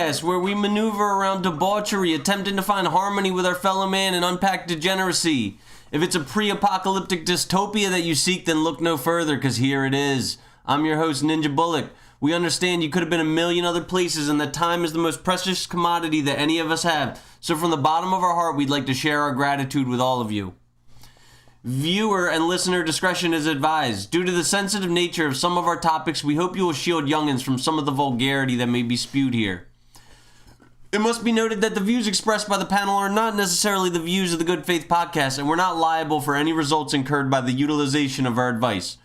podcast where we maneuver around debauchery, attempting to find harmony with our fellow man and unpack degeneracy. If it's a pre-apocalyptic dystopia that you seek, then look no further, because here it is. I'm your host, Ninja Bullock. We understand you could have been a million other places, and that time is the most precious commodity that any of us have. So from the bottom of our heart, we'd like to share our gratitude with all of you. Viewer and listener discretion is advised. Due to the sensitive nature of some of our topics, we hope you will shield youngins from some of the vulgarity that may be spewed here. It must be noted that the views expressed by the panel are not necessarily the views of the Good Faith Podcast, and we're not liable for any results incurred by the utilization of our advice.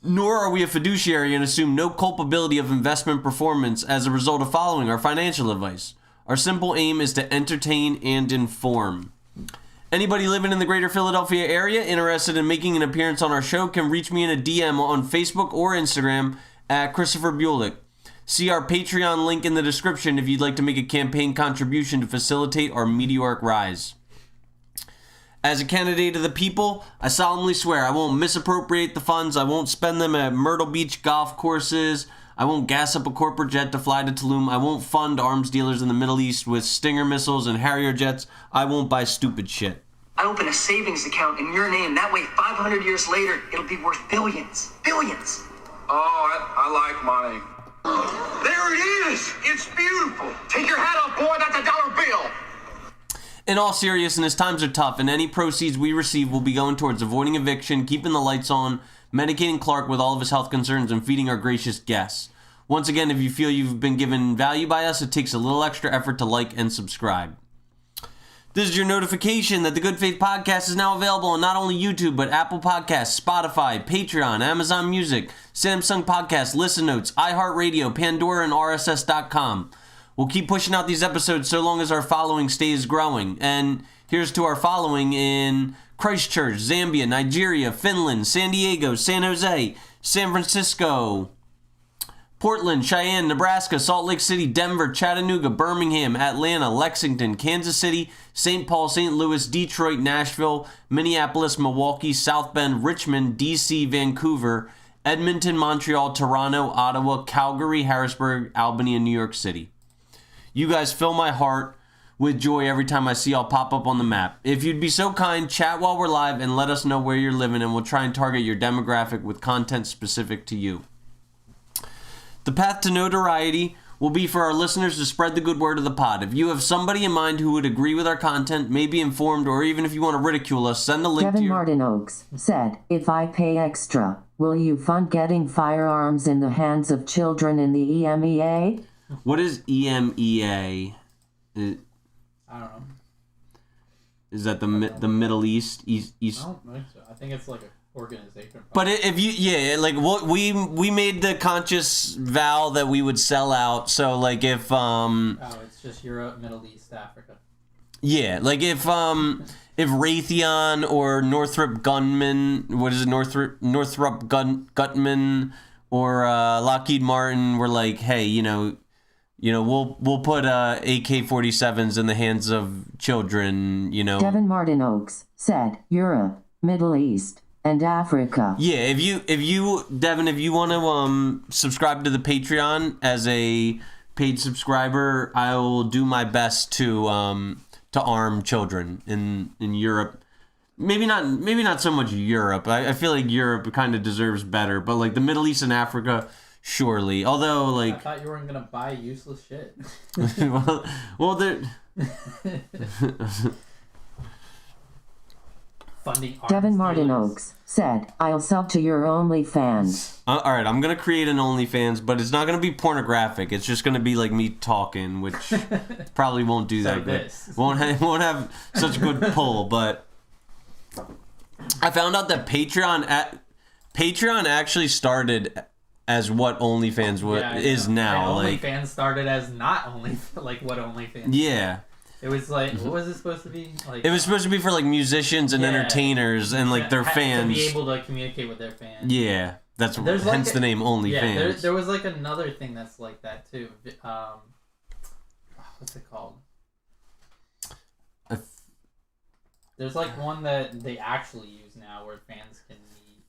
Nor are we a fiduciary and assume no culpability of investment performance as a result of following our financial advice. Our simple aim is to entertain and inform. Anybody living in the greater Philadelphia area interested in making an appearance on our show can reach me in a DM on Facebook or Instagram at Christopher Bulick. See our Patreon link in the description if you'd like to make a campaign contribution to facilitate our meteoric rise. As a candidate of the people, I solemnly swear I won't misappropriate the funds, I won't spend them at Myrtle Beach golf courses, I won't gas up a corporate jet to fly to Tulum, I won't fund arms dealers in the Middle East with Stinger missiles and Harrier jets, I won't buy stupid shit. I open a savings account in your name, that way 500 years later, it'll be worth billions. Billions! Oh, I like money. There it is! It's beautiful! Take your hat off, boy, that's a dollar bill! In all seriousness, times are tough, and any proceeds we receive will be going towards avoiding eviction, keeping the lights on, medicating Clark with all of his health concerns, and feeding our gracious guests. Once again, if you feel you've been given value by us, it takes a little extra effort to like and subscribe. This is your notification that the Good Faith Podcast is now available on not only YouTube, but Apple Podcasts, Spotify, Patreon, Amazon Music, Samsung Podcasts, Listen Notes, iHeartRadio, Pandora, and RSS.com. We'll keep pushing out these episodes so long as our following stays growing. And here's to our following in Christchurch, Zambia, Nigeria, Finland, San Diego, San Jose, San Francisco, Portland, Cheyenne, Nebraska, Salt Lake City, Denver, Chattanooga, Birmingham, Atlanta, Lexington, Kansas City, St. Paul, St. Louis, Detroit, Nashville, Minneapolis, Milwaukee, South Bend, Richmond, D.C., Vancouver, Edmonton, Montreal, Toronto, Ottawa, Calgary, Harrisburg, Albany, and New York City. You guys fill my heart with joy every time I see y'all pop up on the map. If you'd be so kind, chat while we're live and let us know where you're living, and we'll try and target your demographic with content specific to you. The path to notoriety will be for our listeners to spread the good word of the pod. If you have somebody in mind who would agree with our content, may be informed, or even if you want to ridicule us, send a link Devin to your... Martin Oaks said, if I pay extra, will you fund getting firearms in the hands of children in the EMEA? What is EMEA? I don't know. Is that the Middle East? East? I don't know. I think it's like an organization. But if you, yeah, like what we made the conscious vow that we would sell out. So like if Oh, it's just Europe, Middle East, Africa. Yeah, like if Raytheon or Northrop Grumman, what is it, Northrop Grumman or Lockheed Martin were like, hey, you know, we'll put AK-47s in the hands of children, you know. Devin Martin Oaks said, Europe, Middle East, and Africa. Yeah, if you, Devin, if you want to subscribe to the Patreon as a paid subscriber, I will do my best to arm children in Europe. Maybe not so much Europe. I feel like Europe kind of deserves better, but like the Middle East and Africa, surely. Although, like, I thought you weren't gonna buy useless shit. well, they're funding. Devin Martin Oaks said, I'll sub to your OnlyFans. all right. I'm gonna create an OnlyFans, but it's not gonna be pornographic. It's just gonna be like me talking, which probably won't do that good. Won't have such good pull, but. I found out that Patreon actually started as what OnlyFans is now. And like OnlyFans started as not only like what OnlyFans. Yeah. It was like, what was it supposed to be? Like, it was supposed to be for like musicians and entertainers and like their fans to be able to communicate with their fans. Yeah, that's hence like the name OnlyFans. Yeah, there was like another thing that's like that too. What's it called? There's like one that they actually use now where fans can meet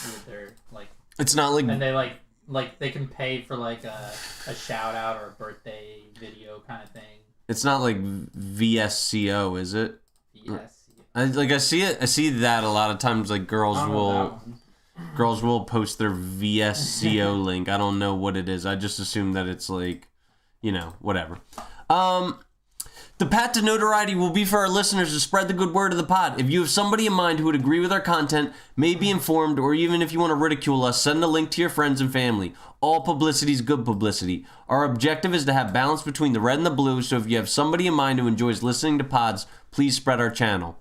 with their like. It's not like. And they like like they can pay for like a shout out or a birthday video kind of thing. It's not like VSCO, is it? VSCO. I see it. I see that a lot of times. Like girls will post their VSCO link. I don't know what it is. I just assume that it's like, whatever. The path to notoriety will be for our listeners to spread the good word of the pod. If you have somebody in mind who would agree with our content, may be informed, or even if you want to ridicule us, send a link to your friends and family. All publicity is good publicity. Our objective is to have balance between the red and the blue, so if you have somebody in mind who enjoys listening to pods, please spread our channel.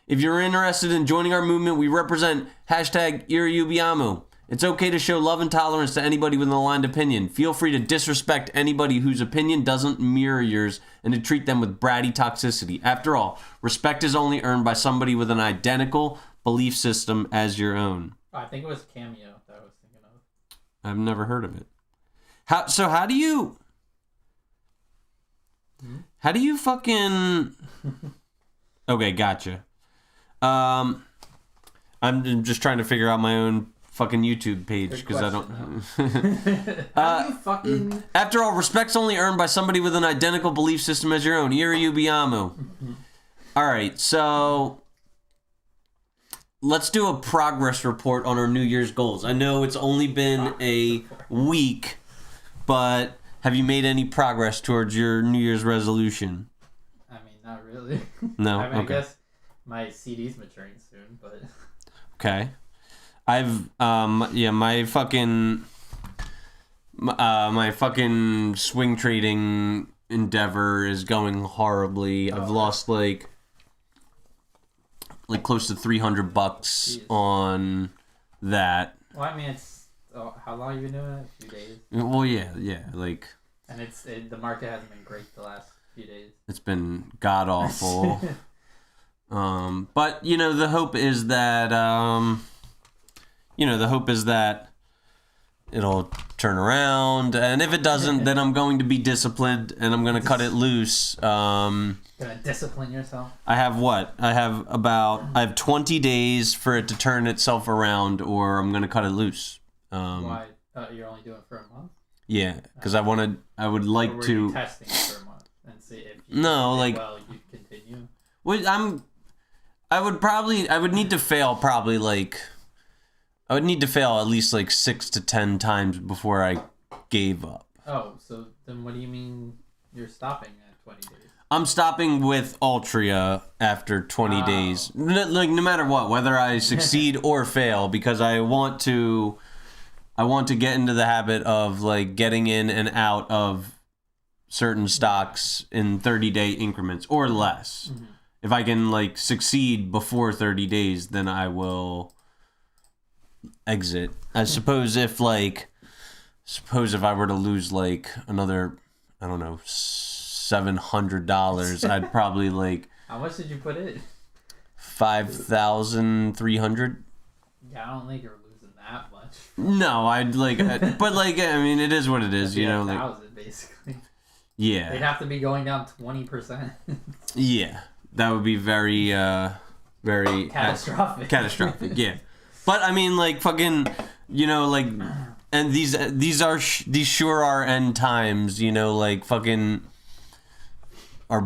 If you're interested in joining our movement, we represent #Iriubiamu. It's okay to show love and tolerance to anybody with an aligned opinion. Feel free to disrespect anybody whose opinion doesn't mirror yours and to treat them with bratty toxicity. After all, respect is only earned by somebody with an identical belief system as your own. I think it was Cameo that I was thinking of. I've never heard of it. How do you... How do you fucking... Okay, gotcha. I'm just trying to figure out my own fucking YouTube page because I don't. How do you fucking? After all, respect's only earned by somebody with an identical belief system as your own. Iriubiamu. All right, so let's do a progress report on our New Year's goals. I know it's only been a week, but have you made any progress towards your New Year's resolution? I mean, not really. No. I Okay. I guess my CD's maturing soon, but. Okay. I've my fucking swing trading endeavor is going horribly. I've lost like close to $300 Jeez. on that. Well, I mean, it's how long have you been doing it? A few days. Well, yeah, like And the market hasn't been great the last few days. it's been god awful. But the hope is that it'll turn around, and if it doesn't, then I'm going to be disciplined and I'm going to cut it loose. Gonna discipline yourself. I have 20 days for it to turn itself around, or I'm going to cut it loose. Why? You're only doing it for a month? Yeah, because I would like Or were to. you testing it for a month and see if you No, did like- well, you'd continue. Well, I would need to fail at least 6 to 10 times before I gave up. Oh, so then what do you mean you're stopping at 20 days? I'm stopping with Altria after 20 days. No matter what, whether I succeed or fail, because I want to get into the habit of getting in and out of certain stocks in 30-day increments or less. Mm-hmm. If I can succeed before 30 days, then I will exit. I suppose if I were to lose another, I don't know, $700, I'd probably How much did you put in? 5,300. Yeah, I don't think you're losing that much. No, I'd but I mean, it is what it is, That'd be 1,000 basically. Yeah. They'd have to be going down 20%. Yeah, that would be very, very Catastrophic. catastrophic. Yeah, but I mean, and these sure are end times. Our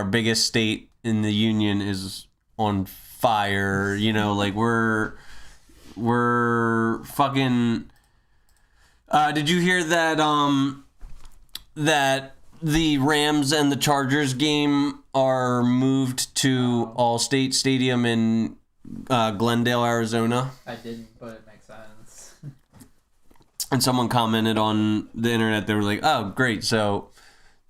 biggest state in the union is on fire. We're fucking. Did you hear that? That the Rams and the Chargers game are moved to Allstate Stadium in Glendale, Arizona. I didn't, but it makes sense. And someone commented on the internet. They were like, "Oh, great! So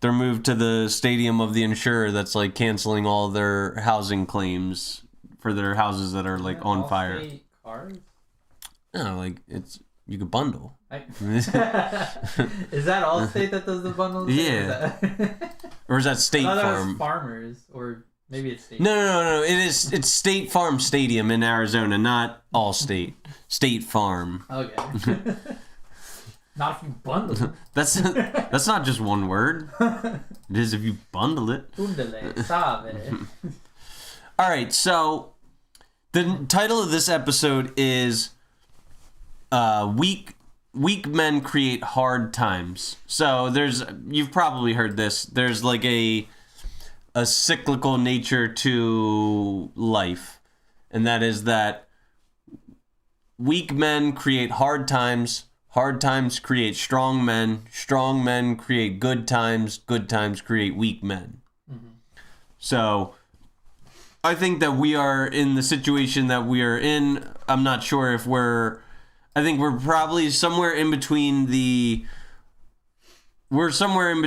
they're moved to the stadium of the insurer that's canceling all their housing claims for their houses that are on fire." Cars? No, it's you could bundle. Is that Allstate that does the bundles? Yeah. Or is that State I thought that Farm? was Farmers, or maybe it's State. No. It's State Farm Stadium in Arizona, not Allstate. State Farm. Okay. Not if you bundle it. That's not just one word. It is if you bundle it. Undale, sabe. All right, so the title of this episode is week weak men create hard times. So you've probably heard this. There's like a cyclical nature to life, and that is that weak men create hard times create strong men create good times create weak men. So I think that we are in the situation that we are in. I'm not sure if I think we're probably somewhere in between we're somewhere in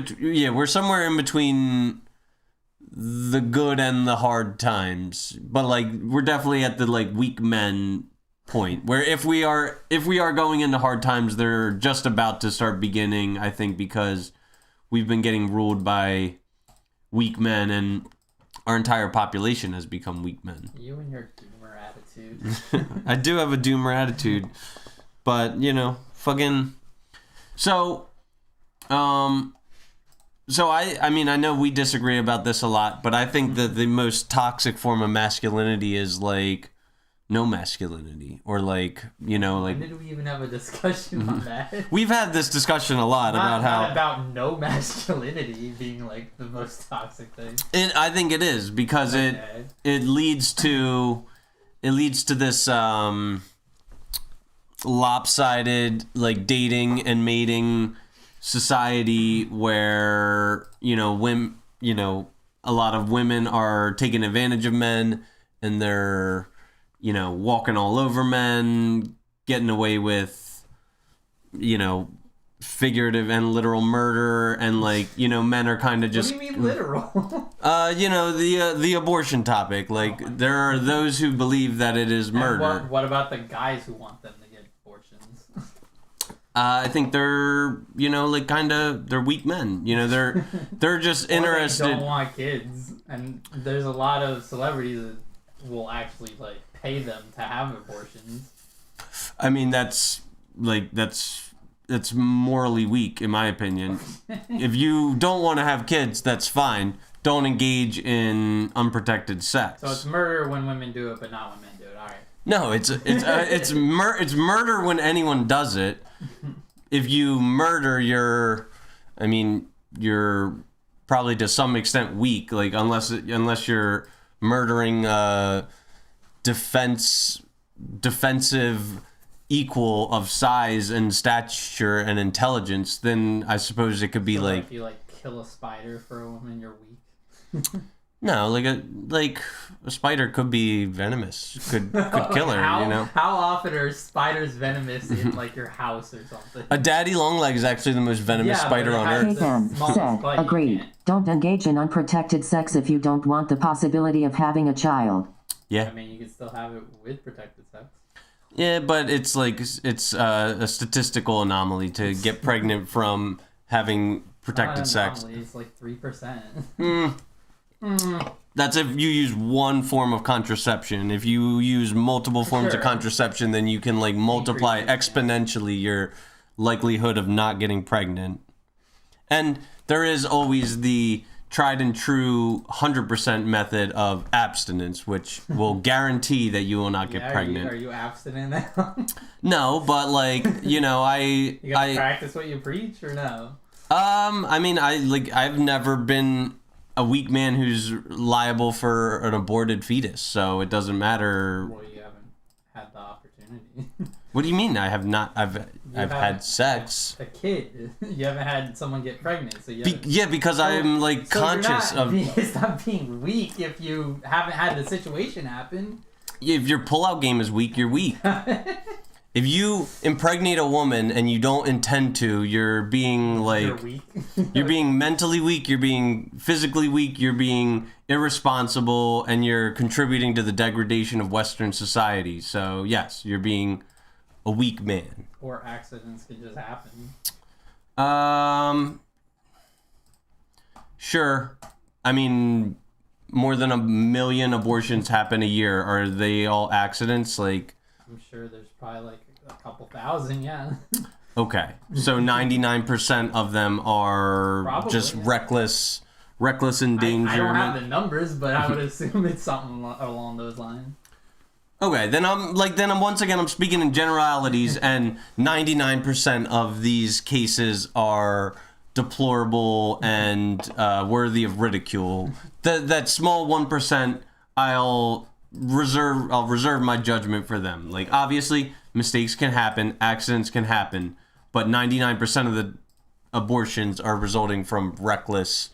between the good and the hard times. But like we're definitely at the like weak men point where if we are going into hard times, they're just about to start beginning, I think, because we've been getting ruled by weak men and our entire population has become weak men. You and your doomer attitude. I do have a doomer attitude, but fucking. So I mean, I know we disagree about this a lot, but I think that the most toxic form of masculinity is like no masculinity, or like When did we even have a discussion on that? We've had this discussion a lot not about no masculinity being like the most toxic thing. I think it is because it leads to this lopsided like dating and mating society where women, a lot of women are taking advantage of men and they're walking all over men, getting away with, figurative and literal murder, and like, men are kind of just. What do you mean literal? The abortion topic. Like, there are those who believe that it is murder. What about the guys who want them to get abortions? I think they're, like they're weak men. They're just interested. They don't want kids, and there's a lot of celebrities that will actually like pay them to have abortions. I mean, that's morally weak, in my opinion. If you don't want to have kids, that's fine. Don't engage in unprotected sex. So it's murder when women do it, but not when men do it. All right. No, it's murder when anyone does it. If you murder, you're probably to some extent weak. Like unless you're murdering defensive equal of size and stature and intelligence, then I suppose it could be like if you like kill a spider for a woman, you're weak. No, like a spider could be venomous, could kill her. How often are spiders venomous in like your house or something? A daddy longleg is actually the most venomous spider on earth. Nathan said, agreed. Don't engage in unprotected sex if you don't want the possibility of having a child. Yeah. I mean, you can still have it with protected sex. Yeah, but it's like it's a statistical anomaly to get pregnant from having protected sex. It's like 3%. That's if you use one form of contraception. If you use multiple forms of contraception, then you can like multiply exponentially your likelihood of not getting pregnant. And there is always the tried and true 100% method of abstinence, which will guarantee that you will not get pregnant. Are you abstinent now? No, but like, You gotta practice what you preach, or no? I mean, I've never been a weak man who's liable for an aborted fetus, so it doesn't matter. Well, you haven't had the opportunity. What do you mean? I have not. I've had sex. A kid. You haven't had someone get pregnant, so because I'm like conscious of. It's not being weak if you haven't had the situation happen. If your pullout game is weak, you're weak. If you impregnate a woman and you don't intend to, you're being like... You're weak. You're being mentally weak, you're being physically weak, you're being irresponsible, and you're contributing to the degradation of Western society. So, yes, you're being a weak man. Or accidents can just happen. Sure. I mean, more than 1 million abortions happen a year. Are they all accidents? Like... I'm sure there's probably like a couple thousand, yeah. Okay, so 99% of them are Probably, just yeah. reckless endangerment. I don't have the numbers, but I would assume it's something along those lines. Okay, then I'm once again I'm speaking in generalities, and 99% of these cases are deplorable and worthy of ridicule. That small 1%, I'll reserve my judgment for them. Like, obviously, mistakes can happen, accidents can happen, but 99% of the abortions are resulting from reckless,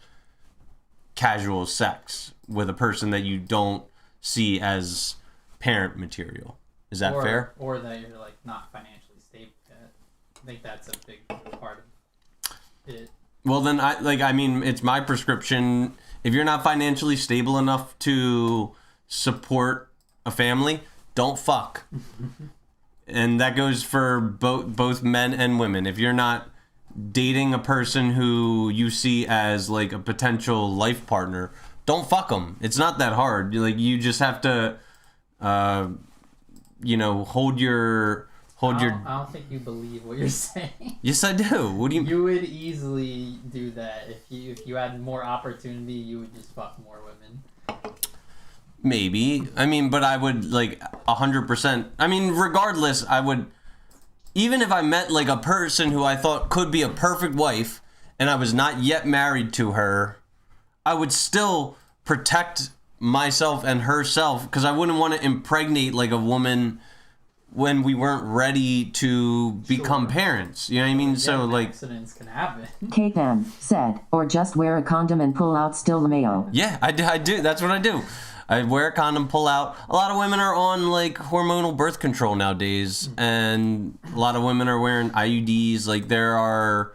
casual sex with a person that you don't see as parent material. Is that fair? Or that you're like not financially stable yet. I think that's a big part of it. Well, then it's my prescription. If you're not financially stable enough to support a family, don't fuck. And that goes for both men and women. If you're not dating a person who you see as like a potential life partner, don't fuck them. It's not that hard. Like, you just have to hold your. I don't think you believe what you're saying. Yes, I do. What do you? You would easily do that if you had more opportunity. You would just fuck more women. Maybe. I mean, but I would 100%. I mean, regardless, I would. Even if I met like a person who I thought could be a perfect wife, and I was not yet married to her, I would still protect myself and herself, because I wouldn't want to impregnate like a woman when we weren't ready to become parents. You know what I mean? So like, accidents can happen. Kate M said, or just wear a condom and pull out still Mayo. Yeah, I do. That's what I do. I wear a condom, pull out. A lot of women are on like hormonal birth control nowadays, and a lot of women are wearing IUDs. Like, there are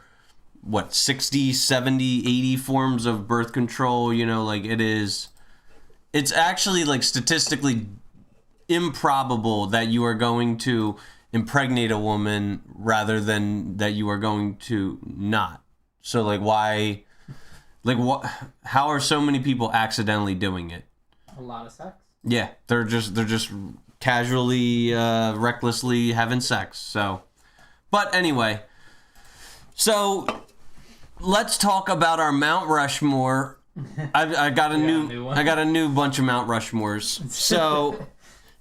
60, 70, 80 forms of birth control. You know, like, it's actually like statistically improbable that you are going to impregnate a woman rather than that you are going to not. So like, why, like, what, how are so many people accidentally doing it? A lot of sex. Yeah, they're just casually, recklessly having sex. So, but anyway, so let's talk about our Mount Rushmore. I got a new bunch of Mount Rushmores. So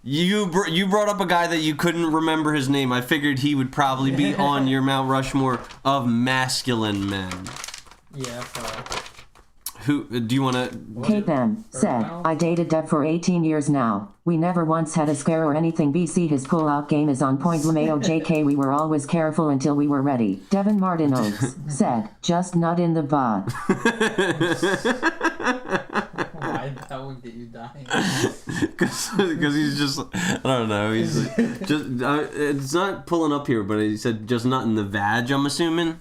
you brought up a guy that you couldn't remember his name. I figured he would probably be on your Mount Rushmore of masculine men. Yeah. Who do you want to? Kate M said, I dated Deb for 18 years now. We never once had a scare or anything. BC, his pull-out game is on point. LeMayo JK, we were always careful until we were ready. Devin Martin Oaks said, just nut in the butt. Why that would get you dying? Because he's just, I don't know, he's just, it's not pulling up here, but he said just nut in the vag, I'm assuming.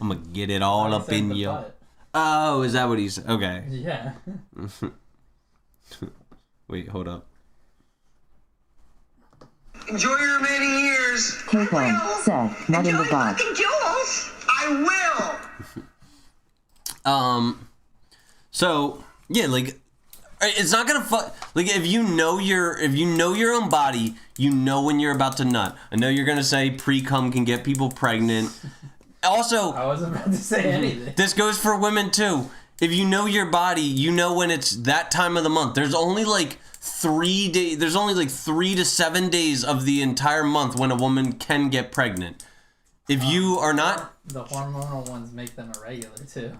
I'm gonna get it all up in you. Butt. Oh, is that what he said? Okay. Yeah. Wait, hold up. Enjoy your remaining years. Kate M said, nut in the butt. I will. So yeah, like, it's not gonna like, if you know your own body, you know when you're about to nut. I know you're gonna say pre-cum can get people pregnant. Also, I wasn't about to say anything. This goes for women too. If you know your body, you know when it's that time of the month. There's only like 3 days. There's only like 3 to 7 days of the entire month when a woman can get pregnant. If you are not, the hormonal ones make them irregular too.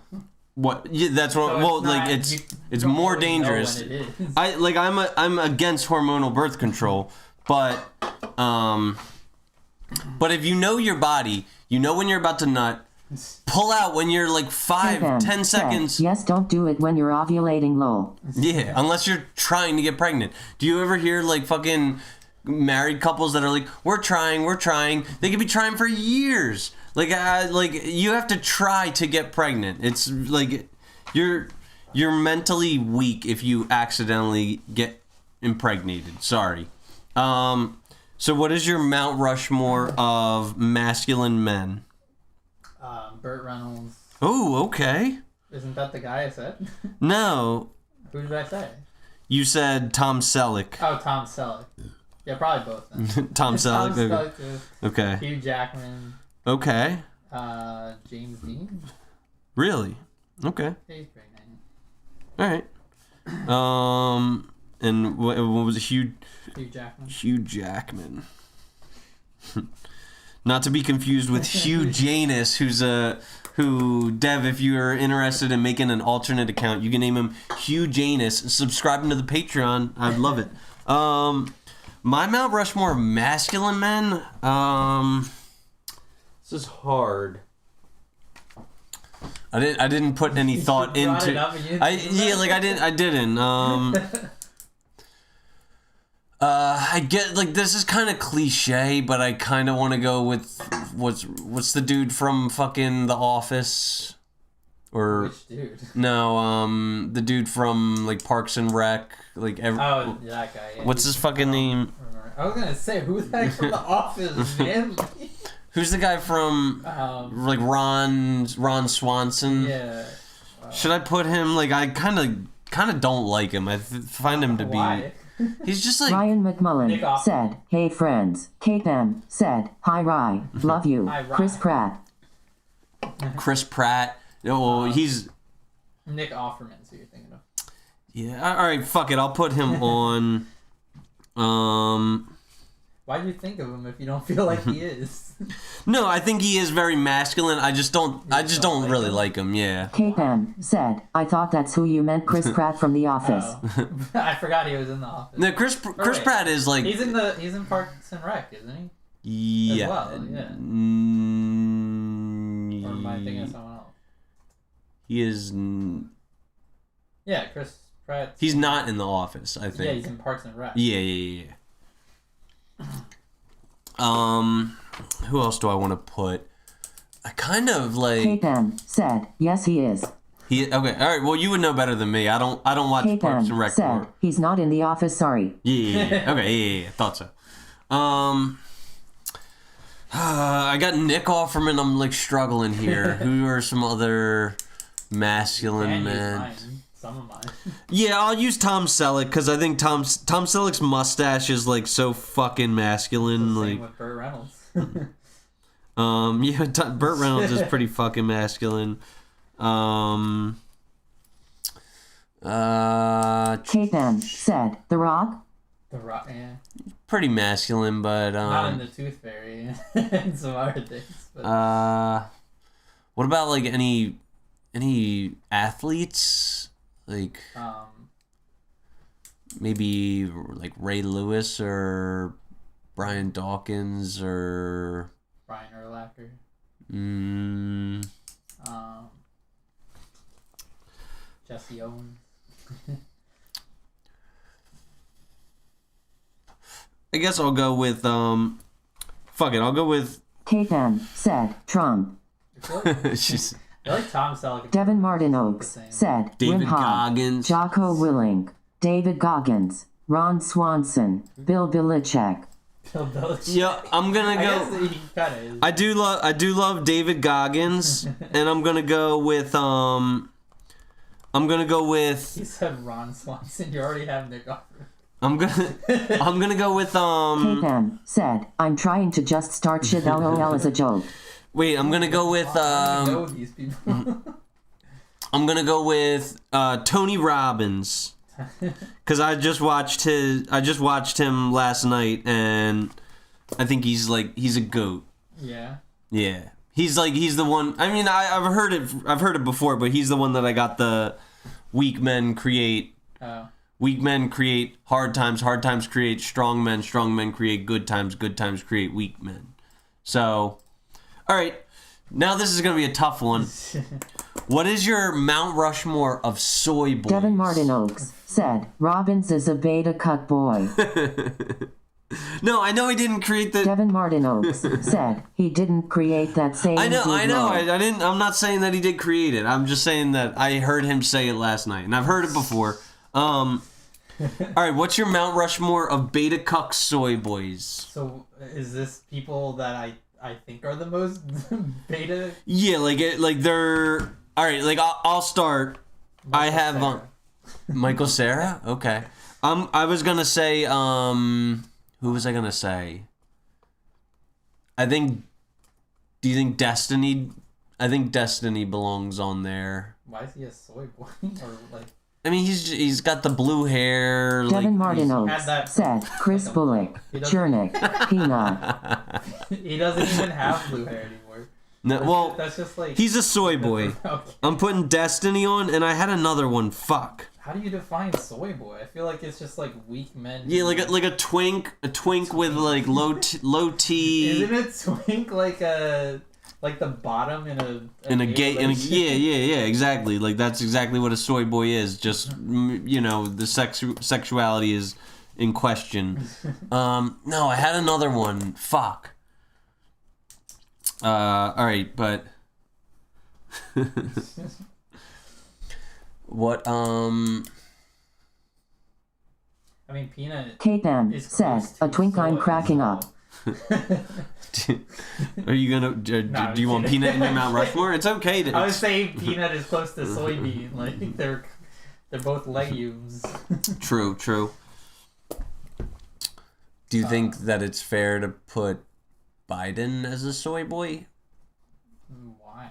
What? Yeah, that's what. So well, it's not, like it's more really dangerous. know when it is. I'm against hormonal birth control, but if you know your body, you know when you're about to nut. Pull out when you're like 5-10 seconds. Yes, don't do it when you're ovulating, lol. Yeah, unless you're trying to get pregnant. Do you ever hear like fucking married couples that are like, we're trying. They could be trying for years. Like you have to try to get pregnant. It's like you're mentally weak if you accidentally get impregnated. Sorry. So what is your Mount Rushmore of masculine men? Burt Reynolds. Oh, okay. Isn't that the guy I said? No. Who did I say? You said Tom Selleck. Oh, Tom Selleck. Yeah, probably both then. Tom Selleck. Tom Selleck too. Okay. Hugh Jackman. Okay. James Dean. Really? Okay. He's pretty nice. All right. And what was Hugh Jackman. Hugh Jackman. Not to be confused with Hugh Janus, who, Dev, if you're interested in making an alternate account, you can name him Hugh Janus. Subscribe him to the Patreon. I'd love it. My Mount Rushmore of masculine men. This is hard. I didn't put any thought into. I didn't. I get like this is kind of cliche, but I kind of want to go with what's the dude from fucking The Office, or Which dude? No, the dude from like Parks and Rec, like that guy. Yeah. What's his fucking name? I was gonna say who's that from The Office, man? Who's the guy from like Ron Swanson? Yeah. Should I put him like I kind of don't like him. I find him to be. Why? He's just like Ryan McMullen said, "Hey friends." Kate M said, "Hi Rye, love you." Hi, Rye. Chris Pratt. Chris Pratt. Oh, he's Nick Offerman's who you're thinking of. yeah. All right, fuck it. I'll put him on. Why do you think of him if you don't feel like he is? No, I think he is very masculine. I just don't really like him. Yeah. Kate M said, "I thought that's who you meant, Chris Pratt from The Office." Oh. I forgot he was in The Office. No, Chris Pratt is like He's in Parks and Rec, isn't he? yeah. As well, yeah. Or am I thinking of someone else? He is. Yeah, Chris Pratt. He's not in The Office. I think. Yeah, he's in Parks and Rec. Yeah. Who else do I want to put? I kind of like. Kate M said, "Yes, he is." Okay, all right. Well, you would know better than me. I don't watch Kate Parks M and Rec. said, "He's not in The Office, sorry." Yeah. Okay. Yeah. Thought so. I got Nick Offerman. I'm like struggling here. Who are some other masculine men? Some of mine. Yeah, I'll use Tom Selleck because I think Tom Selleck's mustache is like so fucking masculine. Same Like with Burt Reynolds. Burt Reynolds is pretty fucking masculine. Kate M said, "The Rock." The Rock, yeah. Pretty masculine, but Not in the Tooth Fairy and some other things. But... what about like any athletes? Like maybe like Ray Lewis or Brian Dawkins or Brian Urlacher. Jesse Owens. I guess I'll go with fuck it, I'll go with Kate M said, "Trump." she's I like Tom Selleck. Devin Martin Oaks said, David "Wim Hof." Goggins. Jocko Willink, David Goggins, Ron Swanson, Bill Belichick. Bill Belichick. Yeah, I'm gonna I go. guess he kinda is. I do love David Goggins, and I'm gonna go with You said Ron Swanson. You already have Nick Offerman. I'm gonna go with Kate M said, "I'm trying to just start shit LOL as a joke." Wait, I'm gonna go with I know these people. I'm gonna go with Tony Robbins, because I just watched him last night, and I think he's a goat. Yeah. Yeah, he's the one. I mean, I've heard it before, but he's the one that I got the weak men create. Oh. Weak men create hard times create strong men create good times create weak men. So, all right, now this is going to be a tough one. What is your Mount Rushmore of soy boys? Devin Martin Oaks said, "Robbins is a beta cuck boy." No, I know he didn't create the... Devin Martin Oaks said, "He didn't create that saying." I know. Google." I didn't. I'm not saying that he did create it. I'm just saying that I heard him say it last night, and I've heard it before. All right, what's your Mount Rushmore of beta cuck soy boys? So is this people that I think are the most beta? Yeah, like they're all right. Like I'll start. I have Michael Cera. Okay. I was gonna say who was I gonna say? Do you think Destiny? I think Destiny belongs on there. Why is he a soy boy? Or like I mean, he's got the blue hair. Devin Martin had Oaks that- said, Chris Bullock, He doesn't- Chernick, Peanut. He doesn't even have blue hair anymore. No, well, That's just like... he's a soy boy. Okay. I'm putting Destiny on, and I had another one. Fuck. How do you define soy boy? I feel like it's just like weak men. Yeah, like a twink with like low T. Isn't it twink like the bottom in a gay relationship? yeah, exactly. Like that's exactly what a soy boy is. Just the sexuality is in question. No, I had another one. Fuck. All right, but what? I mean, Peanut. Kate M. is said, close to a twink I'm soy, cracking so- up. Are you gonna? Do you want Peanut in your Mount Rushmore? It's okay to. I was saying Peanut is close to soybean. Like they're both legumes. True. Do you think that it's fair to put Biden as a soy boy? Why?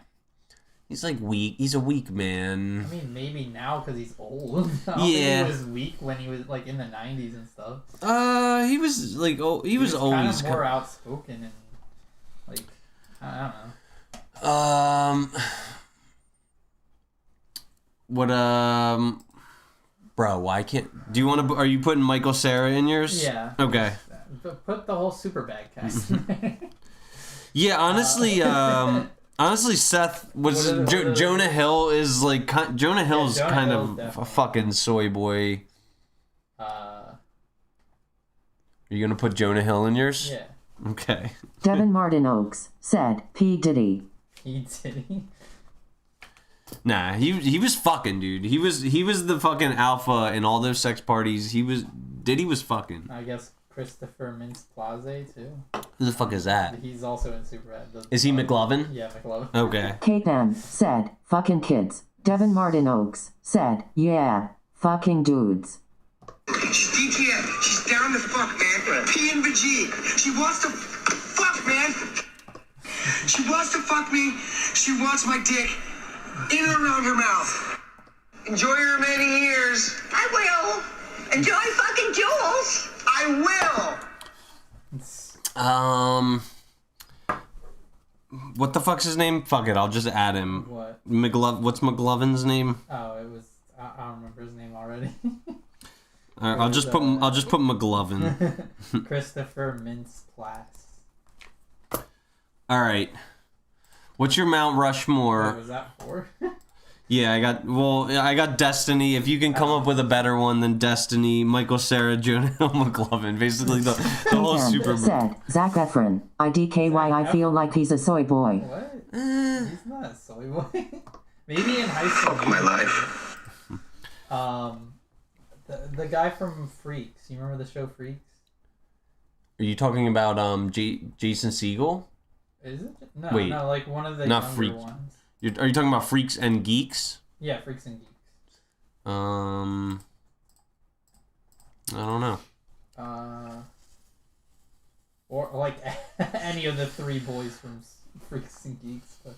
He's like weak. He's a weak man. I mean, maybe now because he's old. I don't Yeah. think he was weak when he was like in the '90s and stuff. He was like, he was always kind of more outspoken and like I don't know. What bro, why can't? Do you want to? Are you putting Michael Cera in yours? Yeah. Okay. Put the whole Superbad cast in there. Yeah, honestly, honestly, Seth was What are the- Jonah Hill is like Jonah Hill's Jonah kind Hill's of a definitely- fucking soy boy. Are you gonna put Jonah Hill in yours? Yeah. Okay. Devin Martin Oaks said, P. Diddy. He did. Nah, he was fucking, dude. He was the fucking alpha in all those sex parties. Diddy was fucking. I guess Christopher Mintz-Plasse too. Who the fuck is that? He's also in Superbad. Is he McLovin? Yeah, McLovin. Okay. Kate M. said, fucking kids. Devin Martin Oaks said, yeah, fucking dudes. She's DTF. She's down to fuck, man. P and G. She wants to fuck, man. She wants to fuck me. She wants my dick in and around her mouth. Enjoy your remaining years. I will. Enjoy fucking Jules. I will. What the fuck's his name? Fuck it, I'll just add him. What? What's McLovin's name? Oh, it was. I don't remember his name already. Alright, I'll just put McLovin. Christopher Mintz-Plasse. All right. What's your Mount Rushmore? What was that for? Yeah, I got Destiny. If you can come up with a better one than Destiny, Michael Cera, Jonah Hill, McLovin. Basically the whole Kate Super M. said, Zac Efron. IDKY I feel like he's a soy boy. What? He's not a soy boy. Maybe in high school. My life. The guy from Freaks. You remember the show Freaks? Are you talking about Jason Segel? Is it? No, Wait, no, like one of the not younger Freaks. ones. Are you talking about Freaks and Geeks? Yeah, Freaks and Geeks. I don't know. Or like any of the three boys from Freaks and Geeks, but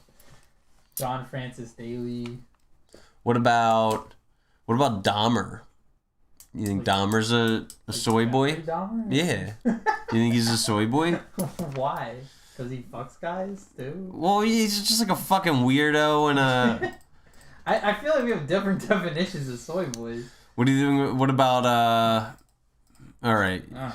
John Francis Daly. What about Dahmer? You think Dahmer's a soy boy? Jeffrey Dahmer? Yeah. You think he's a soy boy? Why? Because he fucks guys too? Well, he's just like a fucking weirdo and a. I feel like we have different definitions of soy boys. What are you doing? What about All right. I don't know.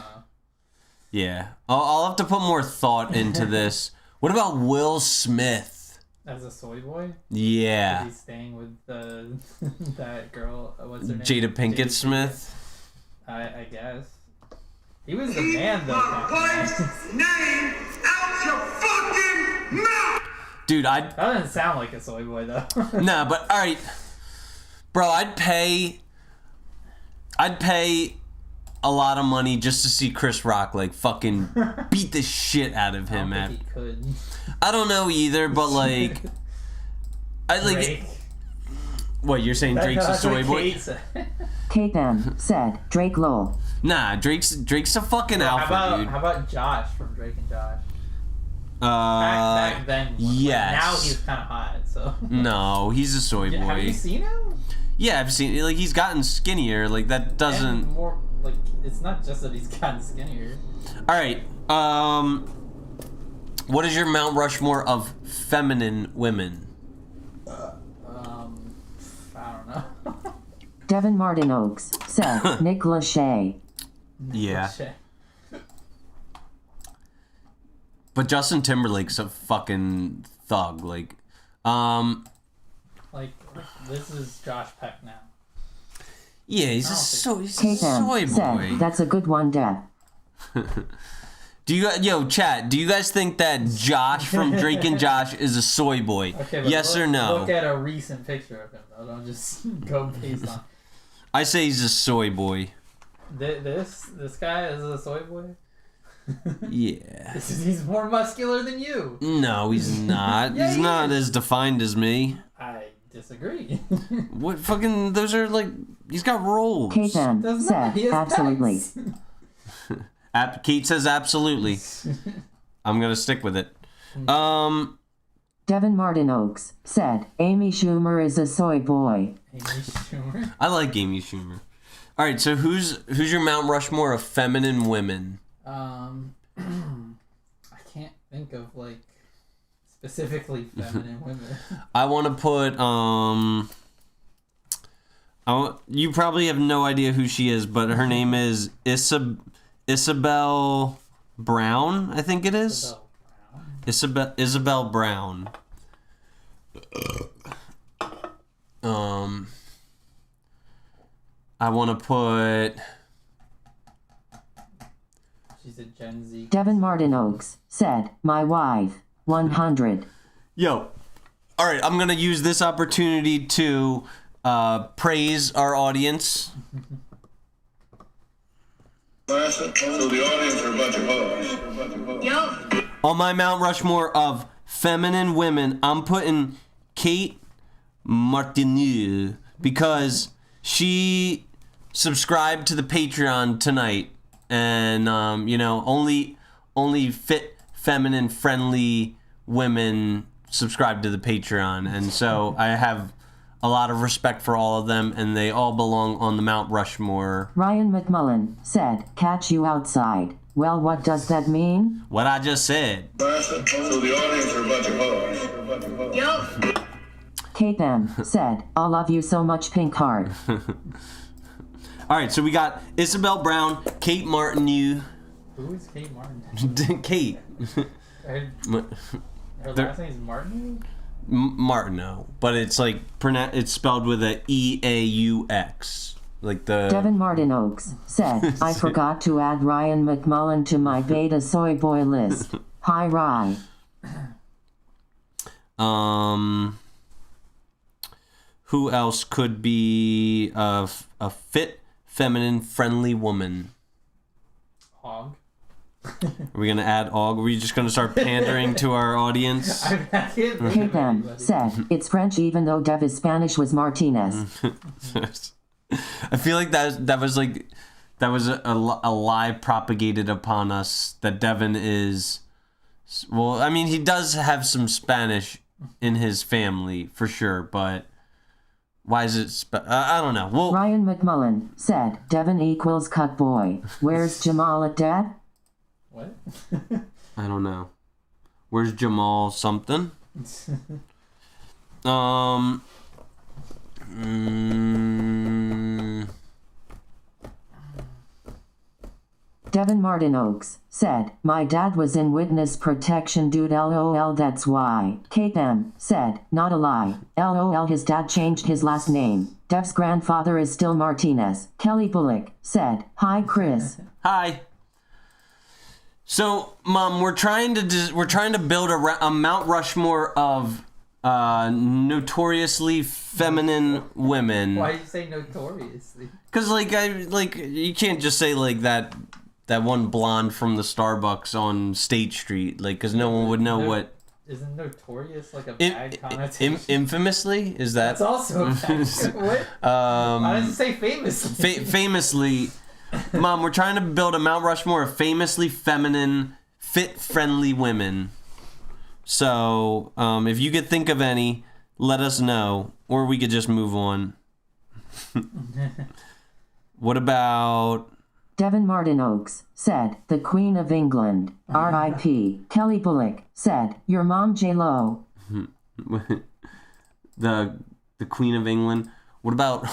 Yeah, I'll have to put more thought into this. What about Will Smith? As a soy boy? Yeah. He's staying with that girl. What's her name? Jada Pinkett Smith. I guess. He was the man though. My wife's name out your fucking mouth. Dude, That doesn't sound like a soy boy though. Nah, but all right, bro. I'd pay a lot of money just to see Chris Rock like fucking beat the shit out of I him, don't man. think he could. I don't know either, but like, I like. Drake. What you're saying? Drake's a That's soy what boy? Kate said. Kate M. said, Drake lol. Nah, Drake's a fucking alpha, dude. How about Josh from Drake and Josh? Back then. Yes. Now he's kind of hot. So. No, he's a soy boy. Have you seen him? Yeah, I've seen like he's gotten skinnier. Like that doesn't. And more like it's not just that he's gotten skinnier. All right. What is your Mount Rushmore of feminine women? I don't know. Devin Martin Oaks, Seth, Nick Lachey. Yeah. Shit. But Justin Timberlake's a fucking thug. Like this is Josh Peck now. yeah, he's a soy K-Fan, Seth, boy. that's a good one, Dev. Do you chat? Do you guys think that Josh from Drake and Josh is a soy boy? Okay, but yes or no? Look at a recent picture of him, though. Don't just go based on. I say he's a soy boy. This guy is a soy boy. Yeah. He's more muscular than you. No, he's not. Yeah, he's he not is. as defined as me. I disagree. What fucking? Those are like. He's got rolls. K-Fan, Does not. Seth, He has absolutely. pecs. Kate says absolutely. I'm gonna stick with it. Devin Martin Oaks said, Amy Schumer is a soy boy. Amy Schumer. I like Amy Schumer. All right, so who's your Mount Rushmore of feminine women? I can't think of like specifically feminine women. I want to put you probably have no idea who she is, but her name is Isabel Brown, I think it is. Isabel Brown. I want to put. She's a Gen Z. Devin Martin Oaks said, my wife, 100. Yo. All right, I'm going to use this opportunity to praise our audience. So the audience are a bunch of hoes. Yup. On my Mount Rushmore of feminine women, I'm putting Kate Martineau because she subscribed to the Patreon tonight, and only fit, feminine, friendly women subscribe to the Patreon, and so I have a lot of respect for all of them, and they all belong on the Mount Rushmore. Ryan McMullen said, catch you outside. Well, what does that mean? What I just said. So the audience are a bunch of hoes. Yup. Kate M. said, I love you so much, Pink Heart. All right, so we got Isabel Brown, Kate Martineau. Who is Kate Martin? Kate. Her last name is Martin? Martineau, but it's like it's spelled with a E-A-U-X, like the. Devin Martin Oaks said, I forgot to add Ryan McMullen to my beta soy boy list. Hi, Rye. Who else could be a fit, feminine, friendly woman? Hog. Are we gonna add Og? Are we just gonna start pandering to our audience? I can't think of Kate M. anybody. said, it's French even though Dev is Spanish was Martinez. I feel like that was a lie propagated upon us that Devin is. Well, I mean, he does have some Spanish in his family for sure, but why is it? I don't know. Well, Ryan McMullen said, Devin equals cut boy. Where's Jamal at Dev? What? I don't know. Where's Jamal something? Devin Martin Oaks said, my dad was in witness protection dude lol that's why. Kate M. said, not a lie. LOL his dad changed his last name. Dev's grandfather is still Martinez. Kelly Bullock said, hi Chris. Hi. So, Mom, we're trying to build a Mount Rushmore of notoriously feminine women. Why do you say notoriously? Because you can't just say like that one blonde from the Starbucks on State Street, like, because no one would know what. Isn't notorious like a bad connotation? Infamously, is that? That's also a bad. What? Why does it say famously? Famously. Mom, we're trying to build a Mount Rushmore of famously feminine, fit, friendly women. So, if you could think of any, let us know, or we could just move on. What about... Devin Martin Oakes said, the Queen of England, R.I.P. Kelly Bullock said, your mom J-Lo. the Queen of England. What about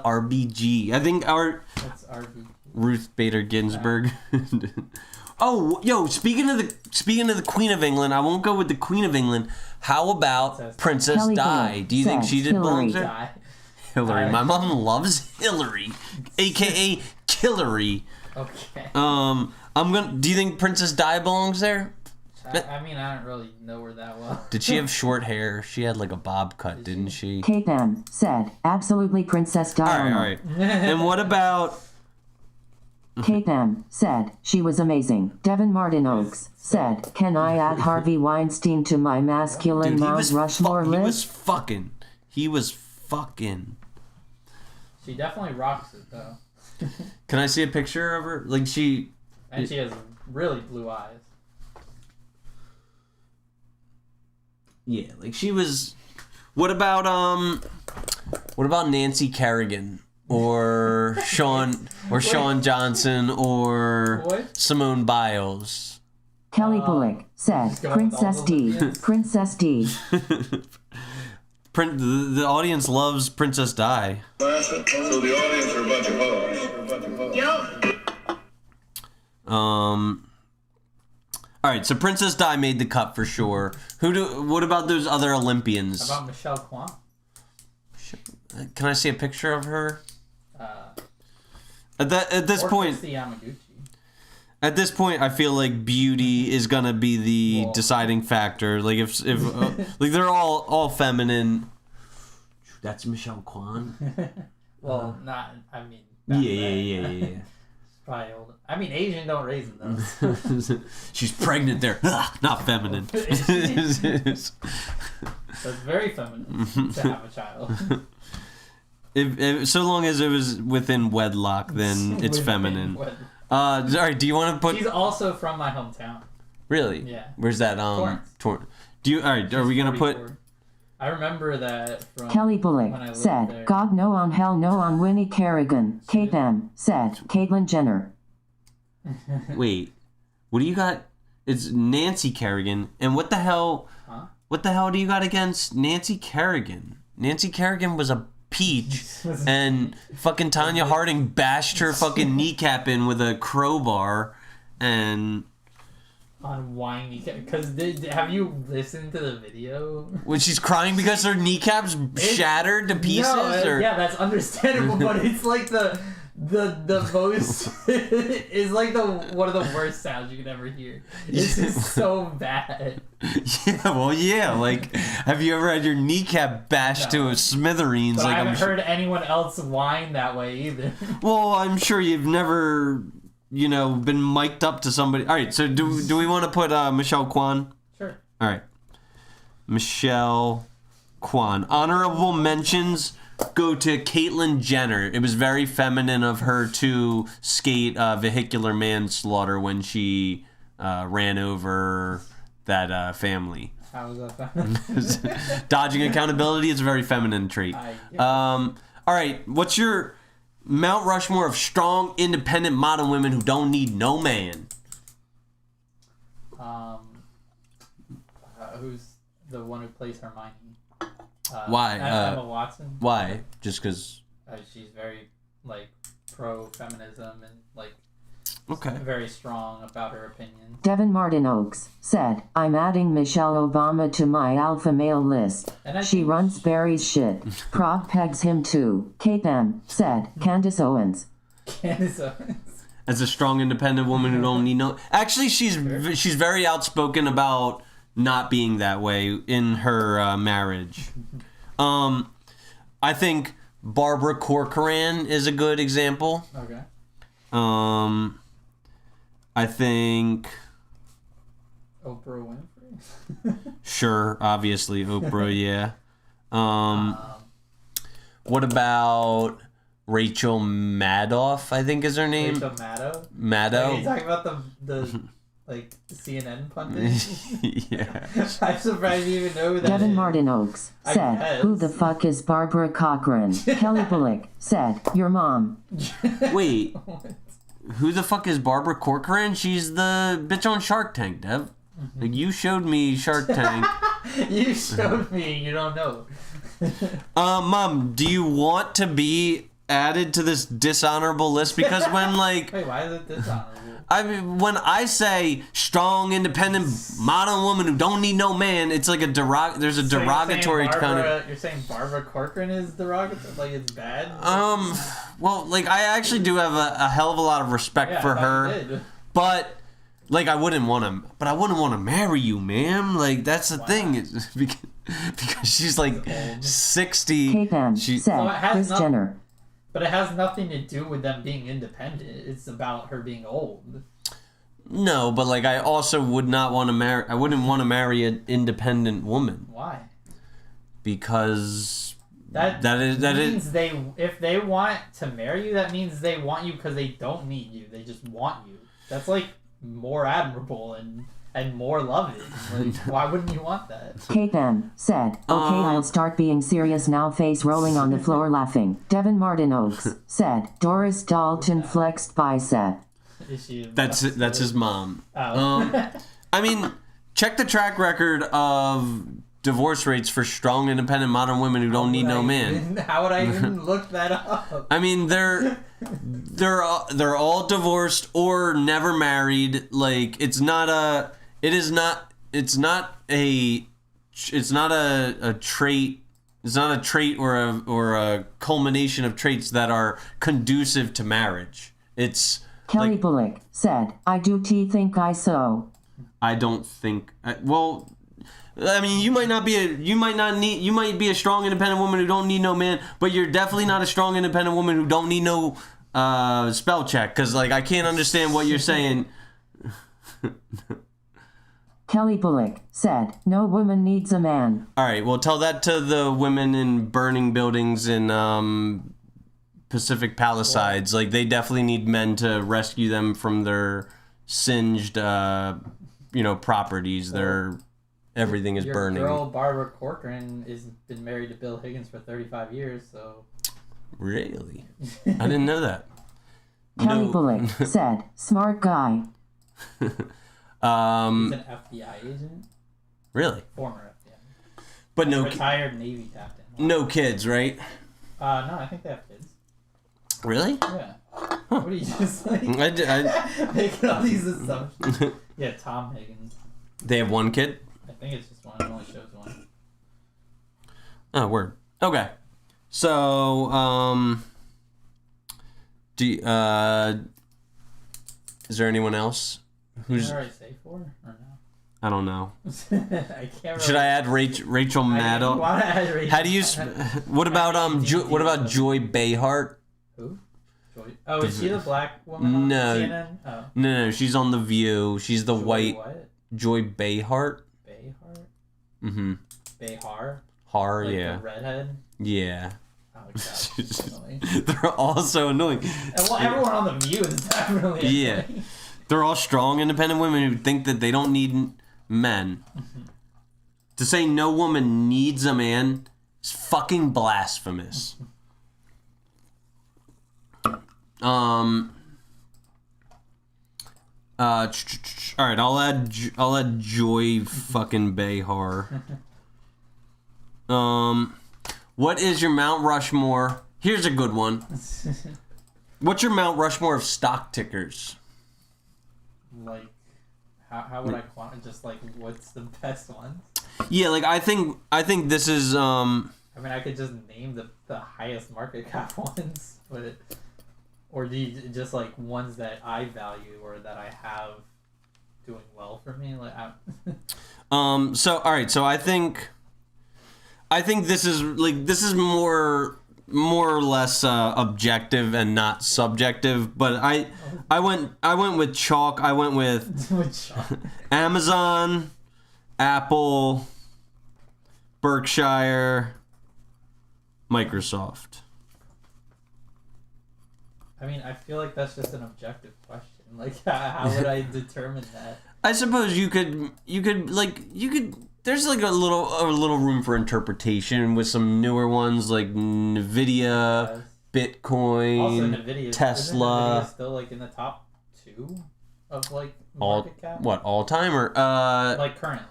RBG? I think That's RV. Ruth Bader Ginsburg. Oh, yo, speaking of the Queen of England, I won't go with the Queen of England. How about Princess Kelly Di? Bullock Do you think said she did Hillary. belong there? Die. Hillary. My mom loves Hillary, aka Killary. Okay. Do you think Princess Di belongs there? I mean, I don't really know her that well. Did she have short hair? She had like a bob cut, didn't she? Kate M. said, absolutely Princess Diana. All right. And what about... Kate M. said, she was amazing. Devin Martin Oakes said, can I add Harvey Weinstein to my masculine Mount Rushmore list? He was fucking. She definitely rocks it, though. Can I see a picture of her? Like she... And she has really blue eyes. Yeah, like she was... What about Nancy Kerrigan? Or Sean Johnson or What? Simone Biles. Kelly Bullock said, going with Princess all D. the Olympians. Princess D. The audience loves Princess Di. So the audience are a bunch of hoes. Yup. All right, so Princess Di made the cut for sure. What about those other Olympians? How about Michelle Kwan? Can I see a picture of her? At this point, Christy Yamaguchi. At this point, I feel like beauty is gonna be the deciding factor. Like if like they're all feminine. That's Michelle Kwan. Well, not. I mean. Yeah. Probably old. I mean, Asian don't raise them though. She's pregnant there. Not feminine. That's very feminine to have a child. If so long as it was within wedlock, then it's feminine. All right. Do you want to put? She's also from my hometown. Really? Yeah. Where's that? Torrance. Do you? All right. Are we gonna put? I remember that from Kelly when I Bullock lived said, there. God no on hell no on Winnie Kerrigan. Kate M. said, Caitlyn Jenner. Wait. What do you got? It's Nancy Kerrigan. And what the hell? Huh? What the hell do you got against Nancy Kerrigan? Nancy Kerrigan was a peach, and fucking Tanya Harding bashed her fucking kneecap in with a crowbar, and. On whiny, because have you listened to the video? When she's crying because her kneecaps shattered to pieces? No, yeah, that's understandable, but it's like the most is like one of the worst sounds you could ever hear. It's just so bad. Yeah, like, have you ever had your kneecap bashed to a smithereens? But Like, I haven't heard anyone else whine that way either. Well, I'm sure you've never, been mic'd up to somebody. All right, so do we want to put Michelle Kwan? Sure. All right. Michelle Kwan. Honorable mentions go to Caitlyn Jenner. It was very feminine of her to skate vehicular manslaughter when she ran over that family. How was that found? Dodging accountability is a very feminine trait. All right, what's your Mount Rushmore of strong, independent, modern women who don't need no man? Who's the one who plays Hermione? Why? Emma Watson. Why? Just because... she's very, pro-feminism and, Okay. very strong about her opinions. Devin Martin Oakes said, I'm adding Michelle Obama to my alpha male list. And She runs Barry's shit. Prog pegs him too. Kate M. said, Candace Owens. Candace Owens. As a strong, independent woman who don't need no... Actually, she's very outspoken about not being that way in her marriage. I think Barbara Corcoran is a good example. Okay. I think... Oprah Winfrey? Sure, obviously, Oprah, yeah. What about Rachel Maddow, I think is her name? Rachel Maddow? Maddow? Are you talking about the Like CNN pundit. Yeah. I'm surprised you even know who that Devin is. Martin Oaks I said, guess. "Who the fuck is Barbara Cochran?" Kelly Bullock said, "Your mom." Wait. Who the fuck is Barbara Corcoran? She's the bitch on Shark Tank, Dev. Like, you showed me Shark Tank. You showed me. You don't know. Mom, do you want to be added to this dishonorable list? Because when, like, Wait, why is it dishonorable? I mean, when I say strong, independent, modern woman who don't need no man, it's like there's a So derogatory kind of. You're saying Barbara Corcoran is derogatory? Like it's bad? Well, like, I actually do have a hell of a lot of respect Yeah, for I thought her, you did. but like, I wouldn't want to marry you, ma'am. Like, that's the thing. It's because she's like 60. Kate M She said, Well, it has "Kris not- Jenner." But it has nothing to do with them being independent. It's about her being old. No, but like, I also would not want to marry. I wouldn't want to marry an independent woman Why? because That means if they want to marry you, that means they want you because they don't need you. They just want you. That's like more admirable and more loving. Like, why wouldn't you want that? Kate M said, "Okay, I'll start being serious now." Face rolling on the floor laughing. Devin Martin Oaks said, "Doris Dalton flexed bicep." Is she that's his mom. Oh. I mean, check the track record of divorce rates for strong, independent, modern women who don't need no man. How would I even look that up? I mean, they're all divorced or never married. Like, it's not a trait. It's not a trait or a culmination of traits that are conducive to marriage. It's Kelly like, Bullock said, "I do think I so." I don't think. Well, I mean, you might be a strong, independent woman who don't need no man, but you're definitely not a strong, independent woman who don't need no spell check. Because, like, I can't understand what you're saying. Kelly Bullock said, "No woman needs a man." All right, well, tell that to the women in burning buildings in Pacific Palisades. Like, they definitely need men to rescue them from their singed, properties. Everything is Your burning. girl Barbara Corcoran has been married to Bill Higgins for 35 years, so... Really? I didn't know that. Kelly No. Bullock said, "Smart guy." He's an FBI agent? Really? Former FBI. But no Retired Navy captain. no kids, right? No, I think they have kids. Really? Yeah. What are you just like... I making all these assumptions? Yeah, Tom Higgins. they have one kid? I think it's just one. It only shows one. Oh, word. Okay. So, is there anyone else? Who's already safe for or no? I don't know. I can't. Should I add Rachel Maddow? Want to add Rachel? How do you? What about what about Joy Behart? Who? Joy? Oh, is she the black woman on No. CNN? Oh. No, she's on The View. She's the Joy white What? Joy Behart. Behar? Mm-hmm. Behar? Har, Like yeah, the redhead? yeah. Oh, God. That's annoying. They're all so annoying. And, well, everyone on The View is definitely Yeah. annoying. They're all strong, independent women who think that they don't need men. To say no woman needs a man is fucking blasphemous. All right, I'll add Joy fucking Behar. What is your Mount Rushmore? Here's a good one. What's your Mount Rushmore of stock tickers? Like, how would I just like what's the best ones? Yeah, like I think this is I mean, I could just name the highest market cap ones, but or do you just like ones that I value or that I have doing well for me? Like, So all right, so I think this is more or less objective and not subjective, but I went with chalk. I went with Amazon, Apple, Berkshire, Microsoft. I mean, I feel like that's just an objective question. Like, how would I determine that? I suppose you could there's like a little room for interpretation with some newer ones like Nvidia, Bitcoin, Also, Nvidia, Tesla. Isn't Nvidia still like in the top 2 of like all market cap? all time or Like currently.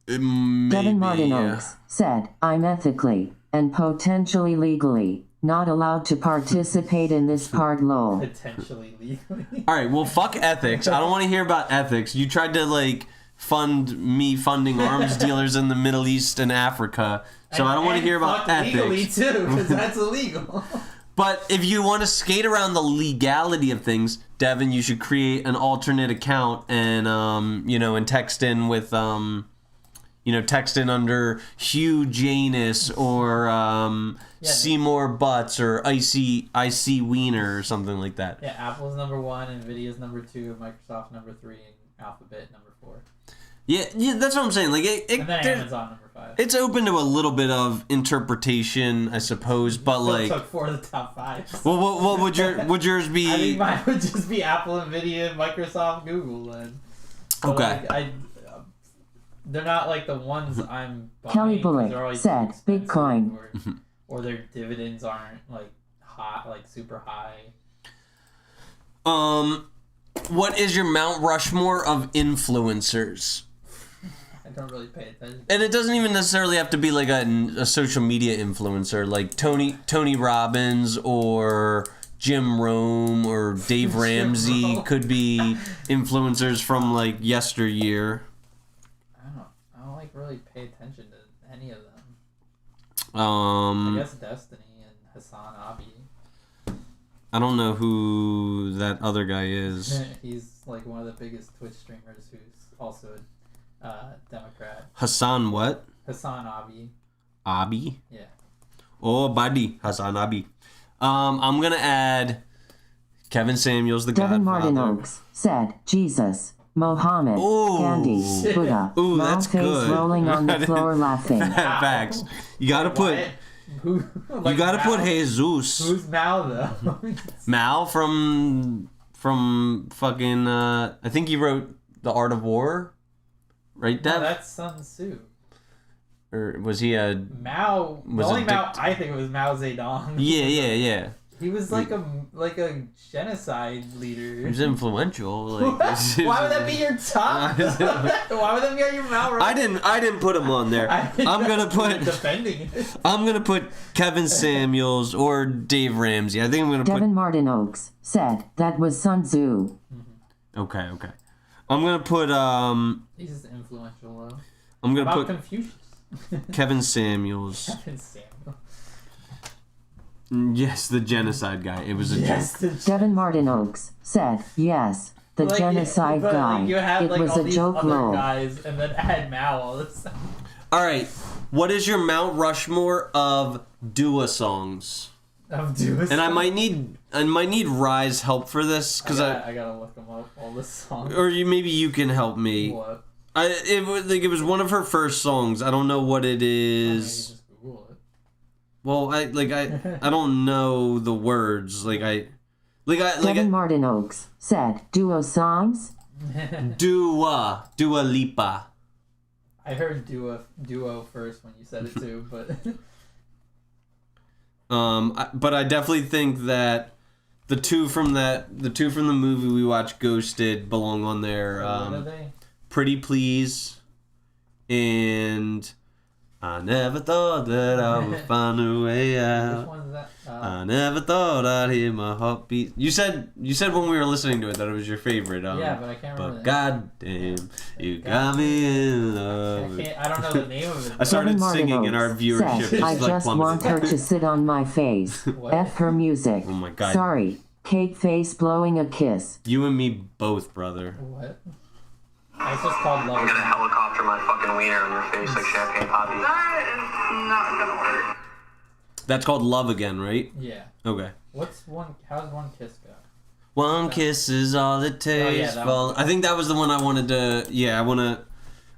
maybe, Devin Martin yeah. Oaks said, I'm ethically and potentially legally not allowed to participate in this part lol. Potentially legally. All right, well, fuck ethics. I don't want to hear about ethics. You tried to like fund me funding arms dealers in the Middle East and Africa, so I don't want to hear about fuck legally ethics. too, because that's illegal. But if you want to skate around the legality of things, Devin, you should create an alternate account and and text in with text in under Hugh Janus or Seymour Butts or Icy Wiener or something like that. Yeah, Apple's number 1, Nvidia's number 2, Microsoft number 3, and Alphabet number 4. Yeah, that's what I'm saying. Like, And then Amazon number 5. it's open to a little bit of interpretation, I suppose. But Still like, took 4 of the top 5. well, what would yours be? I think mine would just be Apple, Nvidia, Microsoft, Google, then. So, Okay. Like, they're not like the ones I'm buying. Kelly 'cause Bullock they're always said, too expensive, Bitcoin. or their dividends aren't like hot, like super high. What is your Mount Rushmore of influencers? I don't really pay attention. And it doesn't even necessarily have to be like a social media influencer, like Tony Robbins or Jim Rome or Dave Ramsey could be influencers from like yesteryear. I don't like really pay attention to any of them. I I guess Destiny and Hassan Abi. I don't know who that other guy is. He's like one of the biggest Twitch streamers who's also a Democrat. Hassan what? Hassan Abi. Abi? Yeah. Oh, buddy. Hassan Abi. I'm going to add Kevin Samuels, the Devin Godfather. Martin Oaks said, Jesus, Mohammed, Ooh. Gandhi, Buddha, Ooh, long that's face good. rolling on the floor laughing. Facts. You got to put... Who, like You gotta Mao? put Jesus. Who's Mao though? Mao from fucking I think he wrote The Art of War, right? No, Dev? that's Sun Tzu. Or was he a? Mao. The Was only a Mao dict- I think it was Mao Zedong. Yeah. He was like a genocide leader. He was influential. Like, Why would that be your top? Why would that be on your Mao? I didn't put him on there. I'm gonna put defending it. I'm gonna put Kevin Samuels or Dave Ramsey. I think I'm gonna Devin Martin Oaks said, that was Sun Tzu. put. Okay. I'm gonna put He's just influential though. I'm gonna About put Confucius. Kevin Samuels. Kevin Samuel. Yes, the genocide guy. It was a Yes. joke. Devin Martin Oaks said, yes, the Like, genocide but, guy. Like, you have, It like, was all a these joke other lol. guys, and then add Mao all of a sudden. All right, what is your Mount Rushmore of Dua songs? I'm doing. And I might need Rye's help for this because I gotta look them up. All the songs. or maybe you can help me. What? It was one of her first songs. I don't know what it I mean, you is. just Google it. Well, I don't know the words. Devin Martin Oaks said, duo songs? Dua Lipa. I heard duo first when you said it too, but But I definitely think that the two from the movie we watched, Ghosted, belong on there. what are they? Pretty Please and I never thought that I would find a way Which out. one's that? I never thought I'd hear my heartbeat. You said when we were listening to it that it was your favorite. Yeah, but I can't remember. But goddamn, you got me in love. I don't know the name of it. I started Devin Martin singing and our Oaks viewership said, I just like just want her plummeted. to sit on my face. What? F her music. Oh my God. Sorry, cake face blowing a kiss. You and me both, brother. What? It's just called Love. I'm gonna helicopter my fucking wiener on your face like champagne poppy. That is not gonna work. That's called Love Again, right? Yeah. Okay. How's One Kiss go? One kiss is all it takes. that Well, one. I think that was the one I wanted to. Yeah, I want to.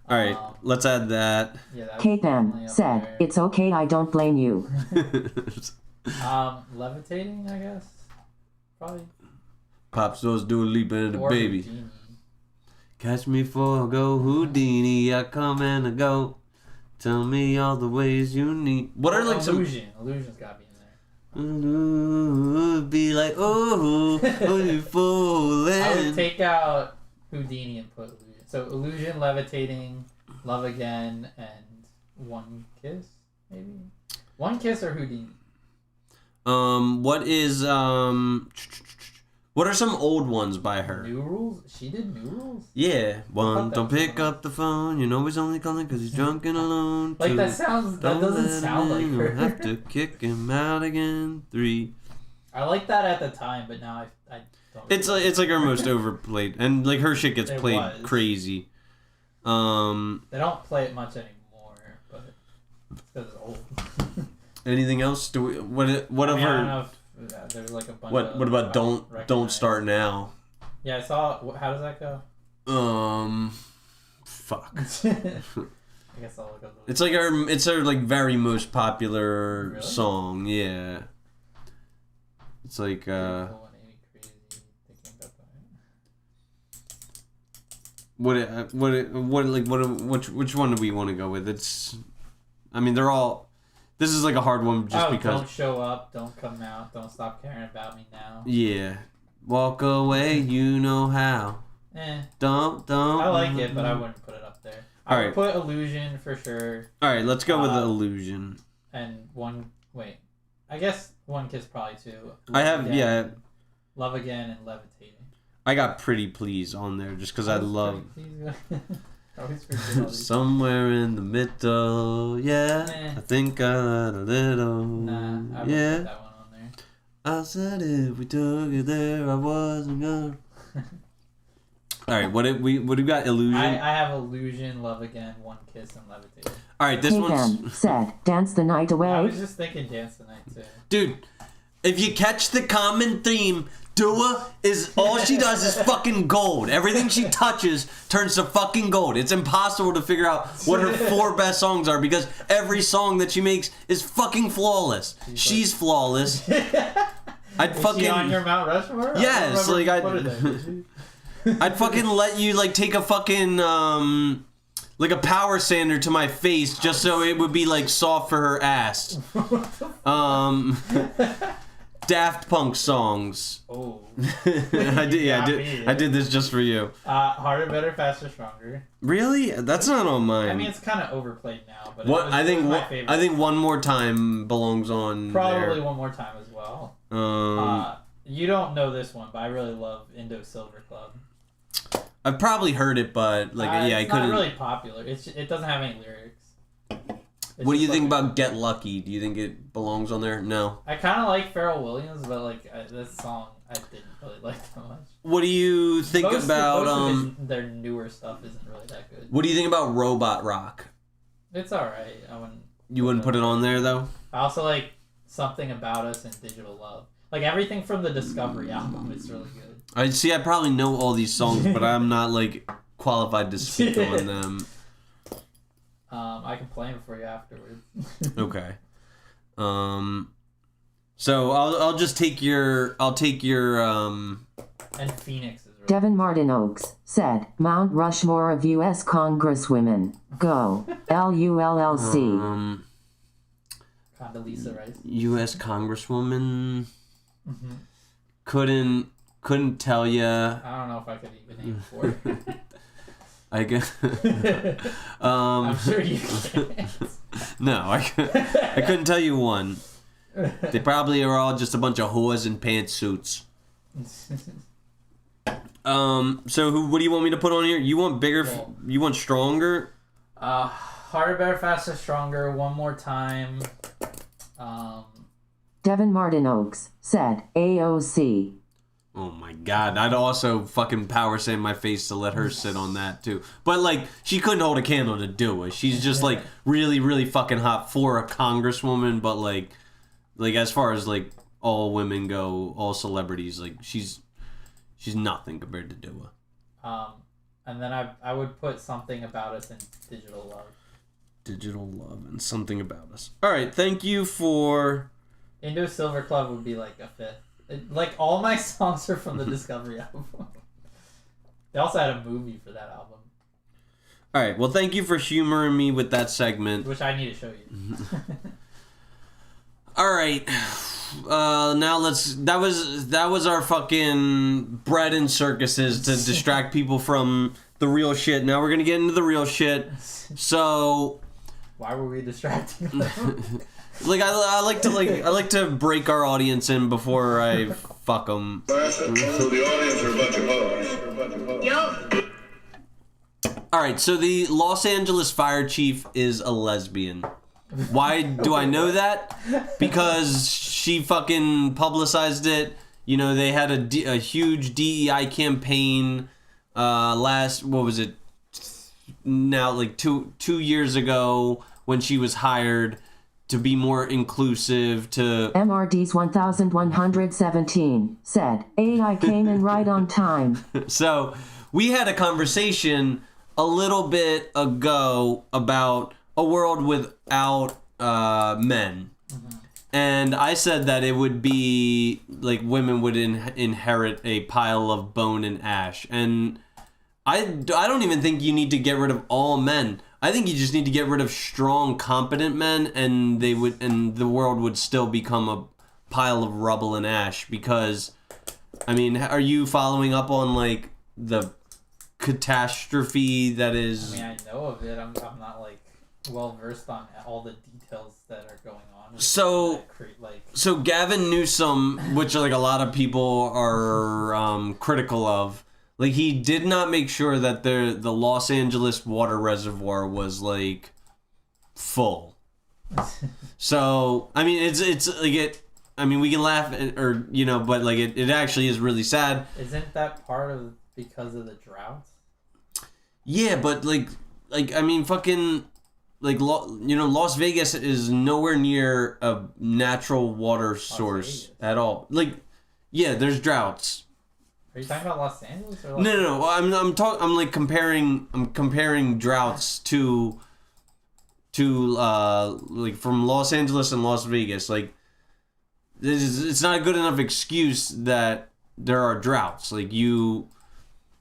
All right, let's add that. Yeah, that was Kate definitely M up said, there. it's okay, I don't blame you. Levitating, I guess. Probably. Pops those do a leap into the Or baby. Genie. Catch me for a go, Houdini. I come and I go. Tell me all the ways you need. What are like Illusion? Illusion's gotta be in there. Be like, oh, you fooling. I would take out Houdini and put Illusion. So Illusion, Levitating, Love Again, and One Kiss, maybe? One Kiss or Houdini? What are some old ones by her? New Rules? She did New Rules? Yeah. One, don't pick was up the phone. You know he's only calling because he's drunk and alone. Like, Two, that doesn't sound like her. Have to kick him out again. 3. I like that at the time, but now I don't. It's like her most overplayed, and like her shit gets played crazy. They don't play it much anymore, but it's because it's old. Anything else? Do we, what of I don't her? know if there's like a bunch What of about don't recognized. start now? Yeah, I saw. How does that go? Fuck. I guess I'll look up. It's her like very most popular Really? song. Yeah. It's like Beautiful and Amy Crazy, thinking about that. which one do we want to go with? I mean they're all. This is like a hard one just because. Don't show up, don't come out, don't stop caring about me now. Yeah. Walk away, you know how. Don't. I like it, but I wouldn't put it up there. I would put Illusion for sure. Alright, let's go with the Illusion. And I guess One Kiss probably too. Love Again and Levitating. I got Pretty Please on there just because I love. I always forget all these. Somewhere in the middle, yeah. I think I let a little. Nah, I wouldn't yeah. put that one on there. I said if we took it there, I wasn't gonna. Alright, what do we got? Illusion? I have Illusion, Love Again, One Kiss, and Levitating. Alright, this one's. Said, Dance the Night Away. I was just thinking Dance the Night too. Dude, if you catch the common theme, Dua is all she does is fucking gold. Everything she touches turns to fucking gold. It's impossible to figure out what her 4 best songs are because every song that she makes is fucking flawless. She's flawless. I'd fucking. Is she on your Mount Rushmore? Yes, like I'd fucking let you like take a fucking like a power sander to my face just so it would be like soft for her ass. Daft Punk songs. Oh. I did this just for you. Harder, Better, Faster, Stronger. Really? That's not on mine. I mean, it's kind of overplayed now, but What it was, I think it was my favorite. I think One More Time belongs on Probably there. One More Time as well. You don't know this one, but I really love Indo Silver Club. I've probably heard it, but like I it's couldn't. not really popular. It doesn't have any lyrics. What do you think about Get Lucky? Do you think it belongs on there? No. I kind of like Pharrell Williams, but like this song, I didn't really like that much. What do you think about most of their newer stuff isn't really that good. What do you think about Robot Rock? It's alright. I wouldn't. You wouldn't put it on there though. I also like Something About Us and Digital Love. Like everything from the Discovery album is really good. I probably know all these songs, but I'm not like qualified to speak on them. I can play them for you afterwards. Okay. So I'll just take your And Phoenix is really Devin Martin Oaks said, Mount Rushmore of U.S. Congresswomen. Go. LULLC. Condoleezza Rice. U.S. Congresswoman. Couldn't tell you. I don't know if I could even name 4. I guess. I'm sure you can't. No, I couldn't tell you one. They probably are all just a bunch of whores in pantsuits. So what do you want me to put on here? You want bigger? You want stronger? Harder, Better, Faster, Stronger. One More Time. Devin Martin Oaks said, AOC. Oh my god, I'd also fucking power sand my face to let her sit on that too. But like, she couldn't hold a candle to do it. She's just like really, really fucking hot for a congresswoman, but like as far as like all women go, all celebrities, like she's nothing compared to Dua. And then I would put Something About Us in Digital Love. Digital Love and Something About Us. Alright, thank you for... Indo Silver Club would be like a 5th. Like all my songs are from the Discovery album. They also had a movie for that album, All right. Well, thank you for humoring me with that segment. which I need to show you. All right. Now that was our fucking bread and circuses to distract people from the real shit. Now we're gonna get into the real shit. So, Why were we distracting them? I like to break our audience in before I fuck them. So the audience are a bunch of hoes. Yup. All right. So the Los Angeles fire chief is a lesbian. Why do I know that? Because she fucking publicized it. You know, they had a huge DEI campaign what was it? Now, like two years ago when she was hired to be more inclusive to... MRD's 1117 said, AI came in right on time. So, we had a conversation a little bit ago about a world without men. And I said that it would be like women would inherit a pile of bone and ash. And I don't even think you need to get rid of all men. I think you just need to get rid of strong, competent men, and the world would still become a pile of rubble and ash. Because, I mean, are you following up on like the catastrophe that is? I mean, I know of it. I'm not like well versed on all the details that are going on. So Gavin Newsom, which like a lot of people are critical of, like he did not make sure that the Los Angeles water reservoir was like full. So I mean, it's like it. I mean, we can laugh or but like it actually is really sad. Isn't that part of because of the drought? Yeah, but like I mean, fucking. Like, Las Vegas is nowhere near a natural water source at all. Like, yeah, there's droughts. Are you talking about Los Angeles or No. I'm comparing droughts to like from Los Angeles and Las Vegas. Like, it's not a good enough excuse that there are droughts. Like, you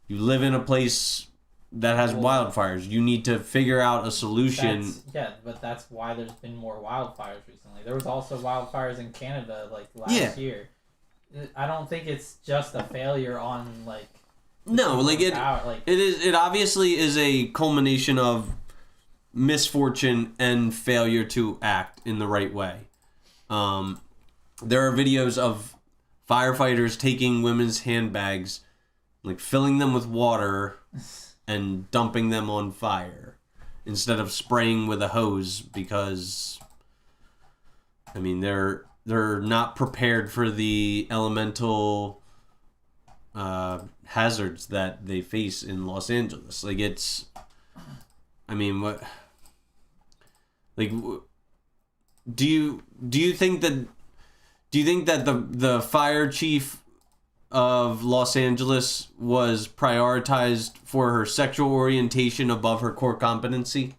live in a place that has wildfires. You need to figure out a solution. But that's why there's been more wildfires recently. There was also wildfires in Canada like last year. I don't think it's just a failure on like. No, like it is. It obviously is a culmination of misfortune and failure to act in the right way. There are videos of firefighters taking women's handbags, like filling them with water and dumping them on fire instead of spraying with a hose because, I mean, they're not prepared for the elemental hazards that they face in Los Angeles. Like it's, I mean, what? Like, do you think that the fire chief of Los Angeles was prioritized for her sexual orientation above her core competency?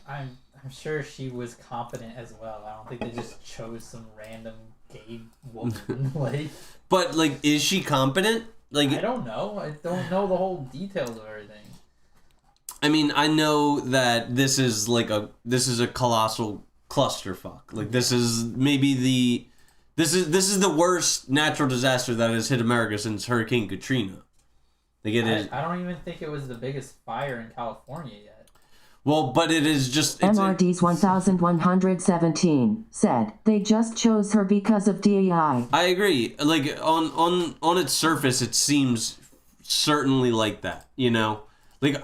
I'm sure she was competent as well. I don't think they just chose some random gay woman. But like, is she competent? Like, I don't know. I don't know the whole details of everything. I mean, I know that this is a colossal clusterfuck. Like, this is maybe this is the worst natural disaster that has hit America since Hurricane Katrina. Like it is. I don't even think it was the biggest fire in California yet. Well, but it is just... MRD's 1117 said, they just chose her because of DEI. I agree. Like, on its surface, it seems certainly like that, Like,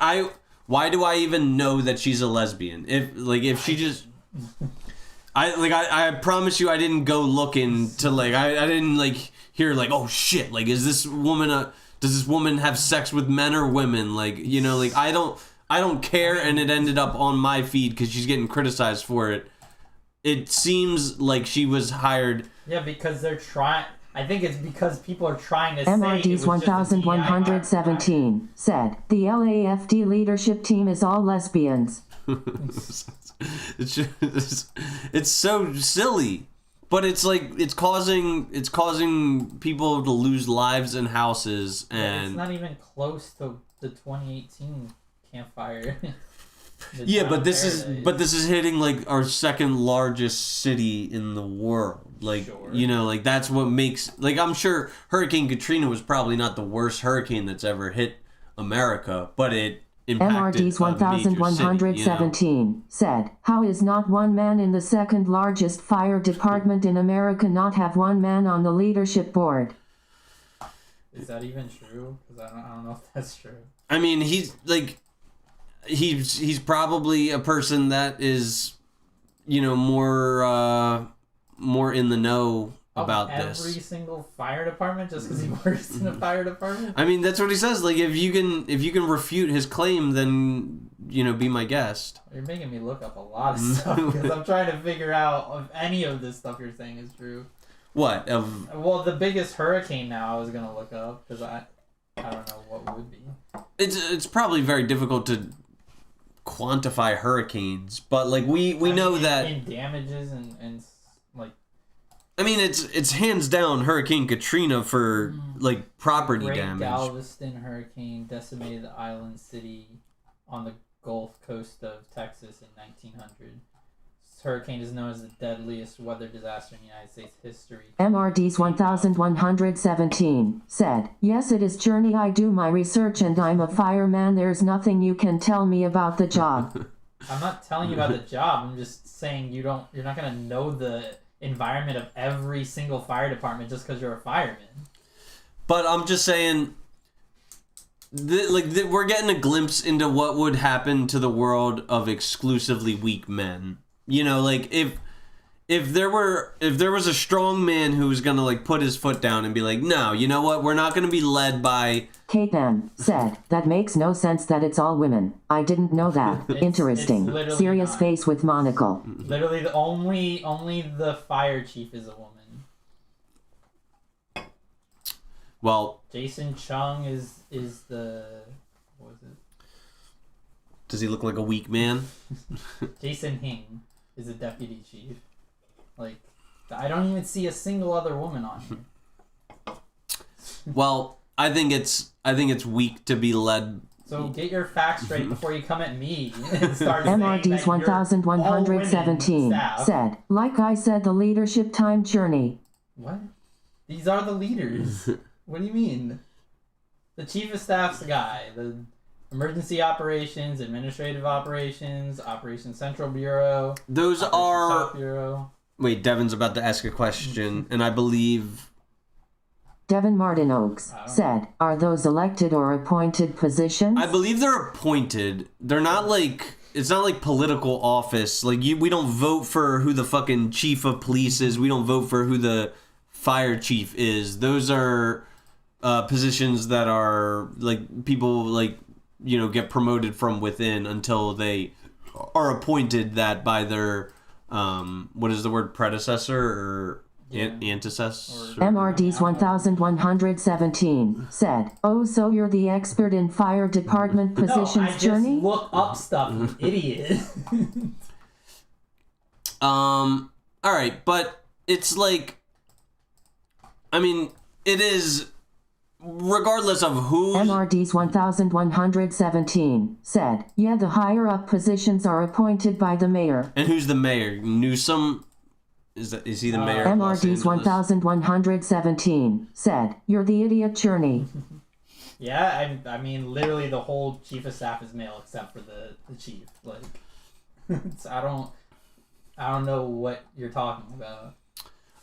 why do I even know that she's a lesbian? If she just... I promise you I didn't go looking to, like, I didn't, like, hear, like, oh, shit, like, does this woman have sex with men or women? Like, like, I don't care, and it ended up on my feed because she's getting criticized for it. It seems like she was hired... Yeah, because they're trying... I think it's because people are trying to MRD's 1117 said, the LAFD leadership team is all lesbians. It's so silly, but it's like it's causing people to lose lives and houses, and it's not even close to the 2018 campfire. Yeah, but this is hitting like our second largest city in the world. Like, Sure. you know, like that's what makes, like, I'm sure Hurricane Katrina was probably not the worst hurricane that's ever hit America, but it impacted MRD's a major city, 1117 said, "How is not one man in the second largest fire department in America not have one man on the leadership board?" Is that even true? Because I don't know if that's true. I mean, he's probably a person that is, you know, more in the know about every this. single fire department just because he works in a fire department? I mean, that's what he says. Like, if you can refute his claim, then, you know, be my guest. You're making me look up a lot of stuff because I'm trying to figure out if any of this stuff you're saying is true. What? Well, the biggest hurricane now I was gonna look up because I don't know what would be. It's probably very difficult to quantify hurricanes, but like we know that in damages and like. I mean, it's hands down Hurricane Katrina for like property Great damage. Galveston hurricane decimated the island city on the Gulf Coast of Texas in 1900. This hurricane is known as the deadliest weather disaster in United States history. MRD's 1117 said, "Yes, it is Chernie. I do my research and I'm a fireman. There's nothing you can tell me about the job." I'm not telling you about the job. I'm just saying you're not gonna know the environment of every single fire department just because you're a fireman. But I'm just saying, we're getting a glimpse into what would happen to the world of exclusively weak men. You know, like if there was a strong man who was gonna like put his foot down and be like, no, you know what, we're not gonna be led by. Kate M. said, "That makes no sense that it's all women. I didn't know that. Interesting. it's Serious not. face with monocle." Literally, only the fire chief is a woman. Well, Jason Chung is the what was it? does he look like a weak man? Jason Hing is the deputy chief. Like, I don't even see a single other woman on here. Well, I think it's weak to be led. So get your facts straight before you come at me and start saying MRD's that you're all 1117 women staff. said, "Like I said, the leadership time Chernie." What? These are the leaders. What do you mean? The chief of staff's the guy. The emergency operations, administrative operations, Operations Central Bureau. Those Operations are. South Bureau. Wait, Devin's about to ask a question, and I believe. Devin Martin Oaks said, "Are those elected or appointed positions?" I believe they're appointed. They're not like. It's not like political office. Like we don't vote for who the fucking chief of police is. We don't vote for who the fire chief is. Those are positions that are like people like, you know, get promoted from within until they are appointed that by their what is the word, predecessor or antecessor? MRD's 1117 said, "Oh, so you're the expert in fire department positions, No, I just Chernie?" look up stuff, you idiot. All right, but it's like, I mean, it is regardless of who. MRD's 1117 said, "Yeah, the higher up positions are appointed by the mayor." And who's the mayor? Newsom? Is he the mayor? of Los MRD's Angeles? 1117 said, "You're the idiot, Chernie." Yeah, I mean, literally the whole chief of staff is male except for the chief. Like, I don't know what you're talking about.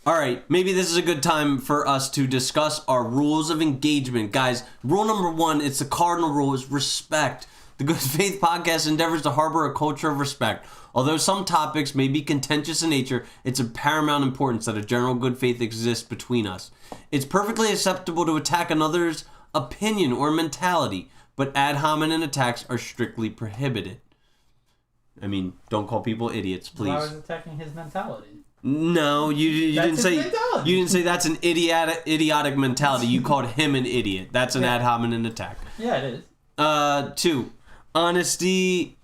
All right, maybe this is a good time for us to discuss our rules of engagement. Guys, rule number 1, it's the cardinal rule, is respect. The Good Faith Podcast endeavors to harbor a culture of respect. Although some topics may be contentious in nature, it's of paramount importance that a general good faith exists between us. It's perfectly acceptable to attack another's opinion or mentality, but ad hominem attacks are strictly prohibited. I mean, don't call people idiots, please. I was attacking his mentality. No, you didn't his say mentality. you didn't say that's an idiotic mentality. You called him an idiot. That's an ad hominem attack. Yeah, it is. 2, honesty.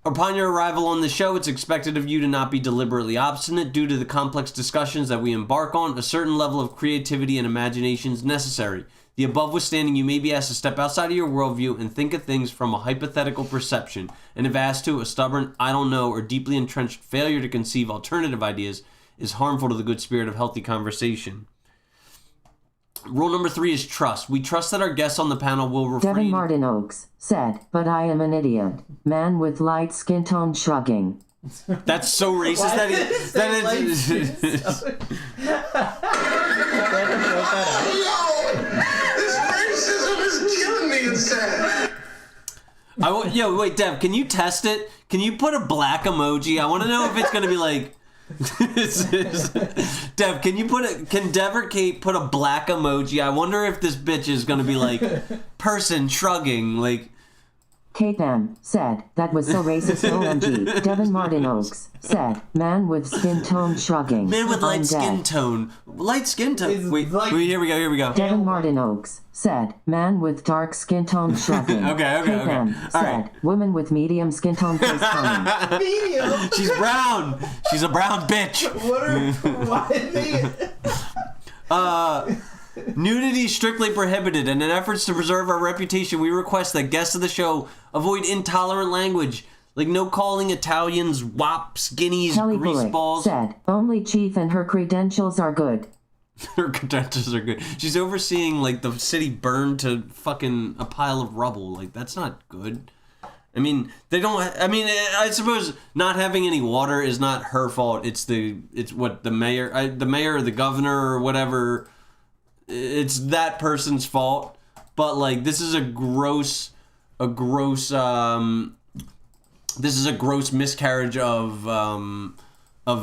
Upon your arrival on the show, it's expected of you to not be deliberately obstinate. Due to the complex discussions that we embark on, a certain level of creativity and imagination is necessary. The above withstanding, you may be asked to step outside of your worldview and think of things from a hypothetical perception, and if asked to, a stubborn, I don't know, or deeply entrenched failure to conceive alternative ideas is harmful to the good spirit of healthy conversation. Rule number 3 is trust. We trust that our guests on the panel will refrain... Devin Martin Oaks said, but I am an idiot. Man with light skin tone shrugging. That's so racist that is... This racism is killing me inside. Yo, wait, Dev, can you test it? Can you put a black emoji? I want to know if it's going to be like... Dev, can Dev or Kate put a black emoji? I wonder if this bitch is going to be like, person shrugging, like... Kate M. said, that was so racist, OMG. Devin Martin Oaks said, man with skin tone shrugging. Man with I'm light skin dead. tone. Light skin tone. Wait, like- here we go. Devin Martin Oaks said, man with dark skin tone shrugging. Okay. Kate M. All said, right. woman with medium skin tone face coming. Medium. She's brown. She's a brown bitch. Why did they... Nudity is strictly prohibited, and in efforts to preserve our reputation, we request that guests of the show avoid intolerant language, like no calling Italians wops, guineas, Kelly grease Bullock balls. said, only Chief and her credentials are good. Her credentials are good. She's overseeing like the city burned to fucking a pile of rubble. Like that's not good. I mean, they don't. I mean, I suppose not having any water is not her fault. It's what the mayor, or the governor, or whatever. It's that person's fault. But like, this is a gross miscarriage of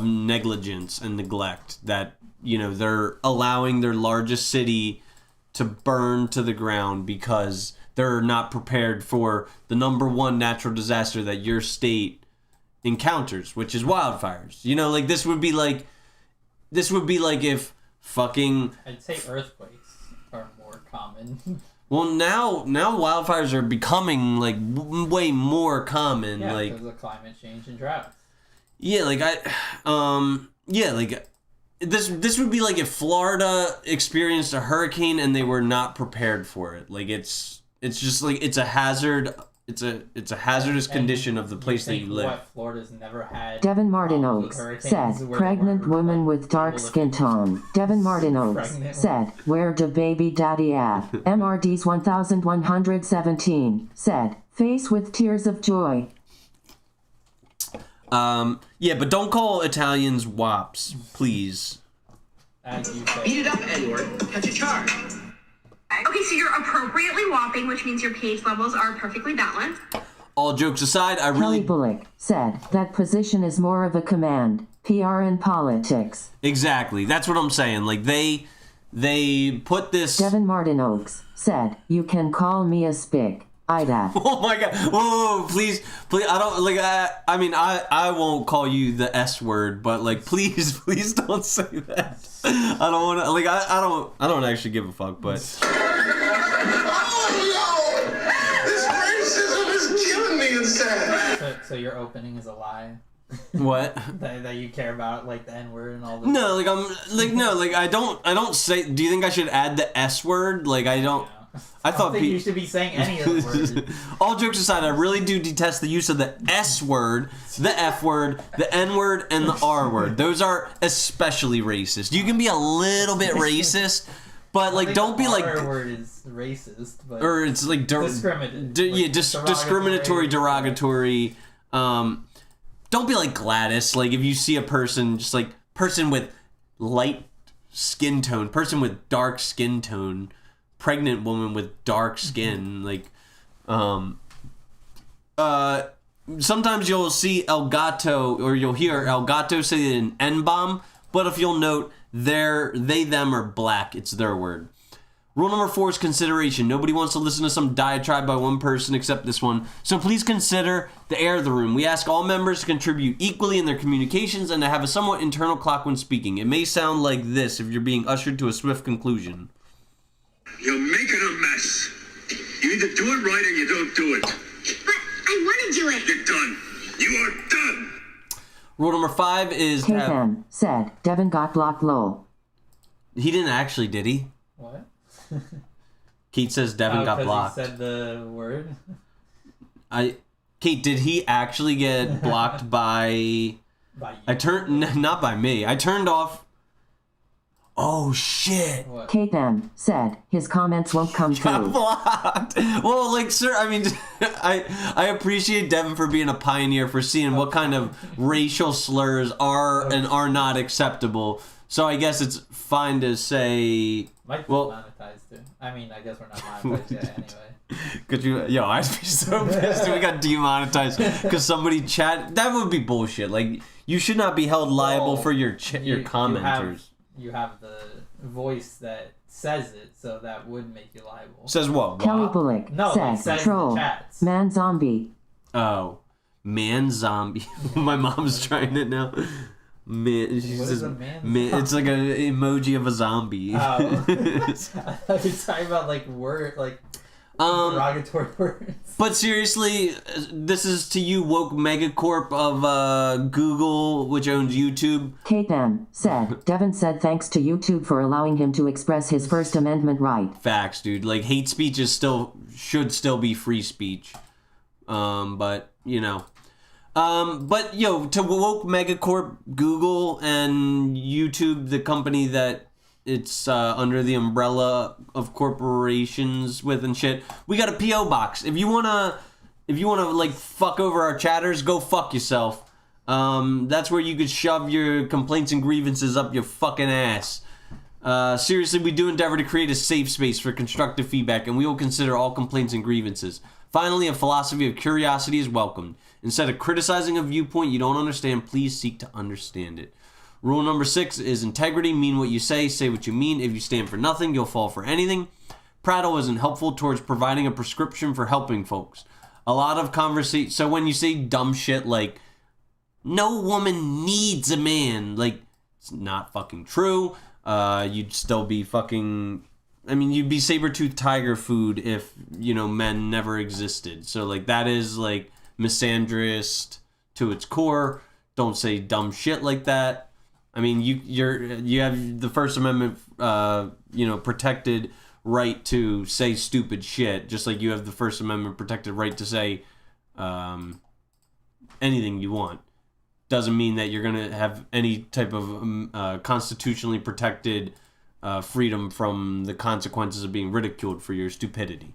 negligence and neglect that, you know, they're allowing their largest city to burn to the ground because they're not prepared for the number one natural disaster that your state encounters, which is wildfires. You know, like this would be like if fucking... I'd say earthquakes are more common. Well, now wildfires are becoming like way more common. Yeah, like because of climate change and droughts. yeah, like this would be like if Florida experienced a hurricane and they were not prepared for it. Like it's just like it's a hazard. It's a hazardous condition of the place that you live. What, Florida's never had Devin Martin problems with Oaks hurricanes said, where pregnant the water woman was, with dark able to- skin tone. Devin Martin Oaks Pregnant said, where the baby daddy at? MRD's 1117 said, face with tears of joy. Yeah, but don't call Italians wops, please. As you say. Beat it up, Edward. Catch a charge. Okay, so you're appropriately whopping, which means your pH levels are perfectly balanced. All jokes aside, I Kelly really... Bullock said, that position is more of a command. PR and politics. Exactly. That's what I'm saying. Like, they put this... Devin Martin Oaks said, you can call me a spick. that. Oh my god. Whoa, please. I don't, like, I mean, I won't call you the S word, but, like, please don't say that. I don't want to, like, I don't actually give a fuck, but... Oh, yo! This racism is killing me inside. So your opening is a lie? What? that you care about, like, the N-word and all this? No, like, I don't say, do you think I should add the S word? Like, I don't... I thought think you should be saying any of the words. All jokes aside, I really do detest the use of the S word, the F word, the N word, and the R word. Those are especially racist. You can be a little bit racist, but like don't be like the R word is racist, but or it's like discriminatory, derogatory. Don't be like Gladys. Like if you see a person, just like person with light skin tone, person with dark skin tone. Pregnant woman with dark skin, like, sometimes you'll see El Gato, or you'll hear El Gato say an N-bomb, but if you'll note, they, them are black, it's their word. Rule number 4 is consideration. Nobody wants to listen to some diatribe by one person except this one, so please consider the air of the room. We ask all members to contribute equally in their communications and to have a somewhat internal clock when speaking. It may sound like this if you're being ushered to a swift conclusion. You're making a mess. You either do it right or you don't do it. But I want to do it. You're done. You are done. Rule number 5 is to have... K-Pen said, Devin got blocked lol. He didn't actually, did he? What? Kate says Devin got 'cause blocked. He said the word. Kate, did he actually get blocked by... By you. Not by me. I turned off... Oh, shit. What? K-Pen said, his comments won't come true. Blocked. Well, like, sir, I mean, I appreciate Devin for being a pioneer, for seeing what kind of racial slurs are and are not acceptable. So I guess it's fine to say... Might be monetized too. I mean, I guess we're not monetized yet anyway. Could you, I'd be so pissed if we got demonetized because somebody chat. That would be bullshit. Like, you should not be held liable for your commenters. You have the voice that says it, so that would make you liable. Says what? Kelly Bullock No, it said, says troll, in the chats. man zombie. Oh, man zombie. My mom's trying it now. Man, she What says, is a man it's like an emoji of a zombie. Oh. I thought you were talking about like derogatory words. But seriously, this is to you, woke megacorp of Google, which owns YouTube. K-Pen said, Devin said thanks to YouTube for allowing him to express his First Amendment right. Facts, dude. Like, hate speech should still be free speech. But to woke megacorp, Google and YouTube, the company that it's under the umbrella of corporations with and shit, we got a P.O. box. If you wanna like fuck over our chatters, go fuck yourself. That's where you could shove your complaints and grievances up your fucking ass. Seriously, we do endeavor to create a safe space for constructive feedback, and we will consider all complaints and grievances. Finally, a philosophy of curiosity is welcomed. Instead of criticizing a viewpoint you don't understand, please seek to understand it. Rule number 6 is integrity. Mean what you say what you mean. If you stand for nothing, you'll fall for anything. Prattle isn't helpful towards providing a prescription for helping folks. A lot of conversation. So when you say dumb shit like, no woman needs a man, like, it's not fucking true. You'd still be fucking... I mean, you'd be saber-toothed tiger food if, men never existed. So, like, that is, like, misandrist to its core. Don't say dumb shit like that. I mean, you have the First Amendment, protected right to say stupid shit, just like you have the First Amendment protected right to say anything you want. Doesn't mean that you're gonna have any type of constitutionally protected freedom from the consequences of being ridiculed for your stupidity.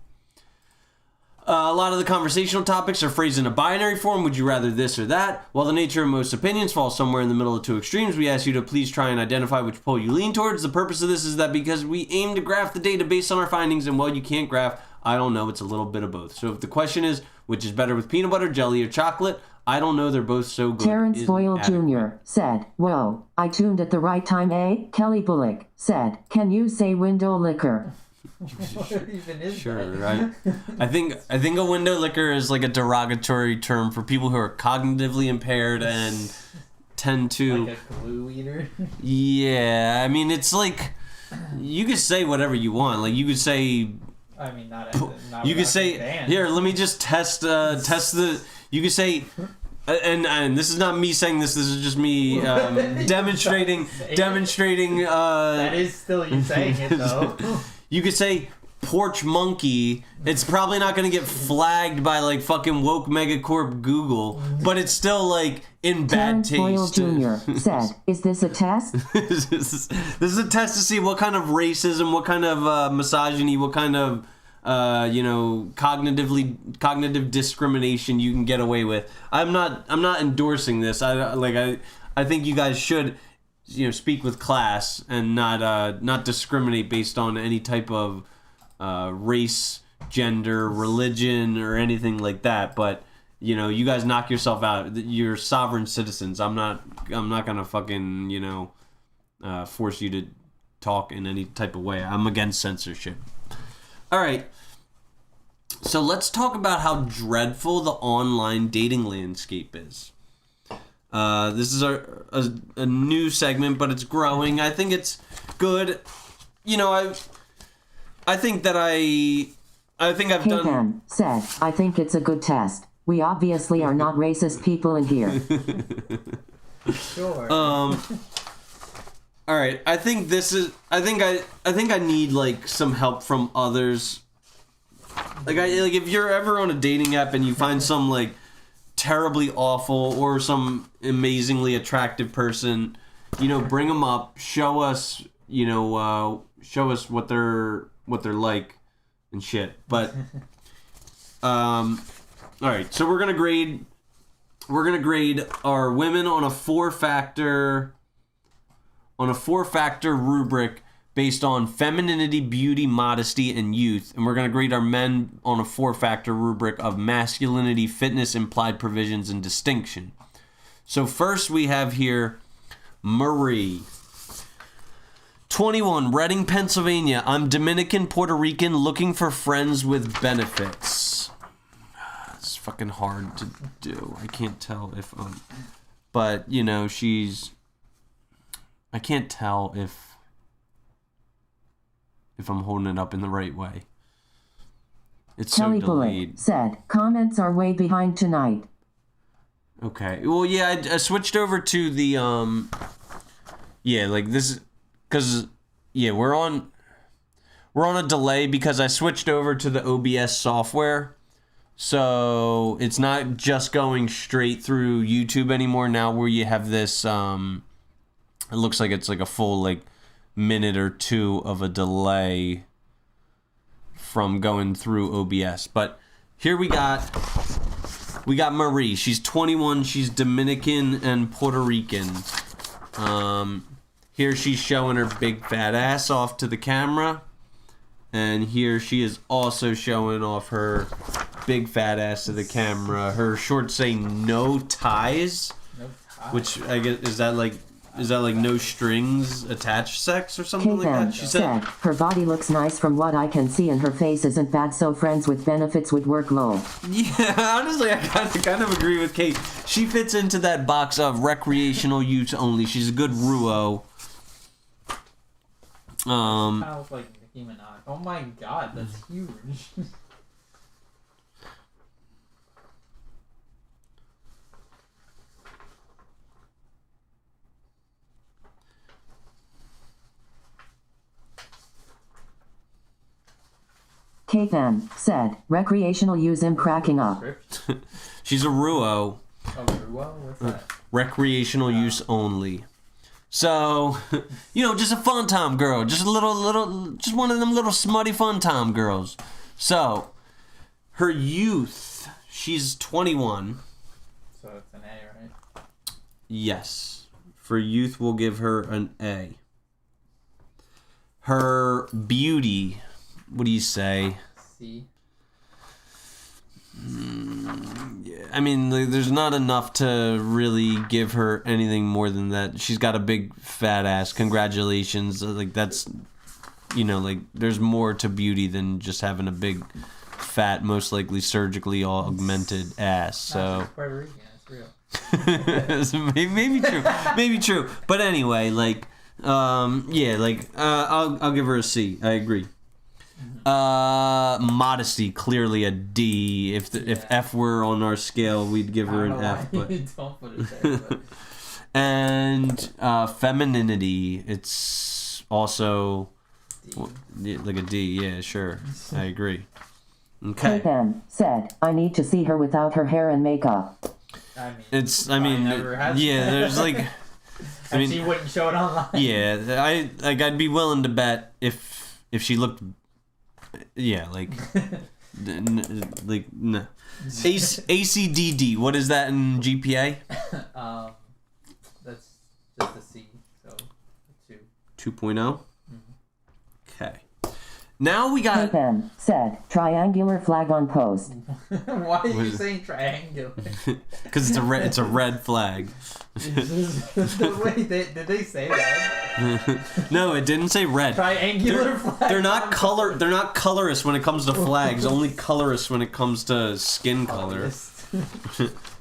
A lot of the conversational topics are phrased in a binary form. Would you rather this or that? While the nature of most opinions falls somewhere in the middle of two extremes, we ask you to please try and identify which pole you lean towards. The purpose of this is that because we aim to graph the data based on our findings, and while you can't graph, I don't know, it's a little bit of both. So if the question is, which is better with peanut butter, jelly, or chocolate, I don't know, they're both so good. Terrence Boyle Jr. said, whoa, I tuned at the right time, eh? Kelly Bullock said, can you say window liquor? What even is Sure, that? right? I think a window licker is like a derogatory term for people who are cognitively impaired and tend to... Like a glue eater? Yeah, I mean, it's like, you could say whatever you want. Like, you could say... I mean, not you could say, here, let me just test the... You could say... And this is not me saying this is just me demonstrating... That is still you saying it, though. You could say porch monkey. It's probably not going to get flagged by like fucking woke megacorp Google, but it's still like in bad Terrence taste. Boyle Jr. said, is this a test? This is a test to see what kind of racism, what kind of misogyny, what kind of cognitive discrimination you can get away with. I'm not endorsing this. I think you guys should speak with class and not discriminate based on any type of race, gender, religion, or anything like that. But you guys knock yourself out. You're sovereign citizens. I'm not gonna fucking force you to talk in any type of way. I'm against censorship. All right. So let's talk about how dreadful the online dating landscape is. This is a new segment, but it's growing. I think it's good. I think I've done... K-Pen said, I think it's a good test. We obviously are not racist people in here. Sure. All right. I think I need like some help from others. Like if you're ever on a dating app and you find some like terribly awful or some amazingly attractive person, bring them up, show us what they're like and shit. But all right, so we're gonna grade our women on a four-factor rubric based on femininity, beauty, modesty, and youth. And we're going to grade our men on a four-factor rubric of masculinity, fitness, implied provisions, and distinction. So first we have here Marie. 21, Reading, Pennsylvania. I'm Dominican, Puerto Rican, looking for friends with benefits. It's fucking hard to do. I can't tell if but I can't tell if I'm holding it up in the right way. It's so Kelly delayed. Bullock said, comments are way behind tonight. Okay. Well, yeah, I switched over to the like this, because we're on a delay because I switched over to the OBS software. So it's not just going straight through YouTube anymore now, where you have this it looks like it's like a full like minute or two of a delay from going through OBS. But here we got Marie. She's 21. She's Dominican and Puerto Rican. Here she's showing her big fat ass off to the camera. And here she is also showing off her big fat ass to the camera. Her shorts say no ties. No ties. Which I guess is that like no strings attached sex or something like that? She said her body looks nice from what I can see and her face isn't bad, so friends with benefits would work lol. Yeah, honestly, I kind of agree with Kate. She fits into that box of recreational use only. She's a good Ruo. Kind of like Nicki Minaj. Oh my god, that's huge. Kate M. said, recreational use him cracking up. She's a Ruo. Oh, Ruo? What's that? Recreational use only. So, just a fun time girl. Just just one of them little smutty fun time girls. So, her youth, she's 21. So it's an A, right? Yes. For youth, we'll give her an A. Her beauty, what do you say? C. Yeah, I mean, there's not enough to really give her anything more than that. She's got a big fat ass. Congratulations. Like, that's, there's more to beauty than just having a big, fat, most likely surgically augmented ass. So Puerto Rican, it's real. maybe true. But anyway, I'll give her a C. I agree. Modesty, clearly a D. If F were on our scale, we'd give her an F. But don't put it there. But... And femininity, it's also like a D. Yeah, sure, I agree. Okay. Kate M. said, I need to see her without her hair and makeup. There's like, she wouldn't show it online. Yeah, I'd be willing to bet if she looked. Yeah, no. ACDD, what is that in GPA? That's just a C, so 2. 2.0? Okay. Now we got... Kate M. said, triangular flag on post. Why are you saying triangular? Because it's a red flag. Wait, did they say that? No, it didn't say red. Triangular flag. They're not colorist when it comes to flags. Only colorist when it comes to skin color.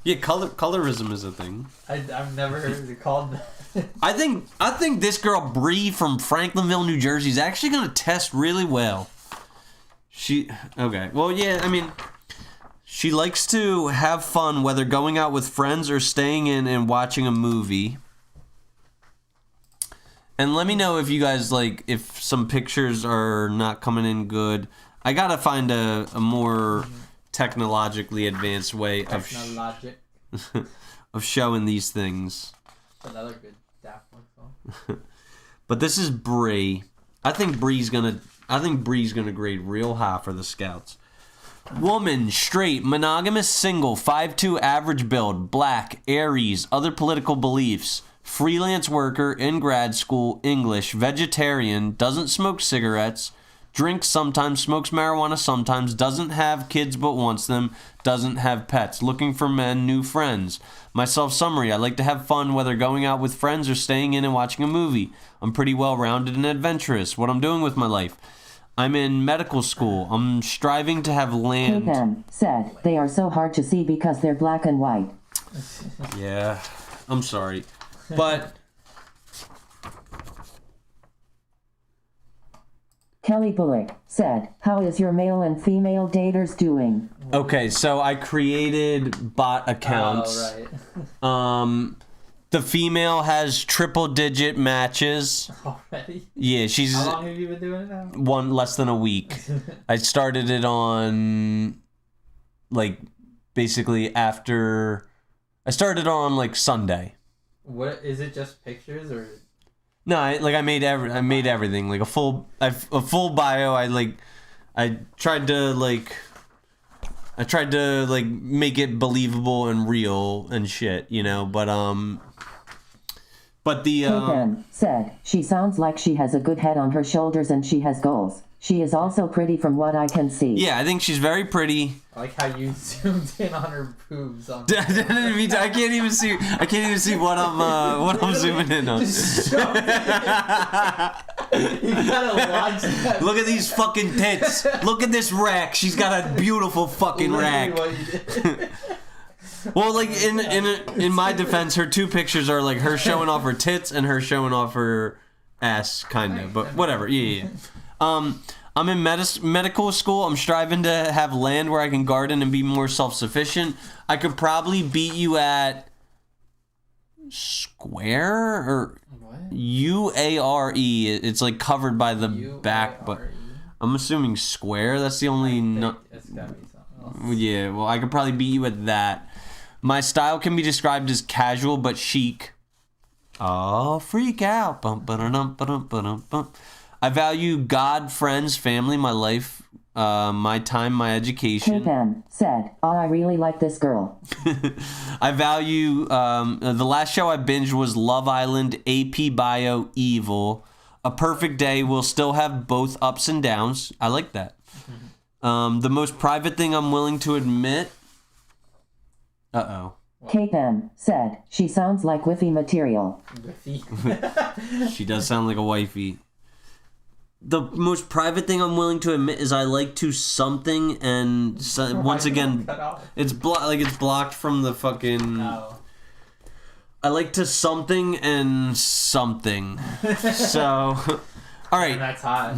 Yeah, colorism is a thing. I've never heard it called that. I think this girl Bree from Franklinville, New Jersey, is actually gonna test really well. Well, yeah, I mean, She likes to have fun, whether going out with friends or staying in and watching a movie. And let me know if you guys, like, if some pictures are not coming in good. I gotta find a more technologically advanced way of showing these things. Another good Daft Punk song. But this is Bree. I think Bree's gonna grade real high for the Scouts. Woman, straight, monogamous, single, 5'2", average build, black, Aries, other political beliefs, freelance worker, in grad school, English, vegetarian, doesn't smoke cigarettes, drinks sometimes, smokes marijuana sometimes, doesn't have kids but wants them, doesn't have pets, looking for men, new friends. My self-summary, I like to have fun whether going out with friends or staying in and watching a movie. I'm pretty well-rounded and adventurous. What I'm doing with my life. I'm in medical school. I'm striving to have land. K-Pen said, they are so hard to see because they're black and white. Yeah, I'm sorry. But Kelly Bullock said, how is your male and female daters doing? okay, so I created bot accounts. Oh, right. The female has triple-digit matches. Already? Yeah, she's How long have you been doing it now? less than a week. I started it on, like, basically after. I started on like Sunday. What is it? Just pictures or? No, I made everything like a full bio. I tried to make it believable and real and shit, you know. But the K-Pen said, she sounds like she has a good head on her shoulders and she has goals. She is also pretty from what I can see. yeah, I think she's very pretty. I like how you zoomed in on her boobs. I can't even see what I'm zooming in on. You gotta watch that. Look at these fucking tits. Look at this rack. She's got a beautiful fucking rack. What you did. Well, like in my defense, her two pictures are like her showing off her tits and her showing off her ass, kind of. But whatever. Yeah. I'm in medical school. I'm striving to have land where I can garden and be more self-sufficient. I could probably beat you at square or What? UARE. It's like covered by the back, but I'm assuming square. That's the only. It's gotta be something else. Yeah, well, I could probably beat you at that. My style can be described as casual but chic. Oh, freak out. Bum, ba-dum, ba-dum, ba-dum, bum. I value God, friends, family, my life, my time, my education. K-Pen said, oh, I really like this girl. I value, the last show I binged was Love Island, AP Bio, Evil. A Perfect Day will still have both ups and downs. I like that. The most private thing I'm willing to admit. Uh-oh. K-Pen said, she sounds like whiffy material. She does sound like a wifey. The most private thing I'm willing to admit is I like to something, and once again, it's blocked from the fucking. No. I like to something and something. So, all right. And that's hot.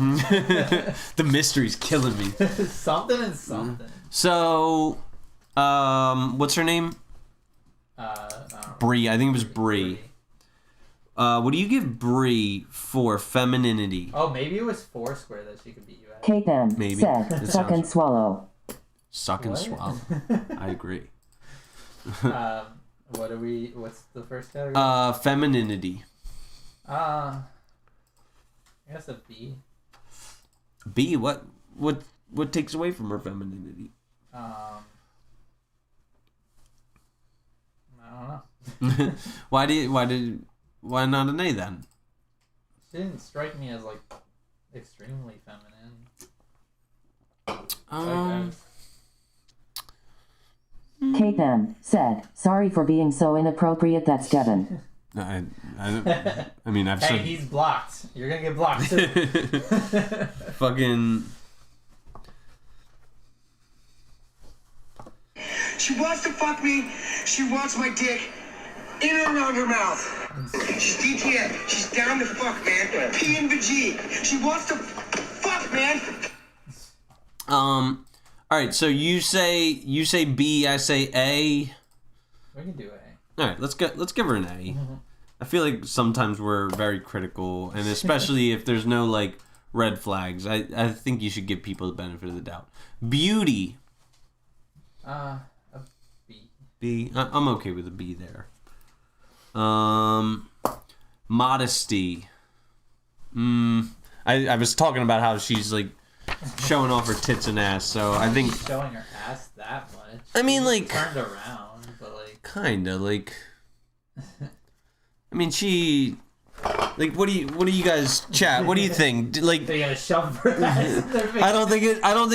The mystery's killing me. Something and something. So, what's her name? I don't know. Bree. I think it was Bree. What do you give Bree for femininity? Oh, maybe it was Foursquare that she could beat you at. K-Pen Maybe. said, It suck and sounds- swallow. Suck and What? swallow. I agree. What's the first category? Femininity. I guess a B. B. What takes away from her femininity? I don't know. Why not an A then? She didn't strike me as like extremely feminine. K-Pen said, sorry for being so inappropriate, that's Devin. I mean, I've Hey, said he's blocked. You're gonna get blocked too. fucking. She wants to fuck me. She wants my dick in or around her mouth. She's DTF. She's down to fuck, man. P and the G. She wants to fuck, man. All All right, so you say B, I say A. We can do A. All right, let's give her an A. I feel like sometimes we're very critical, and especially if there's no like red flags. I think you should give people the benefit of the doubt. Beauty. A B. B. I'm okay with a B there. Modesty. I was talking about how she's like showing off her tits and ass, so I think She's showing her ass that much. I mean, like, turned around, but like kinda like. I mean, she. Like, what do you guys chat? What do you think? Like, they gotta shove her ass in their face. I don't think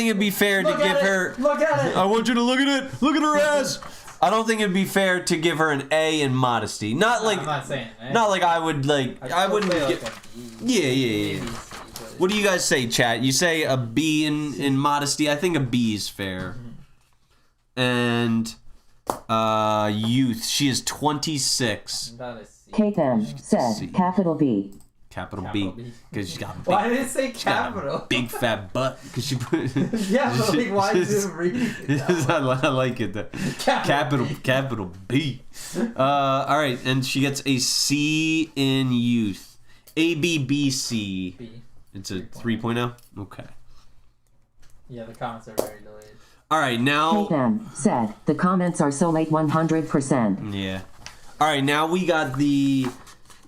it'd be fair to give her. Look at it. I want you to look at it. Look at her ass. I don't think it'd be fair to give her an A in modesty. Not like. I'm not saying A. Not like I would like. I wouldn't. say Get, like a B. yeah. Maybe C, but- What do you guys say, chat? You say a B in modesty. I think a B is fair. And youth. She is 26. About a C. Kate M. said, capital B. Capital Capital B. B. Because she's got a big, Why did it say she's got a capital? big fat butt. Because she put. Yeah, but like, why did it read it that way? I like it. Capital B. All right, and she gets a C in youth. A B B C. B. It's a 3.0. Okay. Yeah, the comments are very delayed. All right, now. Kate M. said, the comments are so late 100%. Yeah. All right, now we got the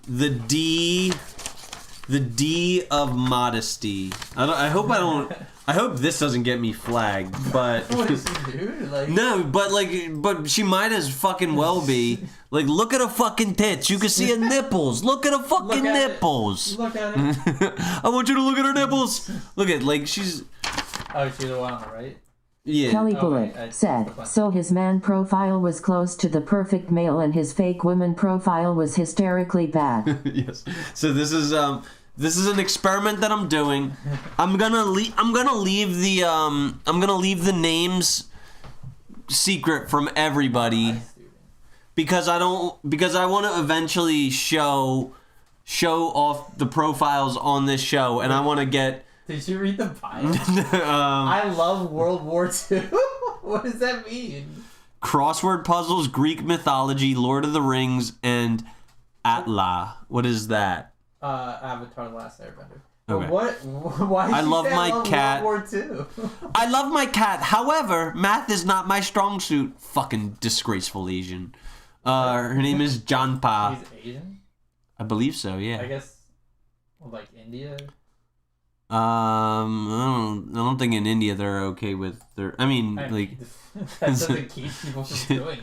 D of modesty. I hope this doesn't get me flagged, but What did she do? Like, no, but she might as fucking well be. Like, look at her fucking tits. You can see her nipples. Look at her fucking at it. nipples. Look at it. I want you to look at her nipples. Look at, like, she's. Oh, she's the one on the right? Yeah. Kelly Oh, Bullock wait, said, so his man profile was close to the perfect male and his fake woman profile was hysterically bad. Yes. So this is an experiment that I'm doing. I'm gonna leave the names secret from everybody because I want to eventually show off the profiles on this show, and I want to get. Did you read the bio? I love World War II. What does that mean? Crossword puzzles, Greek mythology, Lord of the Rings, and Atla. What is that? Avatar: The Last Airbender. Okay. What? Why? Did I you love say my I love cat. World War II? I love my cat. However, math is not my strong suit. Fucking disgraceful Asian. Her name is Janpa. He's Asian. I believe so. I Yeah. guess, well, like India. I don't think in India they're okay with their. I mean, I like. mean, that doesn't keep people from doing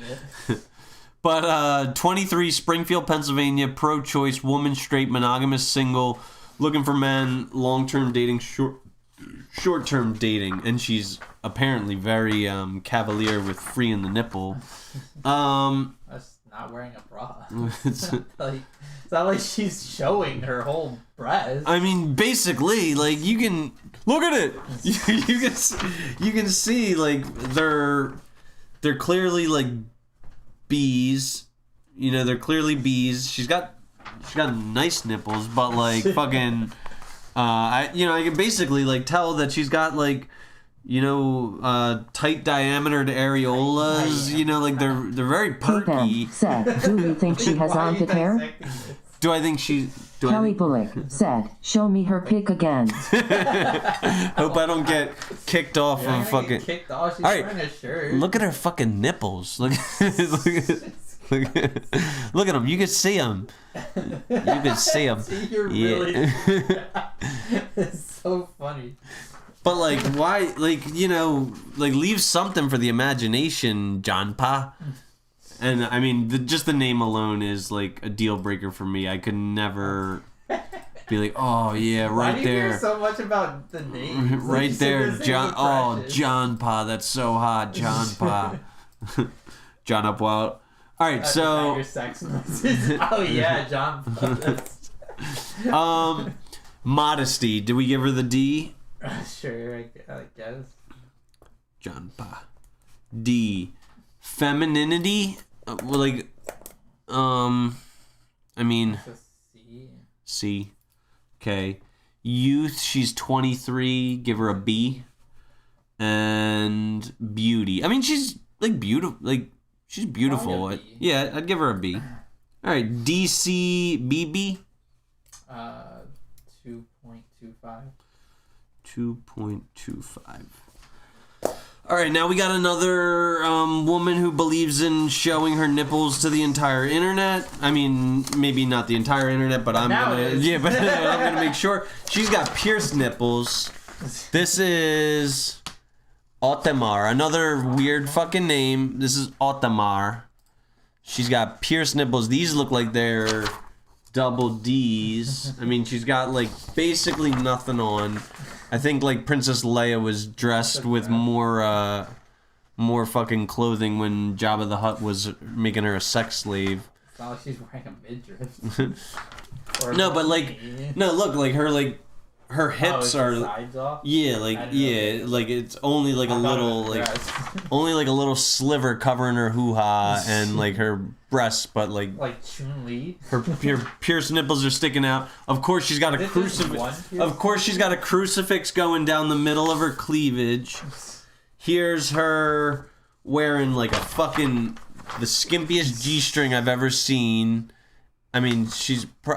it. But 23, Springfield, Pennsylvania, pro-choice, woman, straight, monogamous, single, looking for men, long-term dating, short-term dating, and she's apparently very cavalier with freeing the nipple. That's not wearing a bra. It's, It's not like she's showing her whole breast. I mean, basically, like, you can look at it. You can see like they're clearly like bees. You know, they're clearly bees. She's got nice nipples, but like fucking. I can basically like tell that she's got like, tight diametered areolas. You know, like they're very Kate perky. M. said, do we think she has Why are you armpit hair? dissecting this? Do I think she? Kelly Bullock said, show me her pic again. Hope I don't get kicked off You're not of gonna fucking. get kicked off. She's All right, wearing a shirt. Look at her fucking nipples. Look at them. You can see them. You can see them. See, you're Yeah. really. It's so funny. But like, why? Like, leave something for the imagination, John Pa. And I mean, just the name alone is like a deal breaker for me. I could never be like, oh yeah, Why right do you there. care so much about the names? Like, Right you said there, his name John. was Oh, Precious. John Pa, that's so hot, John Pa. John Upwild. All right, That's not so your sex noises. Oh yeah, John. modesty. Did we give her the D? Sure, I guess. John Pa. D. Femininity. I mean, It's a C. C. Okay. Youth. She's 23. Give her a B. and beauty. I mean, she's like beautiful. Like she's beautiful. I'll give a B. Yeah, I'd give her a B. All right, DCBB. 2.25. 2.25. All right, now we got another woman who believes in showing her nipples to the entire internet. I mean, maybe not the entire internet, but I'm now gonna it is. but I'm gonna make sure. She's got pierced nipples. This is Otmar, another weird fucking name. This is Otmar. She's got pierced nipples. These look like they're double D's. I mean, she's got like basically nothing on. I think like Princess Leia was dressed with more fucking clothing when Jabba the Hutt was making her a sex slave. It's not like she's wearing a midriff. No, but like, no, look, like her hips the are, sides off? yeah, like it's only like a little only like a little sliver covering her hoo-ha and like her breasts, but like Chun-Li. her pierced nipples are sticking out. Of course, she's got a This is one crucifix. pierced Of course, she's got a crucifix going down the middle of her cleavage. Here's her wearing like a fucking the skimpiest G-string I've ever seen. I mean,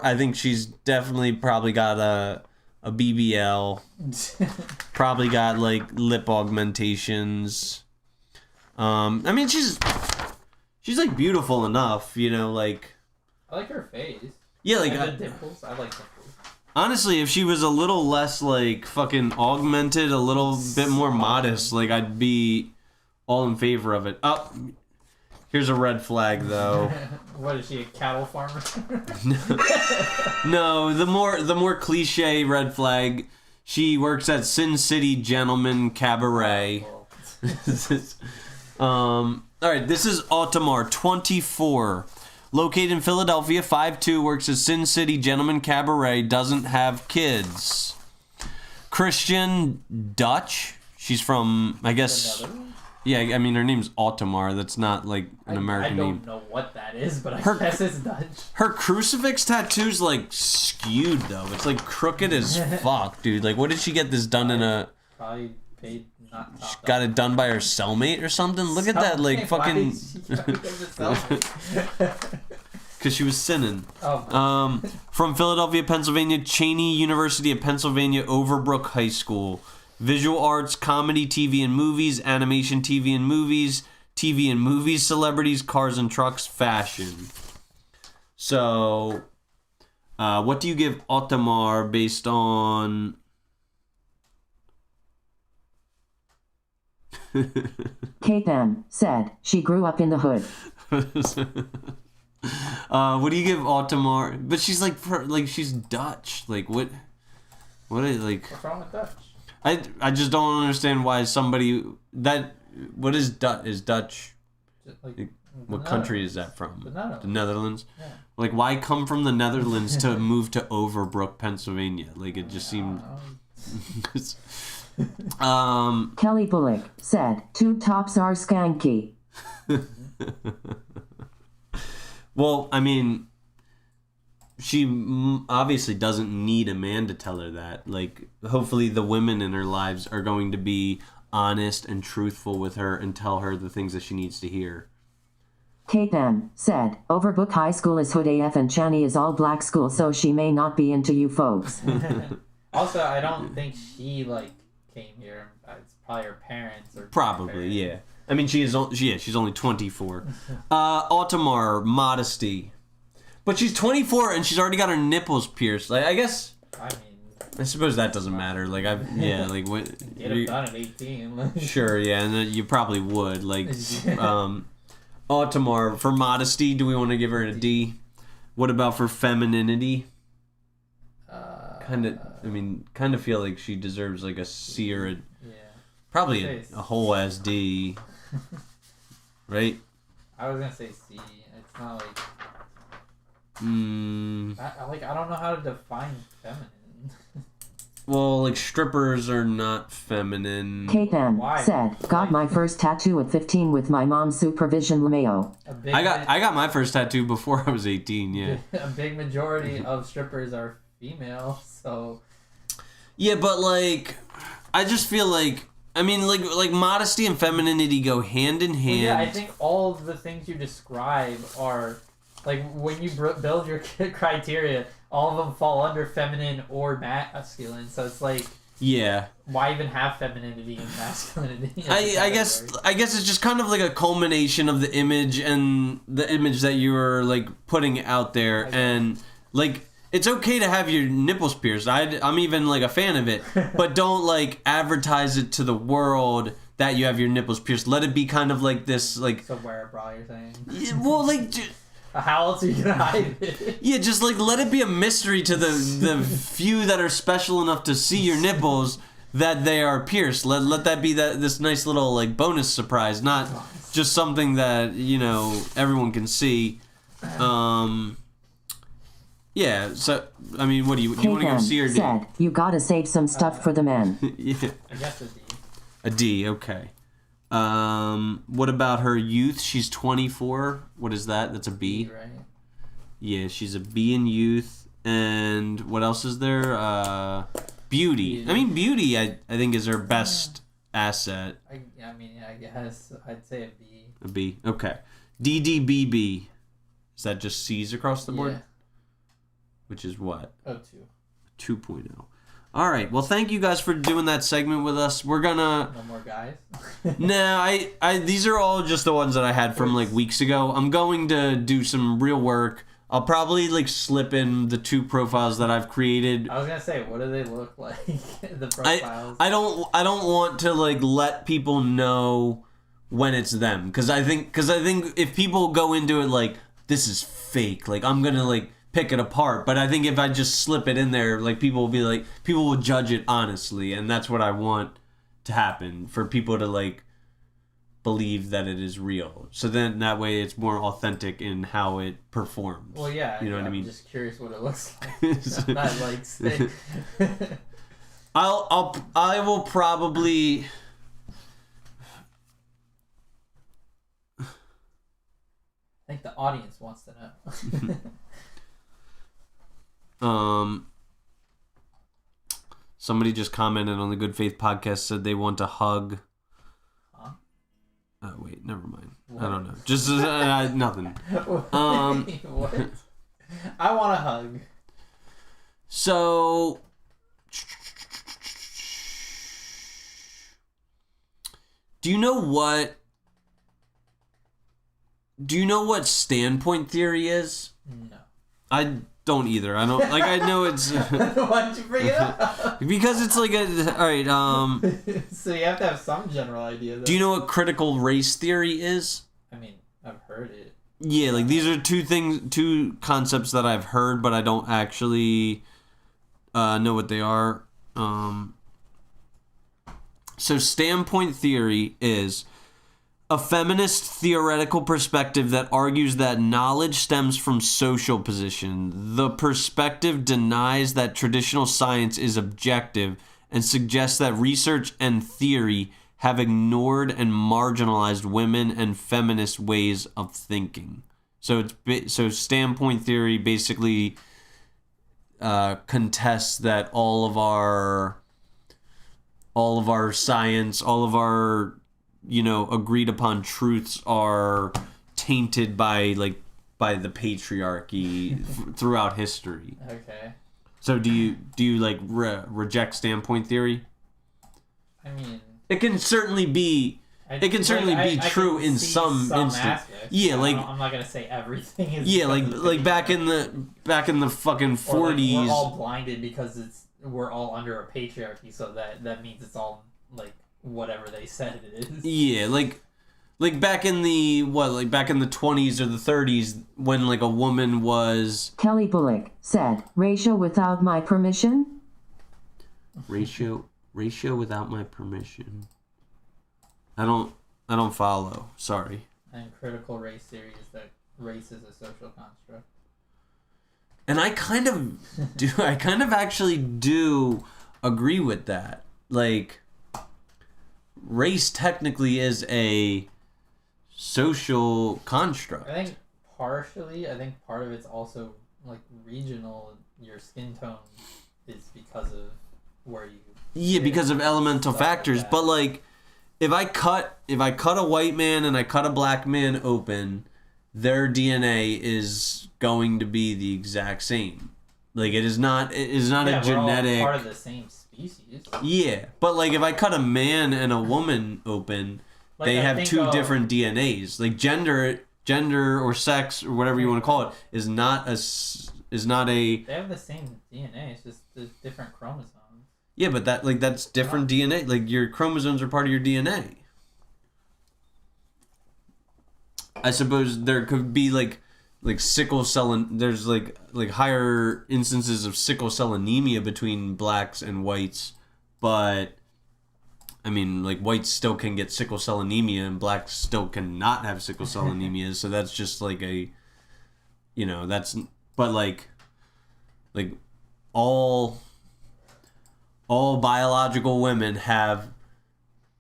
I think she's definitely probably got a BBL. Probably got like lip augmentations. I mean, she's like beautiful enough, you know, like. I like her face. Yeah, like And the dimples. I like dimples. honestly, if she was a little less like fucking augmented, a little bit more modest, like I'd be all in favor of it. Oh, here's a red flag though. What is she, a cattle farmer? No, the more cliche red flag. She works at Sin City Gentleman Cabaret. All right, this is Otmar, 24. Located in Philadelphia, 5'2", works at Sin City Gentleman Cabaret, doesn't have kids. Christian Dutch. She's from, I guess. Yeah, I mean, her name's Otmar. That's not like an American name. I don't know what that is, but I Her- guess it's Dutch. Her crucifix tattoo's like skewed though. It's like crooked as fuck, dude. Like, what did she get this done in a? Probably paid not top Got it done by her cellmate or something. Look at that, like fucking. Because she was sinning. Oh. From Philadelphia, Pennsylvania, Cheney University of Pennsylvania, Overbrook High School. Visual arts, comedy, TV and movies, animation, TV and movies, celebrities, cars and trucks, fashion. So, what do you give Otmar based on... Kate M. said she grew up in the hood. What do you give Otmar? But she's like she's Dutch. Like what is like? What's wrong with Dutch? I just don't understand why somebody that what is Dutch is Dutch. Like, What country is that from? The Netherlands. The Netherlands. Yeah. Like why come from the Netherlands to move to Overbrook, Pennsylvania? Like it just seems. Kelly Bullock said tube tops are skanky. Well, I mean, she obviously doesn't need a man to tell her that. Like, hopefully the women in her lives are going to be honest and truthful with her and tell her the things that she needs to hear. Kate M. said Overbrook High School is hood AF and Channy is all black school, so she may not be into you folks. Also, I don't think she came here. It's probably her parents or Probably, yeah. I mean, she's only 24. Otmar, modesty. But she's 24 and she's already got her nipples pierced. Like, I guess... I suppose that doesn't matter. Like, what... Get them done at 18. Sure, yeah, and you probably would. Like, Otmar, for modesty, do we want to give her a D? What about for femininity? Kind of feel like she deserves like a C or a... Probably a whole ass D. Right? I was gonna say C. It's not like... I don't know how to define feminine. Well, like strippers are not feminine. Kate M. said, got my first tattoo at 15 with my mom's supervision, LeMayo. I got my first tattoo before I was 18, yeah. A big majority of strippers are female, so... Yeah, but like, I just feel like I mean, like modesty and femininity go hand in hand. Well, yeah, I think all of the things you describe are, like, when you build your criteria, all of them fall under feminine or masculine. So it's like, yeah, why even have femininity and masculinity? I guess it's just kind of like a culmination of the image and the image that you are like putting out there, and like it's okay to have your nipples pierced. I'm even like a fan of it, but don't like advertise it to the world that you have your nipples pierced. Let it be kind of like this, like. So wear a bra, you're saying? Well, like. How else are you gonna hide it? Yeah, just like let it be a mystery to the few that are special enough to see your nipples that they are pierced. Let that be this nice little like bonus surprise, not just something that everyone can see. Yeah. So I mean, what do you want to go see or D? Said you gotta save some stuff for the men. Yeah. I guess a D. A D. Okay. What about her youth? She's 24. What is that? That's a B. Right. Yeah, she's a B in youth. And what else is there? Beauty. I mean, beauty, I think, is her best asset. I guess I'd say a B. A B. Okay. DDBB. Is that just C's across the board? Yeah. Which is what? Oh, 2. 2.0. All right. Well, thank you guys for doing that segment with us. We're gonna. No more guys. Nah, I these are all just the ones that I had from like weeks ago. I'm going to do some real work. I'll probably like slip in the 2 profiles that I've created. I was gonna say, what do they look like? The profiles. I don't want to like let people know when it's them, because I think if people go into it like this is fake, like I'm gonna like pick it apart. But I think if I just slip it in there, like people will judge it honestly, and that's what I want to happen, for people to like believe that it is real. So then that way it's more authentic in how it performs. Well, yeah, you know what I I'm mean. just curious what it looks like. I'm not like say. I will probably. I think the audience wants to know. Somebody just commented on the Good Faith podcast, said they want a hug. Huh? Oh wait, never mind. What? I don't know. Just nothing. What? I want a hug. So, do you know what standpoint theory is? No. I don't either. I don't like. I know it's Why'd you bring it up? because it's like a. All right. So you have to have some general idea. Though. Do you know what critical race theory is? I mean, I've heard it. Yeah, like these are two concepts that I've heard, but I don't actually know what they are. So standpoint theory is a feminist theoretical perspective that argues that knowledge stems from social position. The perspective denies that traditional science is objective and suggests that research and theory have ignored and marginalized women and feminist ways of thinking. So standpoint theory basically contests that all of our science, all of our agreed upon truths are tainted by the patriarchy throughout history. Okay. So do you like reject standpoint theory? I mean, it can certainly be true in some instance. Yeah, like I'm not gonna say everything is. Yeah, like back in the fucking 40s. Like we're all blinded because we're all under a patriarchy, so that means it's all like whatever they said it is. Yeah, like back in the 20s or the 30s when like a woman was. Kelly Bullock said, "Ratio without my permission." Ratio without my permission. I don't follow. Sorry. And critical race theory is that race is a social construct. And I kind of actually do agree with that. Like, race technically is a social construct. I think part of it's also like regional. Your skin tone is because of where you. Yeah, because of elemental factors. But like, if I cut a white man and I cut a black man open, their DNA is going to be the exact same. Like it is not a genetic. We're all part of the same species. Yeah, but like if I cut a man and a woman open, Like, they I have think, two different DNAs. Like gender or sex or whatever you want to call it is not a. They have the same DNA. It's just the different chromosomes. Yeah, but that's different DNA. Like your chromosomes are part of your DNA. I suppose there could be like sickle cell and there's like higher instances of sickle cell anemia between blacks and whites, but I mean like whites still can get sickle cell anemia and blacks still cannot have sickle cell anemia. So that's just like that's but like all biological women have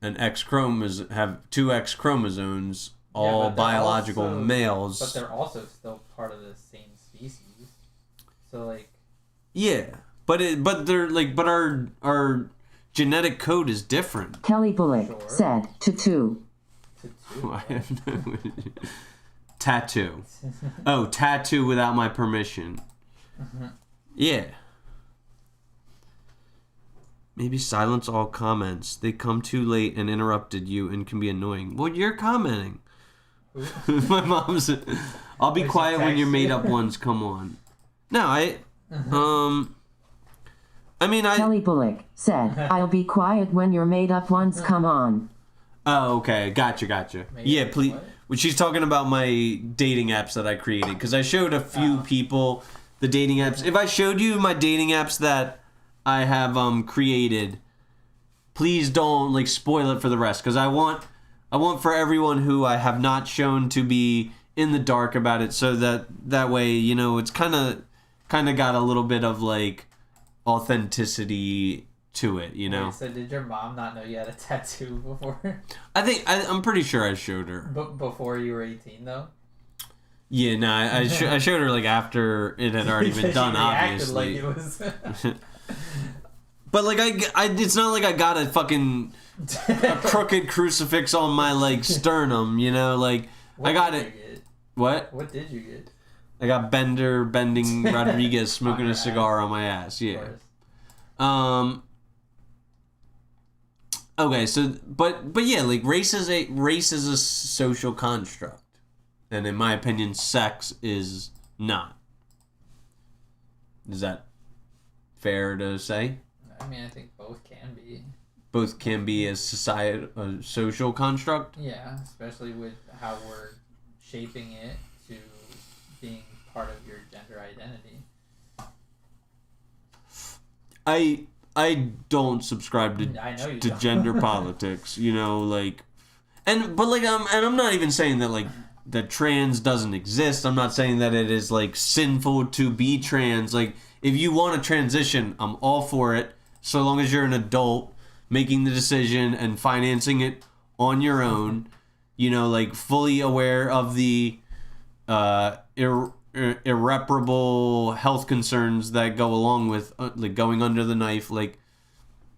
have two X chromosomes. All biological males. But they're also still part of the same species. So like. Yeah, but our genetic code is different. Kelly Bullock said to Tattoo. Oh, tattoo without my permission. Yeah. Maybe silence all comments. They come too late and interrupted you and can be annoying. Well, you're commenting. My mom's. I'll be quiet when your made up ones come on. No, I mean, Kelly Bullock said, "I'll be quiet when your made up ones come on." Oh, okay, gotcha. Yeah, please. When she's talking about my dating apps that I created, because I showed a few people the dating apps. If I showed you my dating apps that I have created, please don't spoil it for the rest, because I want for everyone who I have not shown to be in the dark about it, so that way it's kind of got a little bit of authenticity to it, Wait, so did your mom not know you had a tattoo before? I'm pretty sure I showed her. Before you were 18, though. Yeah, no, I showed her after it had already been done, obviously. Like it was. But it's not like I got a fucking a crooked crucifix on my sternum, I got it. What? What did you get? I got Bending Rodriguez smoking a cigar on my ass. Yeah. Okay, so but yeah, race is a social construct, and in my opinion, sex is not. Is that fair to say? I mean, I think both can be. Both can be a social construct? Yeah, especially with how we're shaping it to being part of your gender identity. I don't subscribe to gender politics, and I'm not even saying that that trans doesn't exist. I'm not saying that it is sinful to be trans. If you want to transition, I'm all for it, so long as you're an adult making the decision and financing it on your own, fully aware of the irreparable health concerns that go along with going under the knife.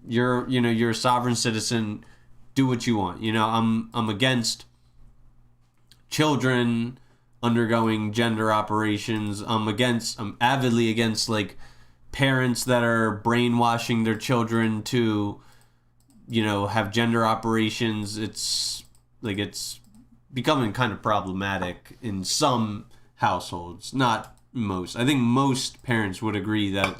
You're a sovereign citizen, do what you want. I'm against children undergoing gender operations. I'm avidly against parents that are brainwashing their children to have gender operations. It's becoming kind of problematic in some households, not most. I think most parents would agree that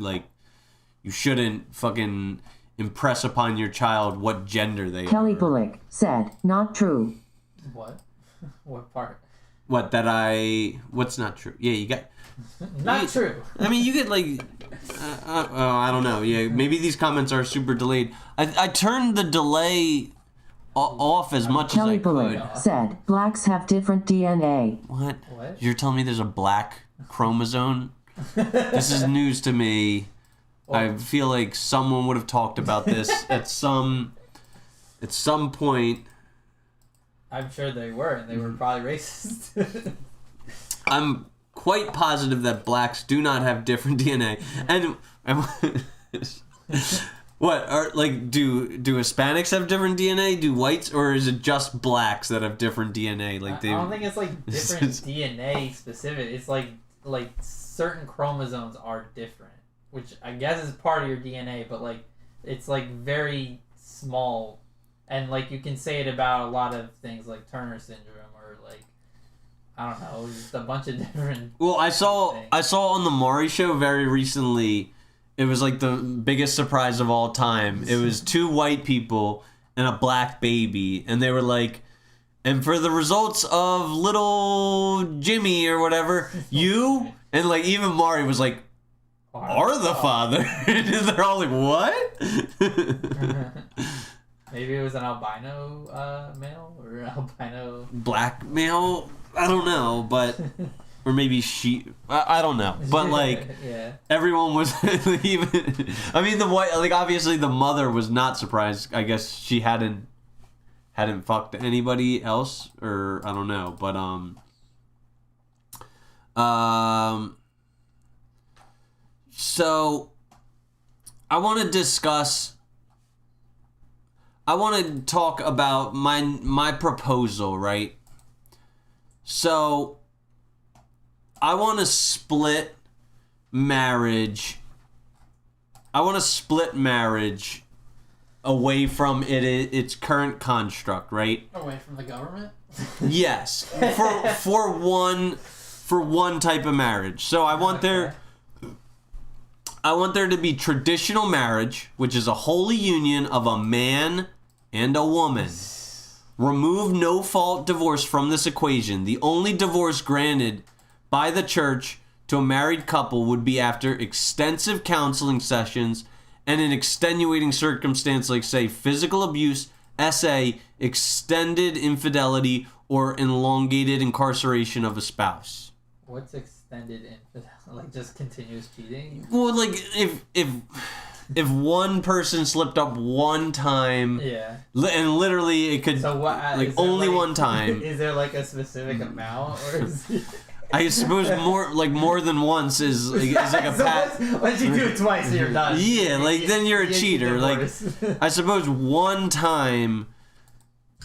you shouldn't fucking impress upon your child what gender they Kelly are. Bullock said, "Not true." What? What part? What's not true? Yeah, you got not true. I mean, you get I don't know. Yeah, maybe these comments are super delayed. I turned the delay off as much Kelly as I Bullock could. said, "Blacks have different DNA." What? What? You're telling me there's a black chromosome? This is news to me. I feel like someone would have talked about this at some point. I'm sure they were, and they were probably racist. I'm quite positive that blacks do not have different DNA. And What are like? Do Hispanics have different DNA? Do whites, or is it just blacks that have different DNA? Like I don't think it's like different DNA specific. It's like certain chromosomes are different, which I guess is part of your DNA, but like it's like very small, and like you can say it about a lot of things like Turner syndrome or like I don't know, just a bunch of different. Well, I saw on the Maury show very recently. It was like the biggest surprise of all time. It was 2 white people and a black baby, and they were like, and for the results of little Jimmy or whatever, you and like even Maury was like, are the father? And they're all like, what? Maybe it was an albino male or an albino black male. I don't know, but. Or maybe she, I don't know, but like, yeah. Everyone was even. I mean, the white, like obviously the mother was not surprised. I guess she hadn't fucked anybody else, or I don't know, but so I want to discuss. I want to talk about my proposal, right? So. I want to split marriage. I want to split marriage away from its current construct, right? Away from the government? Yes, for one type of marriage. So I want there to be traditional marriage, which is a holy union of a man and a woman. Remove no-fault divorce from this equation. The only divorce granted by the church to a married couple would be after extensive counseling sessions and an extenuating circumstance like, say, physical abuse, SA, extended infidelity, or elongated incarceration of a spouse. What's extended infidelity? Like just continuous cheating? Well, like if one person slipped up one time, yeah, and literally it could like only one time. Is there like a specific amount, or is it... I suppose more than once is like a pat. Once you do it twice, you're done. Yeah, like then you're a cheater. Like I suppose one time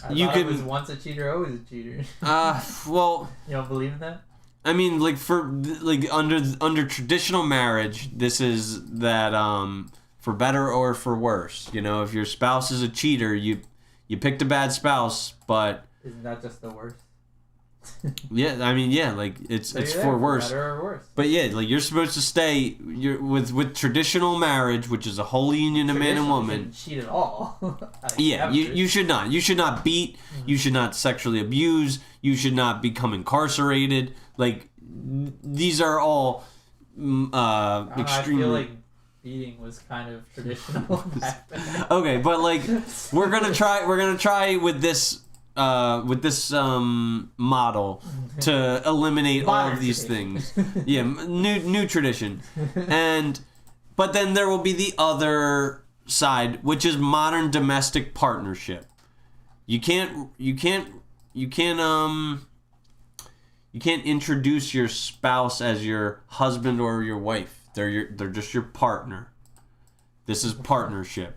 you could. It was once a cheater, always a cheater. Well, you don't believe in that? I mean, like under traditional marriage, this is that for better or for worse. You know, if your spouse is a cheater, you picked a bad spouse, but isn't that just the worst? Yeah, I mean, yeah, like it's for worse. Better or worse. But yeah, like you're supposed to stay with traditional marriage, which is a holy union of man and woman. You shouldn't cheat at all. Yeah, you should not. You should not beat. You should not sexually abuse. You should not become incarcerated. Like these are all extreme. I feel like beating was kind of traditional back then. Okay, but like we're gonna try with this model to eliminate all of these things. Yeah, new tradition. But then there will be the other side, which is modern domestic partnership. You can't introduce your spouse as your husband or your wife. They're just your partner. This is partnership.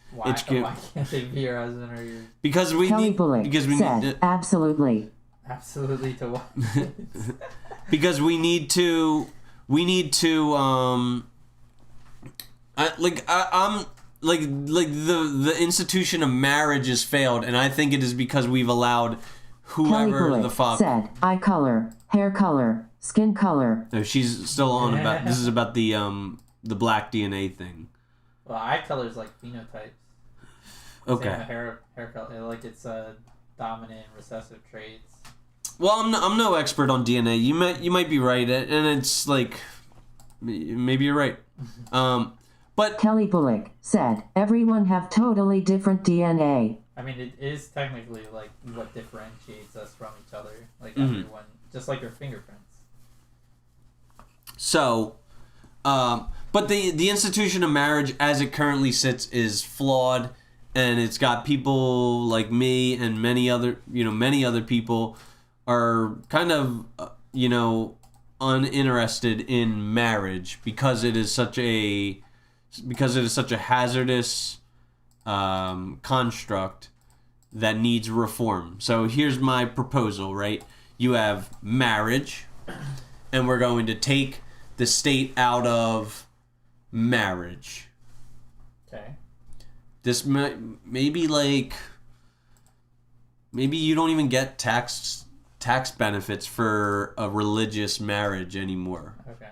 Why can't they be your husband or your... Because we Kelly need... Bullock because we said, need... Absolutely to what? Because we need to... I'm the institution of marriage has failed, and I think it is because we've allowed whoever the fuck said eye color, hair color, skin color. No, she's still on about this is about the black DNA thing. Well, eye color is like phenotypes. Okay. Same with hair color, like it's dominant recessive traits. Well, I'm no expert on DNA. You might be right, and it's like maybe you're right. But Kelly Bullock said, everyone have totally different DNA. I mean, it is technically like what differentiates us from each other. Like everyone, just like your fingerprints. So, but the institution of marriage as it currently sits is flawed, and it's got people like me and many other people are kind of uninterested in marriage because it is such because it is such a hazardous construct that needs reform. So here's my proposal, right? You have marriage, and we're going to take the state out of marriage. Okay. This maybe you don't even get tax benefits for a religious marriage anymore. Okay.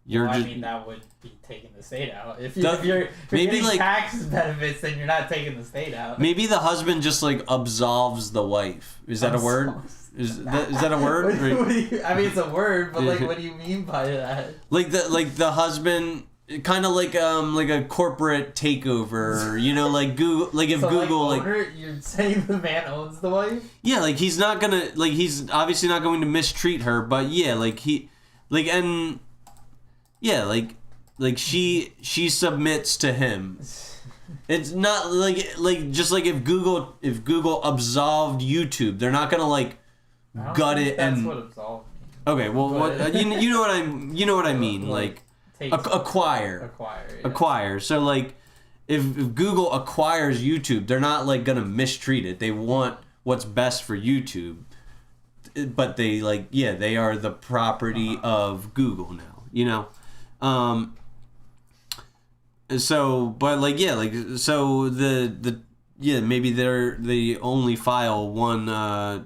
You're I just, mean, that would be taking the state out. If The- you're maybe, getting like- tax benefits, then you're not taking the state out. maybe the husband just like absolves the wife. Is that a word? Is that a word? What do you, I mean, it's a word, but like, what do you mean by that? Like the husband, kind of like a corporate takeover, you know, like Google, like if So, Google, like, owner, you're saying the man owns the wife? yeah, like he's not gonna, like he's obviously not going to mistreat her, but yeah, like he, like and yeah, like she submits to him. It's not like just like if Google absolved YouTube, they're not gonna like I don't gut think it that's and what absolved means. okay, well, what you know what I mean, like acquire. Yeah. Acquire. So like if Google acquires YouTube, they're not like gonna mistreat it. They want what's best for YouTube, but they like they are the property of Google now. You know, so but like so the maybe they only file one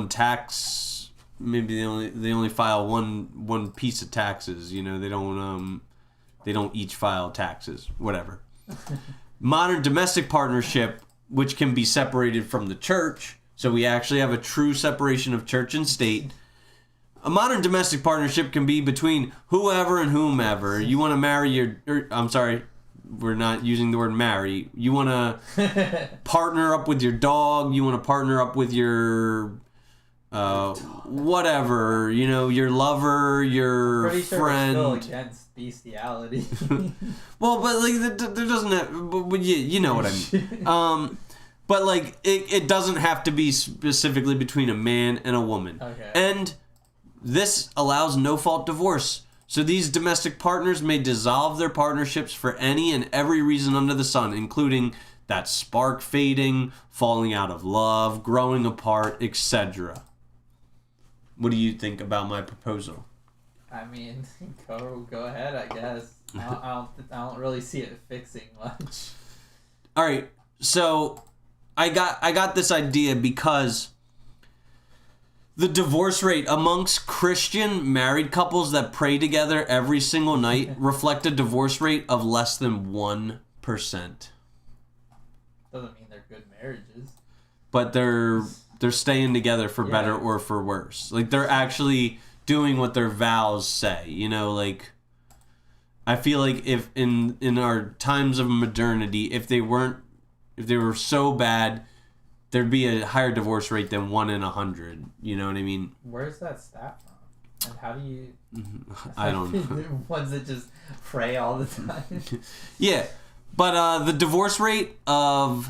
tax. Maybe they only file one piece of taxes. You know, they don't each file taxes. Whatever. Modern domestic partnership, which can be separated from the church, so we actually have a true separation of church and state. A modern domestic partnership can be between whoever and whomever. You want to marry I'm sorry, we're not using the word marry. You want to partner up with your dog. You want to partner up with your whatever, you know, your lover, your Pretty sure friend. we're still against bestiality. Well, but like there doesn't have, but you know what I mean. But like it doesn't have to be specifically between a man and a woman. Okay. And this allows no-fault divorce. So these domestic partners may dissolve their partnerships for any and every reason under the sun, including that spark fading, falling out of love, growing apart, etc. What do you think about my proposal? I mean, go ahead, I guess. I don't really see it fixing much. All right, so I got this idea because the divorce rate amongst Christian married couples that pray together every single night reflect a divorce rate of less than 1%. Doesn't mean they're good marriages. But they're staying together for better or for worse. Like they're actually doing what their vows say. You know, like I feel like if in our times of modernity, if they were so bad, there'd be a higher divorce rate than 1 in 100. You know what I mean? Where's that stat from? And how do you... I don't know. Ones that just pray all the time. Yeah, but the divorce rate of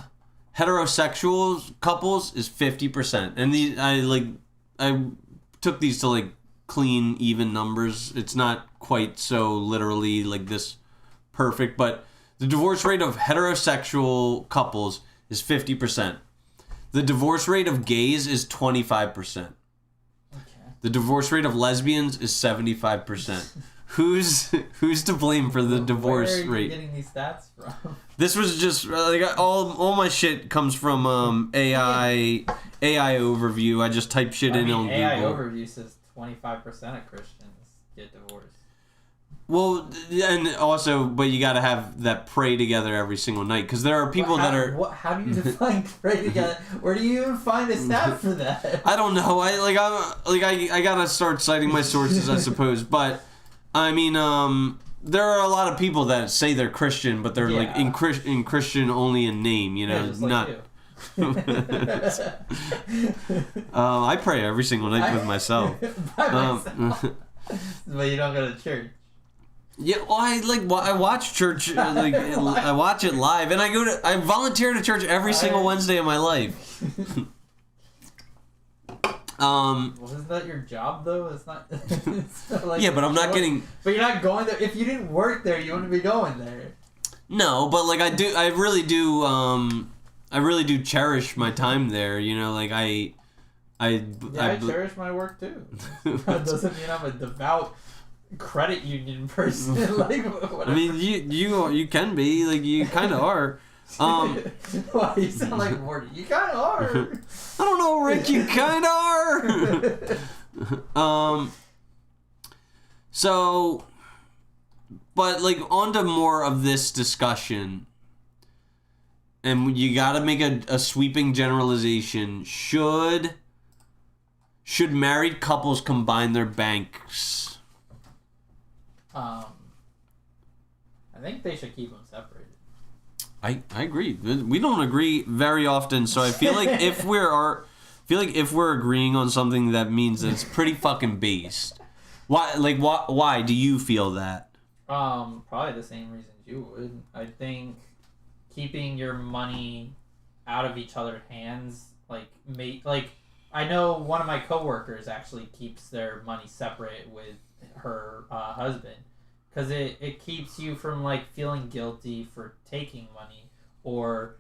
heterosexual couples is 50%, and I took these to like clean, even numbers. It's not quite so literally like this perfect, but the divorce rate of heterosexual couples is 50%. The divorce rate of gays is 25%. The divorce rate of lesbians is 75%. Who's to blame for the divorce rate? Where are you rate? getting these stats from? This was just like all my shit comes from AI overview. I just type shit in on AI Google. overview says 25% of Christians get divorced. Well, and also, but you got to have that pray together every single night because there are people that are. How do you define pray together? Where do you even find a stat for that? I don't know. I gotta start citing my sources, I suppose. But I mean, there are a lot of people that say they're Christian, but they're like in Christian only in name. You know, just like not. You. I pray every single night with myself. By myself. But you don't go to church. Yeah, well, I watch church, like I watch it live, and I volunteer to church every single Wednesday of my life. Um, Well, isn't that your job though? It's not. It's not like, yeah, but I'm not getting. But you're not going there. If you didn't work there, you wouldn't be going there. No, but like I really do cherish my time there. You know, like I cherish my work too. That doesn't mean I'm a devout credit union person. Like, whatever. I mean, you can be, like, you kind of are. Why, you sound like Morty. You kind of are. I don't know, Rick. You kind of are. So, but like, on to more of this discussion, and you got to make a sweeping generalization. Should married couples combine their banks? I think they should keep them separated. I agree. We don't agree very often, so I feel like if we're agreeing on something, that means that it's pretty fucking based. Why do you feel that? Probably the same reasons you would. I think keeping your money out of each other's hands, I know one of my coworkers actually keeps their money separate with her husband, because it keeps you from like feeling guilty for taking money or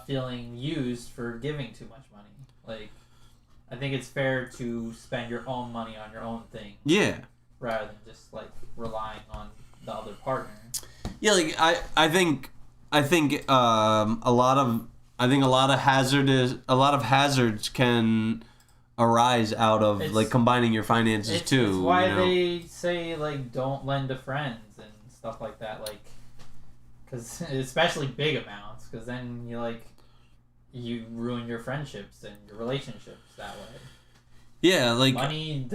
feeling used for giving too much money. Like, I think it's fair to spend your own money on your own thing. Yeah. Rather than just like relying on the other partner. Yeah, like I think a lot of hazards can arise out of like combining your finances too. It's why, you know? they say like don't lend to friends and stuff like that, like, because especially big amounts, because then you ruin your friendships and your relationships that way. Yeah, like money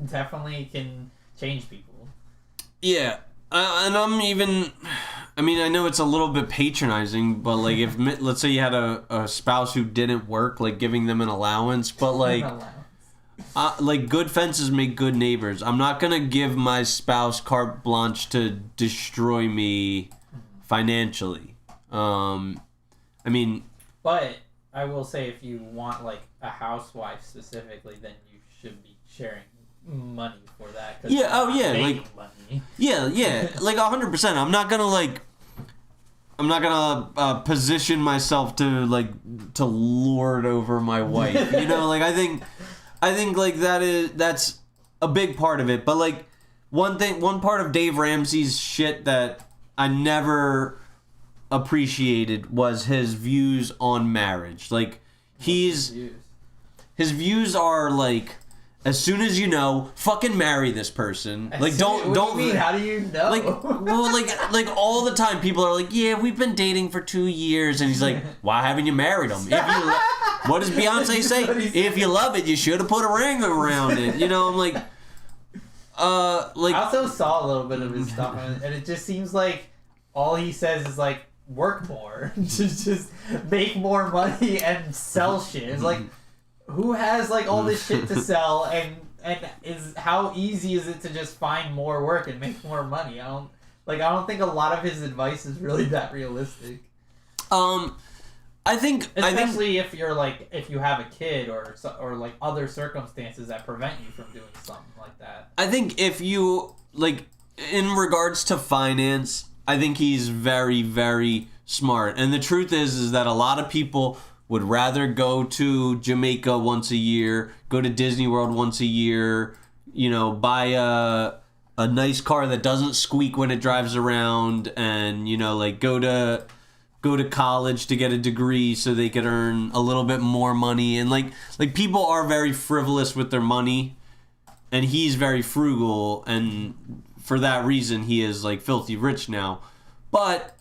definitely can change people. Yeah, and I know it's a little bit patronizing, but like if let's say you had a spouse who didn't work, like giving them an allowance, but like like good fences make good neighbors. I'm not gonna give my spouse carte blanche to destroy me financially. But I will say, if you want like a housewife specifically, then you should be sharing money for that. Yeah. Oh yeah. Like. Money. Yeah. Like 100%. I'm not gonna position myself to lord over my wife. You know, like I think like that's a big part of it. But like one part of Dave Ramsey's shit that I never appreciated was his views on marriage. Like his views are like, as soon as you know, fucking marry this person. Like don't. What do you mean? How do you know? Like all the time, people are like, yeah, we've been dating for 2 years, and he's like, why haven't you married him? What does Beyonce say? If you love it, you should have put a ring around it. You know, I'm like, I also saw a little bit of his stuff, and it just seems like all he says is like, work more, just make more money and sell shit. It's like, who has like all this shit to sell, and how easy is it to just find more work and make more money? I don't think a lot of his advice is really that realistic. I think especially if you have a kid or like other circumstances that prevent you from doing something like that. I think if you like, in regards to finance, I think he's very, very smart. And the truth is that a lot of people would rather go to Jamaica once a year, go to Disney World once a year, you know, buy a nice car that doesn't squeak when it drives around, and, you know, like go to college to get a degree so they could earn a little bit more money. And like people are very frivolous with their money, and he's very frugal, and for that reason he is like filthy rich now. But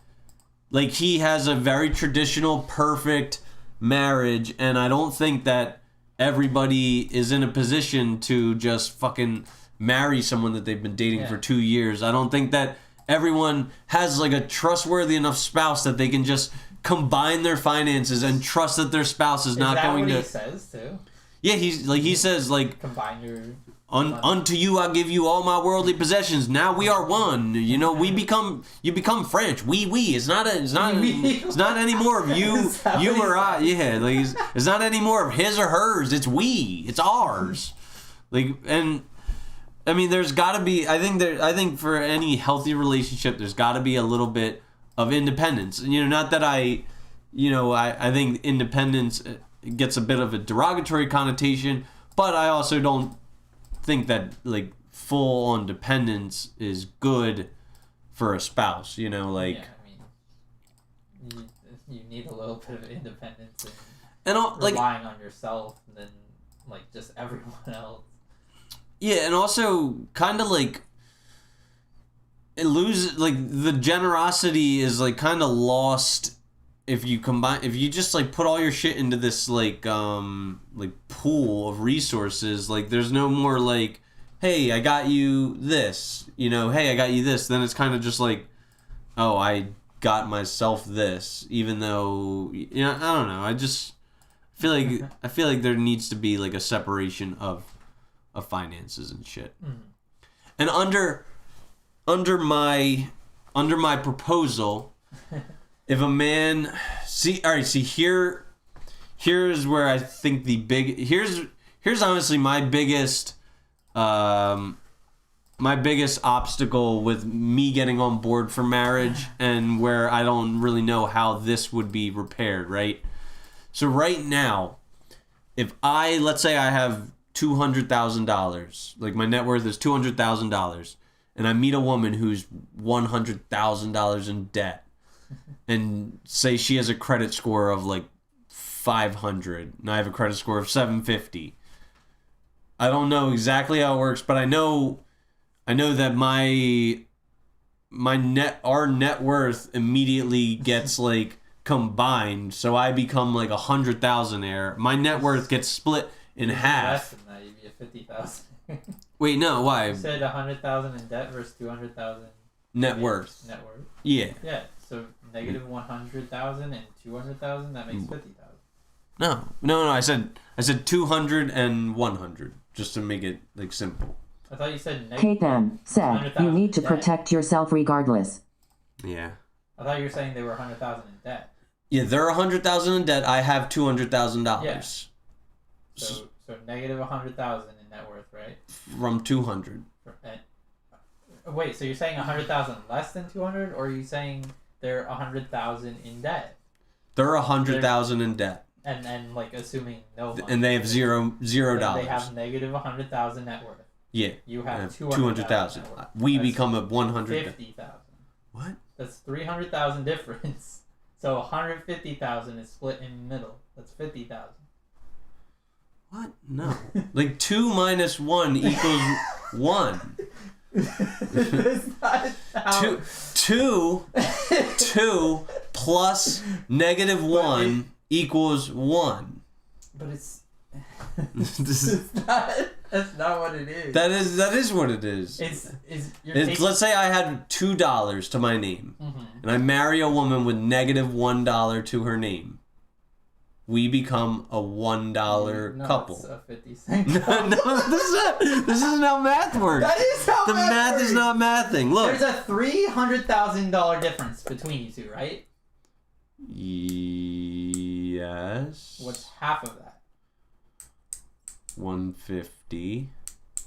like, he has a very traditional, perfect marriage, and I don't think that everybody is in a position to just fucking marry someone that they've been dating for 2 years. I don't think that everyone has like a trustworthy enough spouse that they can just combine their finances and trust that their spouse is not going to. Is that what he says too? Yeah, he says like combine your. Unto you I give you all my worldly possessions. Now we are one. You know, you become French. We. It's not anymore of you or I. Yeah, like it's not anymore of his or hers. It's we. It's ours. Like, and I mean, there's got to be. I think for any healthy relationship, there's got to be a little bit of independence. You know, not that I think independence gets a bit of a derogatory connotation, but I also don't think that like full on dependence is good for a spouse. You know, like yeah, I mean, you need a little bit of independence and relying on yourself than like just everyone else. Yeah, and also kind of like it loses, like the generosity is like kind of lost if you just like put all your shit into this like pool of resources. Like there's no more like, hey, I got you this, you know, hey, I got you this. Then it's kind of just like, oh, I got myself this, even though, you know, I don't know. I feel like there needs to be like a separation of finances and shit. Mm-hmm. And under my proposal, if a man here's where I think here's honestly my biggest obstacle with me getting on board for marriage, and where I don't really know how this would be repaired, right? So right now, let's say I have $200,000, like my net worth is $200,000, and I meet a woman who's $100,000 in debt, and say she has a credit score of like 500, and I have a credit score of 750. I don't know exactly how it works, but I know that our net worth immediately gets like combined, so I become like 100,000-aire. My net worth gets split in half. Less than that, you'd be at 50,000. Wait, no, why? You said 100,000 in debt versus 200,000 net worth. Net worth. Yeah. Yeah. So negative 100,000 and 200,000, that makes 50,000. No. I said 200 and 100, just to make it like simple. I thought you said negative. Kate then said, you need to protect yourself regardless. Yeah. I thought you were saying they were 100,000 in debt. Yeah, they're 100,000 in debt. I have $200,000. Yeah. So negative 100,000 in net worth, right? From 200. Wait, so you're saying 100,000 less than 200, or are you saying they're 100,000 in debt? They're 100,000 in debt. And like assuming no money. And they have zero dollars. They have negative 100,000 net worth. Yeah. You have 200,000. We become a 100. 50,000. What? That's 300,000 difference. So 150,000 is split in the middle. That's 50,000. What? No. Like 2 minus 1 equals 1. That's not how... 2 plus negative 1 equals 1. But it's... That's not what it is. That is what it is. Let's say I had $2 to my name, and I marry a woman with negative $1 to her name. We become a $1 couple. It's a 50-cent couple. No, this isn't how math works. That is how the math works. is not mathing. Look, there's a $300,000 difference between you two, right? Yes. What's half of that? 150.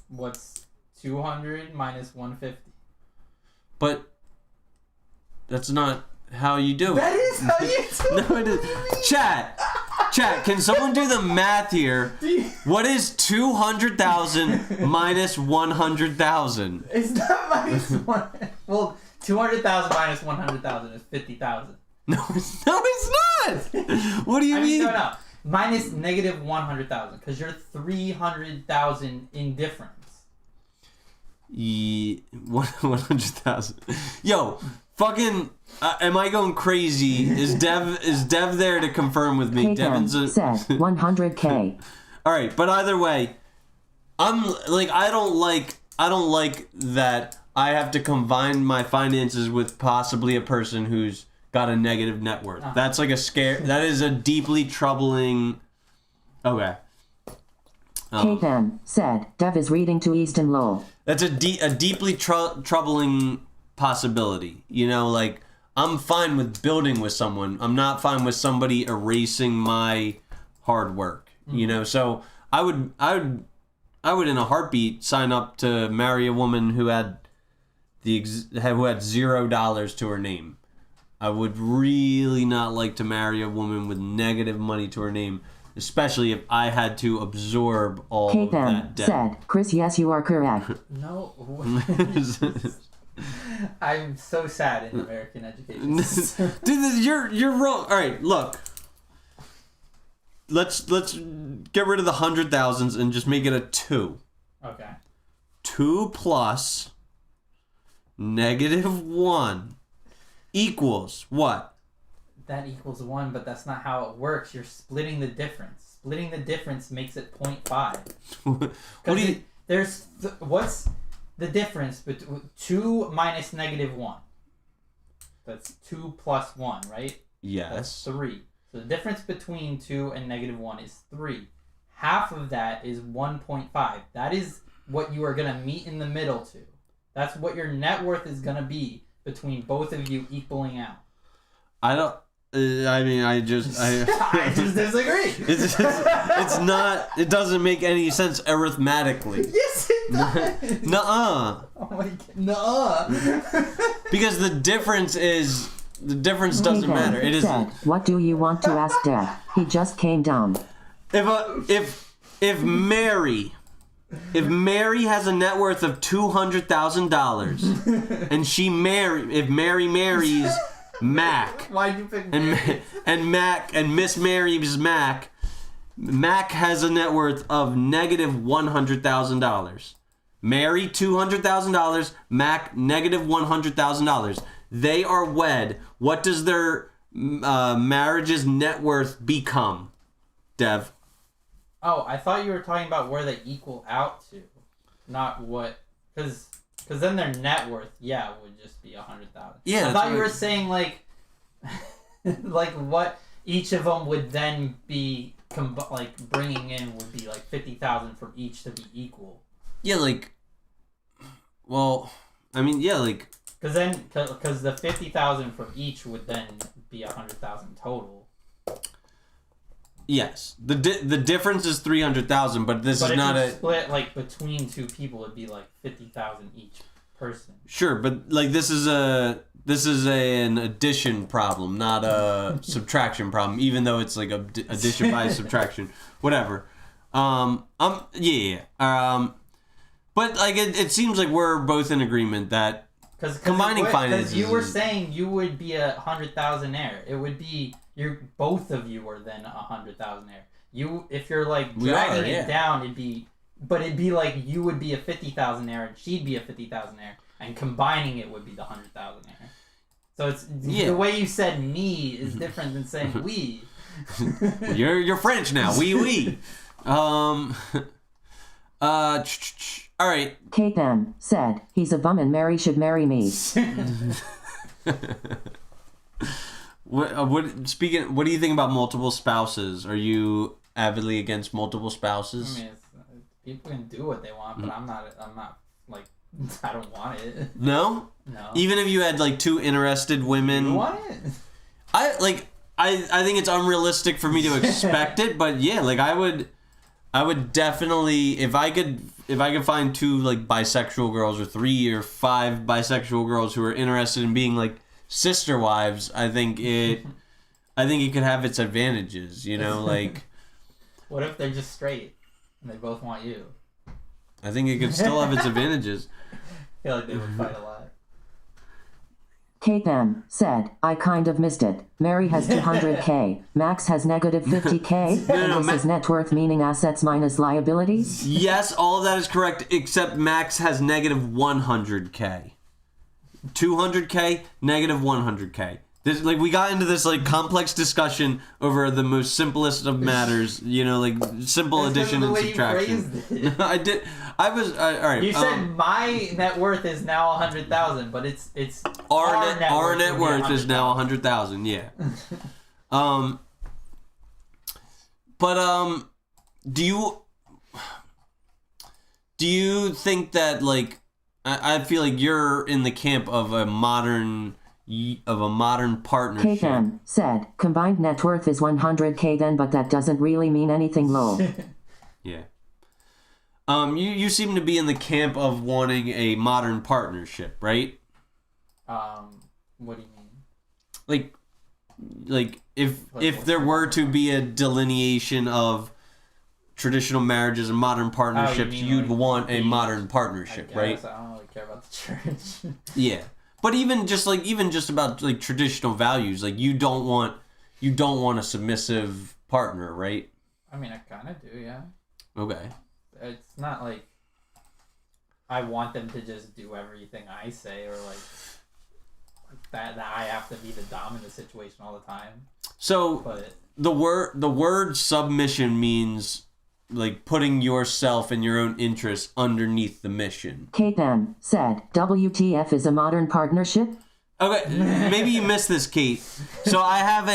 What's 200 minus 150? But that's not how you do it. That is how you do it. No, it is. Chat, can someone do the math here? What is 200,000 minus 100,000? It's not minus 1. Well, 200,000 minus 100,000 is 50,000. No, it's not. What do you mean? No. Minus negative 100,000, because you're 300,000 in difference. 100,000. Yo, fucking, am I going crazy? Is Dev there to confirm with me? Devin's said 100K. All right, but either way, I'm like, I don't like that I have to combine my finances with possibly a person who's got a negative net worth. That's like that is a deeply troubling. Okay. Kate M. said, Dev is reading to Easton lol. That's a deeply troubling possibility. You know, like, I'm fine with building with someone. I'm not fine with somebody erasing my hard work. You know, so I would in a heartbeat sign up to marry a woman who had $0 to her name. I would really not like to marry a woman with negative money to her name, especially if I had to absorb all Kate of M. that debt. said, Chris, yes, you are correct. No. I'm so sad in American education system. Dude, you're wrong. All right, look. Let's get rid of the 100,000s and just make it a 2. Okay. 2 plus -1 equals what? That equals 1, but that's not how it works. You're splitting the difference. Splitting the difference makes it 0.5. What do you? What's the difference between 2 minus -1? That's 2 plus 1, right? Yes. That's 3. So the difference between 2 and -1 is 3. Half of that is 1.5. That is what you are going to meet in the middle to. That's what your net worth is going to be between both of you equaling out. I don't. I just disagree. It's not. It doesn't make any sense arithmetically. Yes, it does. Nuh-uh. Oh my god. Nuh-uh. Because the difference doesn't Kate M. matter. It is. said, what do you want to ask Dev? He just came down. If Mary has a net worth of $200,000 and if Mary marries Mac, Why'd you pick Mary? and Miss Mary's Mac has a net worth of -$100,000. Mary $200,000, Mac -$100,000. They are wed. What does their marriage's net worth become, Dev? Oh, I thought you were talking about where they equal out to, not what, because then their net worth, would just be 100,000. Yeah, I thought you were saying like what each of them would then be bringing in would be like 50,000 from each to be equal. Yeah, Because the 50,000 from each would then be 100,000 total. Yes, the difference is 300,000, but this is not a split between two people. It'd be 50,000 each person. Sure, but this is an addition problem, not a subtraction problem. Even though it's addition by subtraction, whatever. But it seems like we're both in agreement that combining finances. Because you were saying you would be 100,000 heir. It would be both of you are then 100,000 heir. If you're dragging it down, it'd be like you would be a 50,000 heir and she'd be a 50,000 heir, and combining it would be the 100,000 heir. So it's the way you said "me" is different than saying "we." You're French now. Oui. All right. Kate M. said, he's a bum and Mary should marry me. What do you think about multiple spouses? Are you avidly against multiple spouses? I mean, people can do what they want, but I'm not I don't want it. No? No. Even if you had 2 interested women. You want it? I think it's unrealistic for me to expect it, but yeah, I would definitely, if I could find 2 bisexual girls or 3 or 5 bisexual girls who are interested in being sister wives, I think it could have its advantages, What if they're just straight and they both want you? I think it could still have its advantages. I feel like they would fight a lot. Kate M. said, I kind of missed it. Mary has 200K. Max has -50K. And this is net worth, meaning assets minus liabilities? Yes, all of that is correct, except Max has -100K. 200K, -100K. This, we got into this complex discussion over the most simplest of matters, simple addition and subtraction. I did. All right. You said my net worth is now 100,000, but it's our net worth is now 100,000. Yeah. Do you? do you think that, like, I feel like you're in the camp of a modern partnership. K-Fan said, combined net worth is 100K then, but that doesn't really mean anything, lol. Yeah. You seem to be in the camp of wanting a modern partnership, right? What do you mean? Like if there were to be a delineation of traditional marriages and modern partnerships, you'd want a modern partnership, right? I don't really care about the church. Yeah. But even just about like traditional values, like you don't want a submissive partner, right? I mean, I kind of do, yeah. Okay. It's not like I want them to just do everything I say, or like that I have to be the dom in the situation all the time. So but the word submission means like putting yourself and your own interests underneath the mission. K-Fan said, WTF is a modern partnership? Okay, maybe you missed this, Kate. So I have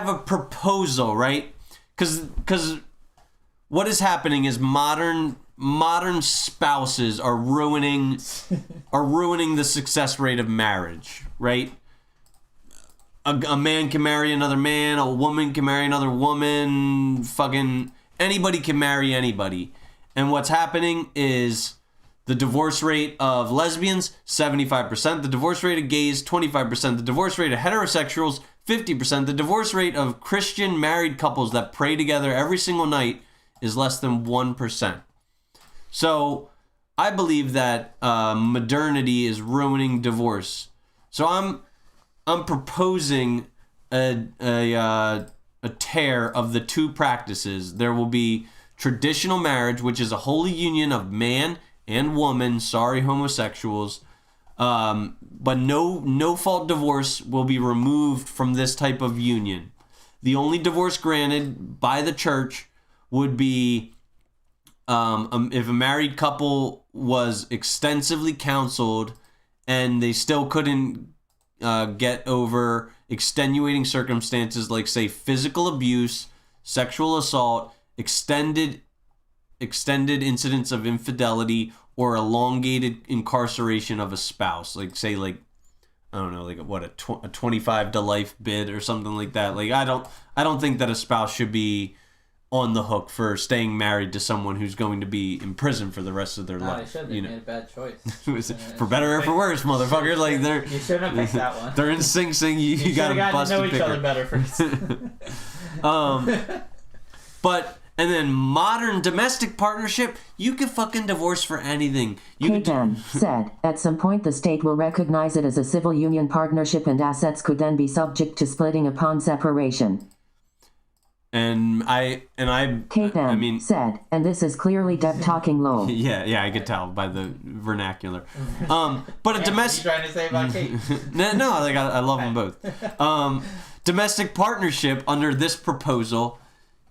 a proposal, right? Because what is happening is modern spouses are ruining the success rate of marriage, right? A man can marry another man, a woman can marry another woman, fucking anybody can marry anybody. And what's happening is the divorce rate of lesbians, 75%, the divorce rate of gays, 25%, the divorce rate of heterosexuals, 50%, the divorce rate of Christian married couples that pray together every single night is less than 1%. So I believe that modernity is ruining divorce. So I'm proposing a tear of the two practices. There will be traditional marriage, which is a holy union of man and woman. Sorry, homosexuals. But no fault divorce will be removed from this type of union. The only divorce granted by the church would be if a married couple was extensively counseled and they still couldn't get over extenuating circumstances like, say, physical abuse, sexual assault, extended incidents of infidelity, or elongated incarceration of a spouse. Like, say, like, I don't know, like a 25 to life bid or something like that. Like, I don't think that a spouse should be on the hook for staying married to someone who's going to be in prison for the rest of their life. They made a bad choice. For better or for worse, motherfucker. Like you shouldn't have picked that one. They're in Sing Sing. You gotta bust to know a each picker. other better first. And then modern domestic partnership, you can fucking divorce for anything. K-Fan said, at some point the state will recognize it as a civil union partnership and assets could then be subject to splitting upon separation. And I K-Fan said, and this is clearly Dev talking low. Yeah, I could tell by the vernacular. But a domestic. What are you trying to say about Kate? No, like I love them both. Domestic partnership under this proposal,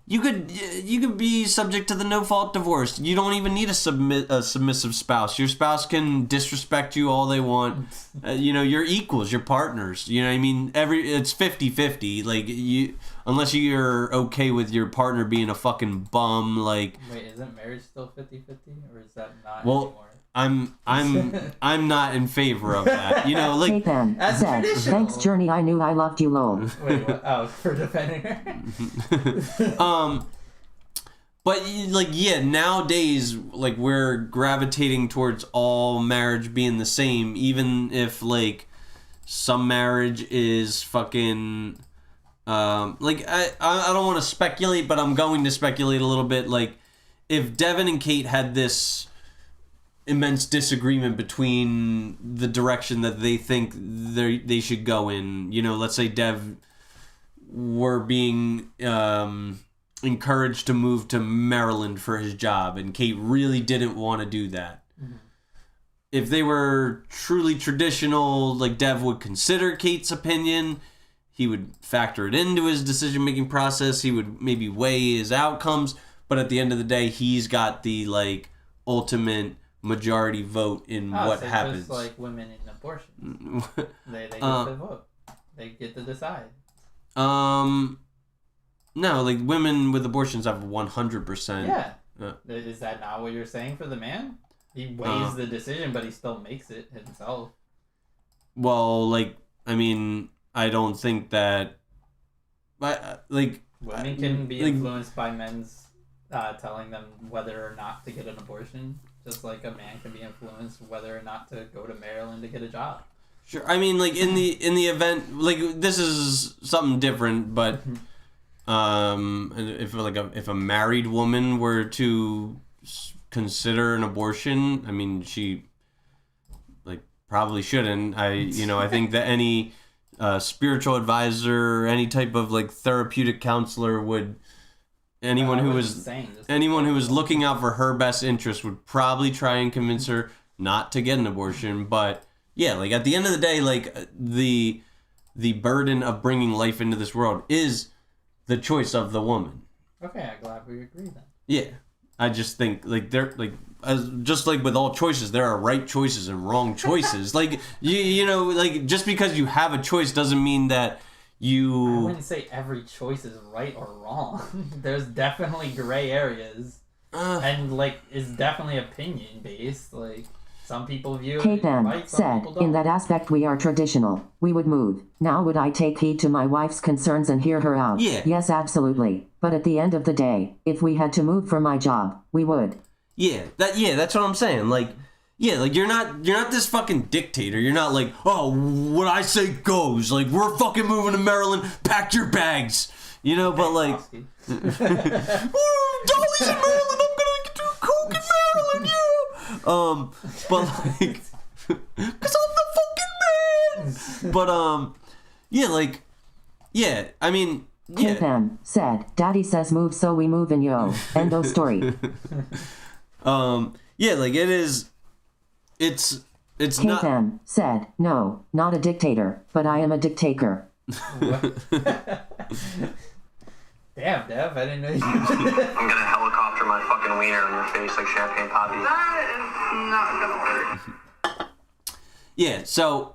you could be subject to the no fault divorce. You don't even need a submissive spouse. Your spouse can disrespect you all they want. You're equals, you're partners. You know what I mean? It's 50-50. Like unless you're okay with your partner being a fucking bum, like. Wait, isn't marriage still 50-50, or is that not well, anymore? I'm not in favor of that. Like. K-Fan said, thanks Chernie, I knew I loved you, lol. Wait, what? Oh, for defending her? But nowadays, like, we're gravitating towards all marriage being the same, even if, like, some marriage is fucking, I don't want to speculate, but I'm going to speculate a little bit. Like, if Devin and Kate had this immense disagreement between the direction that they think they should go in, let's say Dev were being encouraged to move to Maryland for his job, and Kate really didn't want to do that. Mm-hmm. If they were truly traditional, like, Dev would consider Kate's opinion, he would factor it into his decision-making process, he would maybe weigh his outcomes, but at the end of the day, he's got the, like, ultimate majority vote in what happens. Just like women in abortion. They get to vote. They get to decide. No, like, women with abortions have 100%. Yeah. Is that not what you're saying for the man? He weighs the decision, but he still makes it himself. Well, like, I mean, I don't think that, like... Women can be influenced by men's telling them whether or not to get an abortion, just like a man can be influenced whether or not to go to Maryland to get a job. Sure, I mean, like, in the event, like, this is something different, but, if a married woman were to consider an abortion, I mean, she, like, probably shouldn't. I think that any spiritual advisor, any type of, like, therapeutic counselor would, anyone who was looking out for her best interest would probably try and convince her not to get an abortion. But yeah, like, at the end of the day, like, the burden of bringing life into this world is the choice of the woman. Okay, I'm glad we agree then. Yeah, I just think, like, just like with all choices, there are right choices and wrong choices. Like, you know, like, just because you have a choice doesn't mean that I wouldn't say every choice is right or wrong. There's definitely gray areas. And, like, it's definitely opinion based. Like, some people view Kate it M. right, some said, people don't. in that aspect we are traditional. We would move. Now would I take heed to my wife's concerns and hear her out? Yeah. Yes, absolutely. But at the end of the day, if we had to move for my job, we would. Yeah, that's what I'm saying. Like, yeah, like, you're not this fucking dictator. You're not like, oh, what I say goes. Like, we're fucking moving to Maryland. Pack your bags. You know, but like, Dolly's in Maryland. I'm gonna do coke in Maryland. Yeah. But like, cause I'm the fucking man. But yeah, like, yeah. I mean, yeah. Kate M. said, Daddy says move, so we move, and yo. End of story. Yeah, like, it's Kate not. M. said, no, not a dictator, but I am a dictator. Damn, Dev, I didn't know you. I'm gonna helicopter my fucking wiener on your face like champagne poppy. That is not gonna work. Yeah, so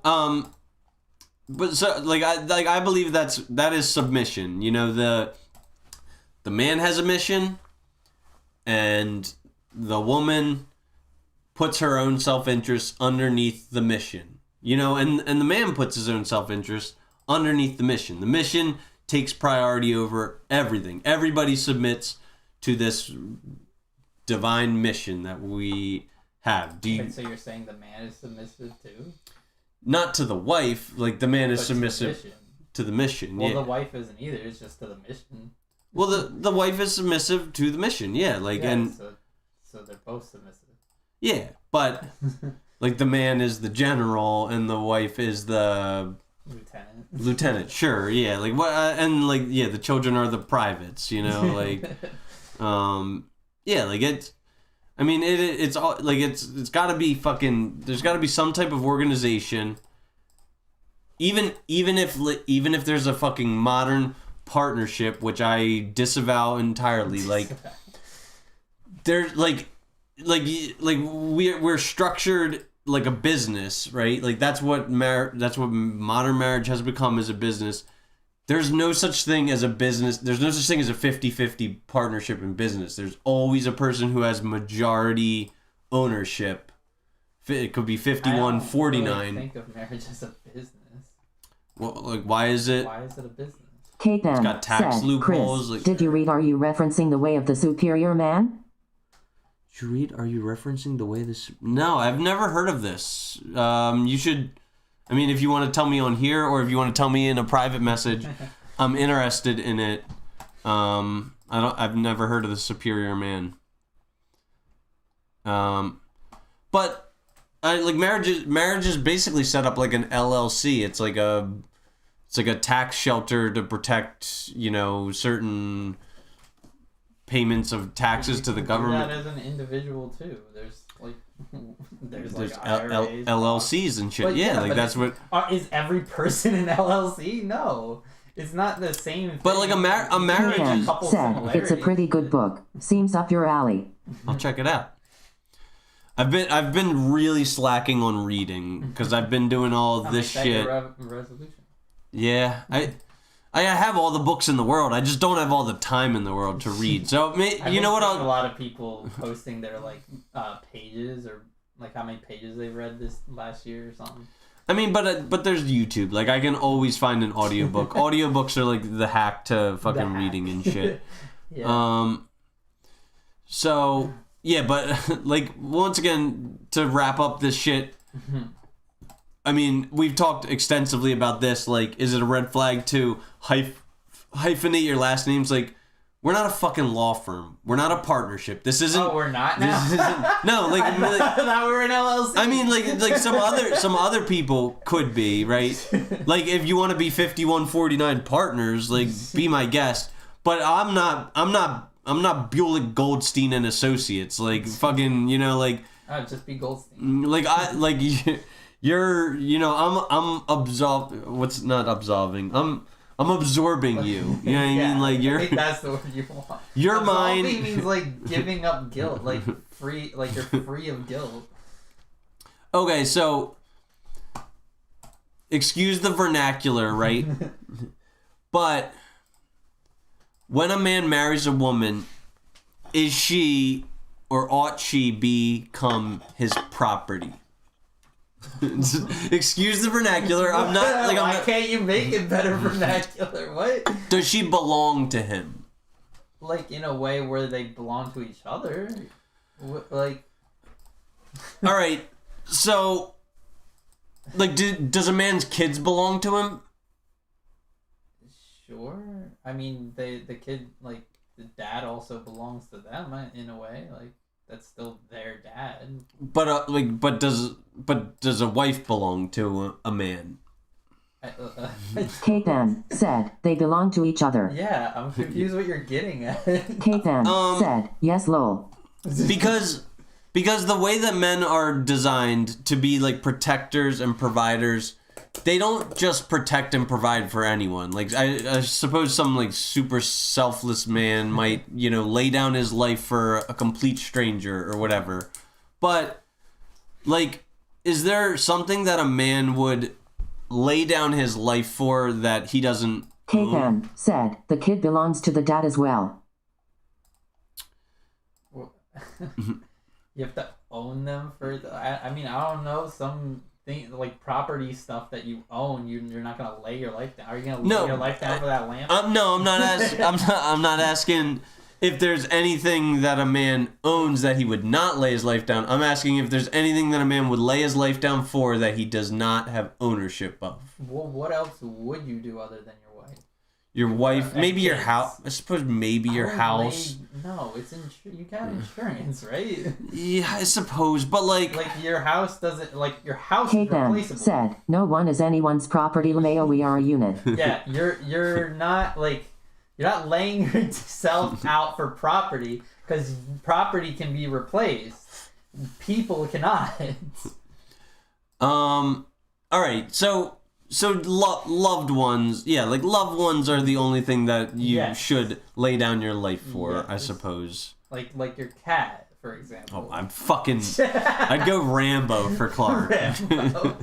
but so I believe that is submission. You know, the man has a mission, and the woman puts her own self-interest underneath the mission. You know, and the man puts his own self-interest underneath the mission. The mission takes priority over everything. Everybody submits to this divine mission that we have. So you're saying the man is submissive too? Not to the wife, like, the man is But submissive to the mission. Well, yeah. the wife isn't either. It's just to the mission. Well, the wife is submissive to the mission. Yeah, like, Yeah, and so they're both submissive. yeah, but like, the man is the general and the wife is the lieutenant. Sure, yeah, like, what, and like, yeah, the children are the privates. You know, like, yeah, like, it's. I mean, it's all like, it's got to be fucking. There's got to be some type of organization. Even if there's a fucking modern partnership, which I disavow entirely, like, there's like we're structured like a business, right? Like, that's what modern marriage has become, as a business. There's no such thing as a business. There's no such thing as a 50-50 partnership in business. There's always a person who has majority ownership. It could be 51-49. I don't think of marriage as a business. Well, like, why is it? Why is it a business? Kate M. got tax said, loopholes, Chris, like- did you read Are You Referencing the Way of the Superior Man? Did you read? Are you referencing the way this? No, I've never heard of this. You should. I mean, if you want to tell me on here, or if you want to tell me in a private message, I'm interested in it. I've never heard of the Superior Man. But marriage is basically set up like an LLC. It's like a tax shelter to protect, you know, certain payments of taxes to the government. That as an individual too. There's There's IRAs, LLCs and shit. But Yeah, like, but that's what. Is every person an LLC? No, it's not the same thing. But like, a marriage Kate M. is. couple said, it's a similarities. pretty good book. Seems up your alley. I'll check it out. I've been really slacking on reading because I've been doing all this Make that shit. your resolution. Yeah, I have all the books in the world. I just don't have all the time in the world to read. So you know what? A lot of people posting their like pages or like how many pages they've read this last year or something. I mean, but there's YouTube. Like I can always find an audiobook. Audiobooks are like the hack to fucking reading and shit. Yeah. So yeah, but like once again to wrap up this shit. I mean, we've talked extensively about this. Like, is it a red flag to hyphenate your last names? Like, we're not a fucking law firm. We're not a partnership. This isn't. Oh, we're not now. This isn't, no, like I thought we were an LLC. I mean, like some other people could be, right? Like, if you want to be 5149 partners, like, be my guest. But I'm not Bulick Goldstein and Associates. Like, fucking, you know, like. Just be Goldstein. Like You're, you know, I'm absolving. I'm absorbing you. You know what I mean? Like I think that's the word you want. Your mind Absolving means like giving up guilt, like free, like you're free of guilt. Okay, so excuse the vernacular, right? But when a man marries a woman, is she or ought she become his property? Excuse the vernacular. I'm not like. Why can't you make it better vernacular? What? Does she belong to him? Like in a way where they belong to each other, like. All right, so, like, does a man's kids belong to him? Sure. I mean, the kid, like, the dad also belongs to them in a way, like. That's still their dad. But but does a wife belong to a man? Kate then said they belong to each other. Yeah, I'm confused what you're getting at. Kate then said yes, lol. Because the way that men are designed to be like protectors and providers, they don't just protect and provide for anyone. Like I suppose some like super selfless man might, you know, lay down his life for a complete stranger or whatever. But like, is there something that a man would lay down his life for that he doesn't? Kate then said the kid belongs to the dad as well. You have to own them for I mean, I don't know, some thing like property stuff that you own, you're not gonna lay your life down. Are you gonna lay your life down for that lamp? No, I'm not asking. I'm not asking if there's anything that a man owns that he would not lay his life down. I'm asking if there's anything that a man would lay his life down for that he does not have ownership of. Well, what else would you do other than your wife? Your wife, maybe your house. I suppose maybe your house. No, it's you got insurance, right? Yeah, I suppose, but like your house doesn't your house Kate is replaceable. said no one is anyone's property. LMAO, we are a unit. Yeah, you're not you're not laying yourself out for property because property can be replaced. People cannot. All right, so loved ones, yeah, like loved ones are the only thing that you should lay down your life for, I suppose. Like your cat, for example. Oh, I'm fucking. I'd go Rambo for Clark. Rambo.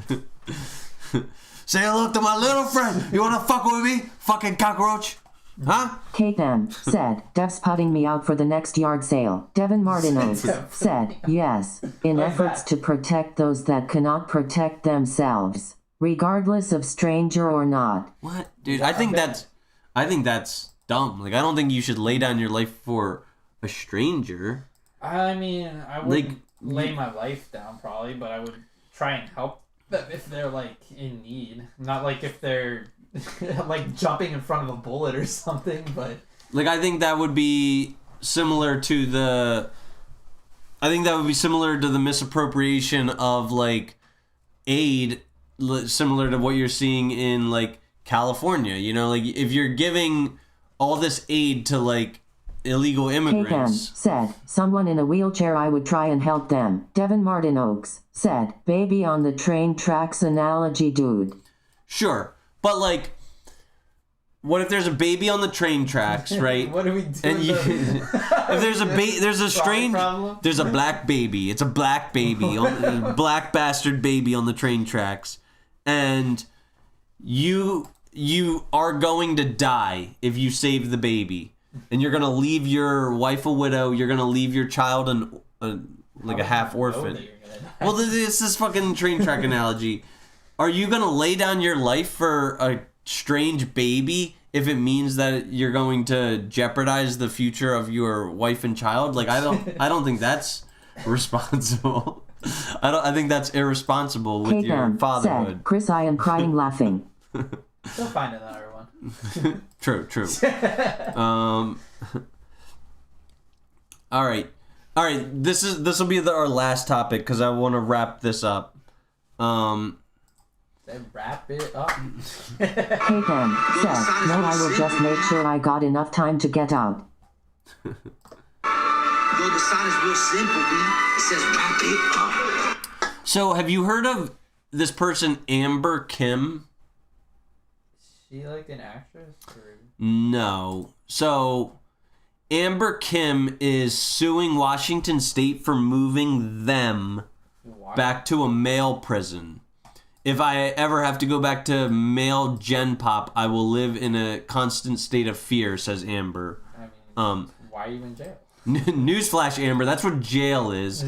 Say hello to my little friend. You wanna fuck with me, fucking cockroach? Huh? Kate then said, Dev's putting me out for the next yard sale. Devin Martinos said, yes, in efforts to protect those that cannot protect themselves, regardless of stranger or not. What? Dude, I think that's dumb. Like, I don't think you should lay down your life for a stranger. I mean, I wouldn't lay my life down probably, but I would try and help them if they're, like, in need. Not like if they're like jumping in front of a bullet or something, but like I think that would be similar to the misappropriation of like aid, similar to what you're seeing in like California. You know, like if you're giving all this aid to like illegal immigrants. Kagan said, someone in a wheelchair, I would try and help them. Devin Martin Oaks said, baby on the train tracks analogy, dude. Sure. But like, what if there's a baby on the train tracks, right? What do we do? And if there's a black baby. It's a black baby, black bastard baby on the train tracks, and you you are going to die if you save the baby, and you're gonna leave your wife a widow. You're gonna leave your child like a half orphan. Well, it's this fucking train track analogy. Are you gonna lay down your life for a strange baby if it means that you're going to jeopardize the future of your wife and child? Like, I don't think that's responsible. I think that's irresponsible with your fatherhood. Said, Chris, I am crying laughing. They'll find another one. True. All right. This will be our last topic because I want to wrap this up. Then wrap it up. Peyton said, no, I will just make sure I got enough time to get out. Yo, the sign is real simple, B. It says wrap it up. So, have you heard of this person, Amber Kim? She like an actress? Or... No. So, Amber Kim is suing Washington State for moving them back to a male prison. If I ever have to go back to male gen pop, I will live in a constant state of fear, says Amber. I mean, why are you in jail? Newsflash, Amber, that's what jail is.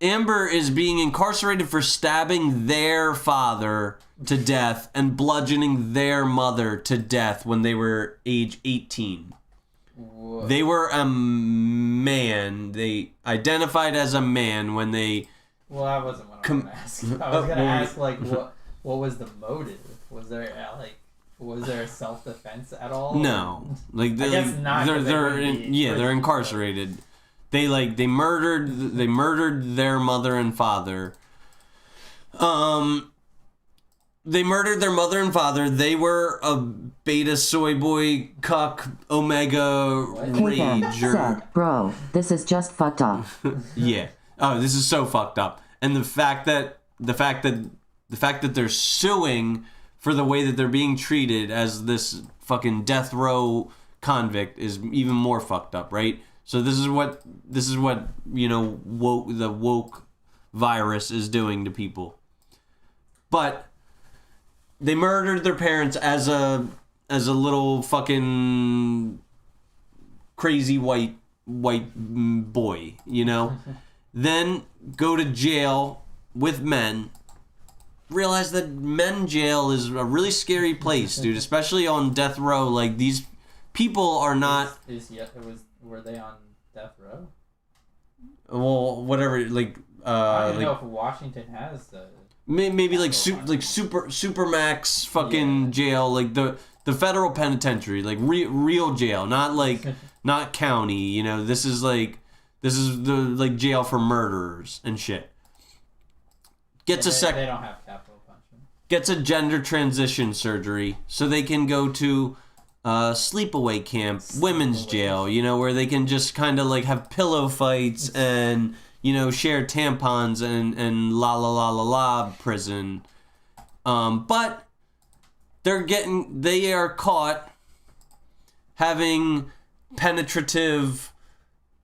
Amber is being incarcerated for stabbing their father to death and bludgeoning their mother to death when they were age 18. Whoa. They were a man. They identified as a man when they... Well, that wasn't what I was going to ask. I was going to ask, like, what was the motive? Was there, was there self-defense at all? No. Like, I guess not. They're incarcerated. They murdered their mother and father. They murdered their mother and father. They were a beta soy boy cuck omega rager. Said, bro, this is just fucked up. Yeah. Oh, this is so fucked up. And the fact that they're suing for the way that they're being treated as this fucking death row convict is even more fucked up, right? So this is what the woke virus is doing to people. But they murdered their parents as a little fucking crazy white boy, Then go to jail with men. Realize that men jail is a really scary place, dude, especially on death row. Like, these people are not... Were they on death row? Well, whatever, like... I don't know if Washington has the... Maybe like supermax fucking jail, like the federal penitentiary, like real jail, not county. This is the jail for murderers and shit. They don't have capital punishment. Gets a gender transition surgery so they can go to sleepaway camp, women's jail. Where they can just kind of like have pillow fights and. Share tampons and la prison. But they are caught having penetrative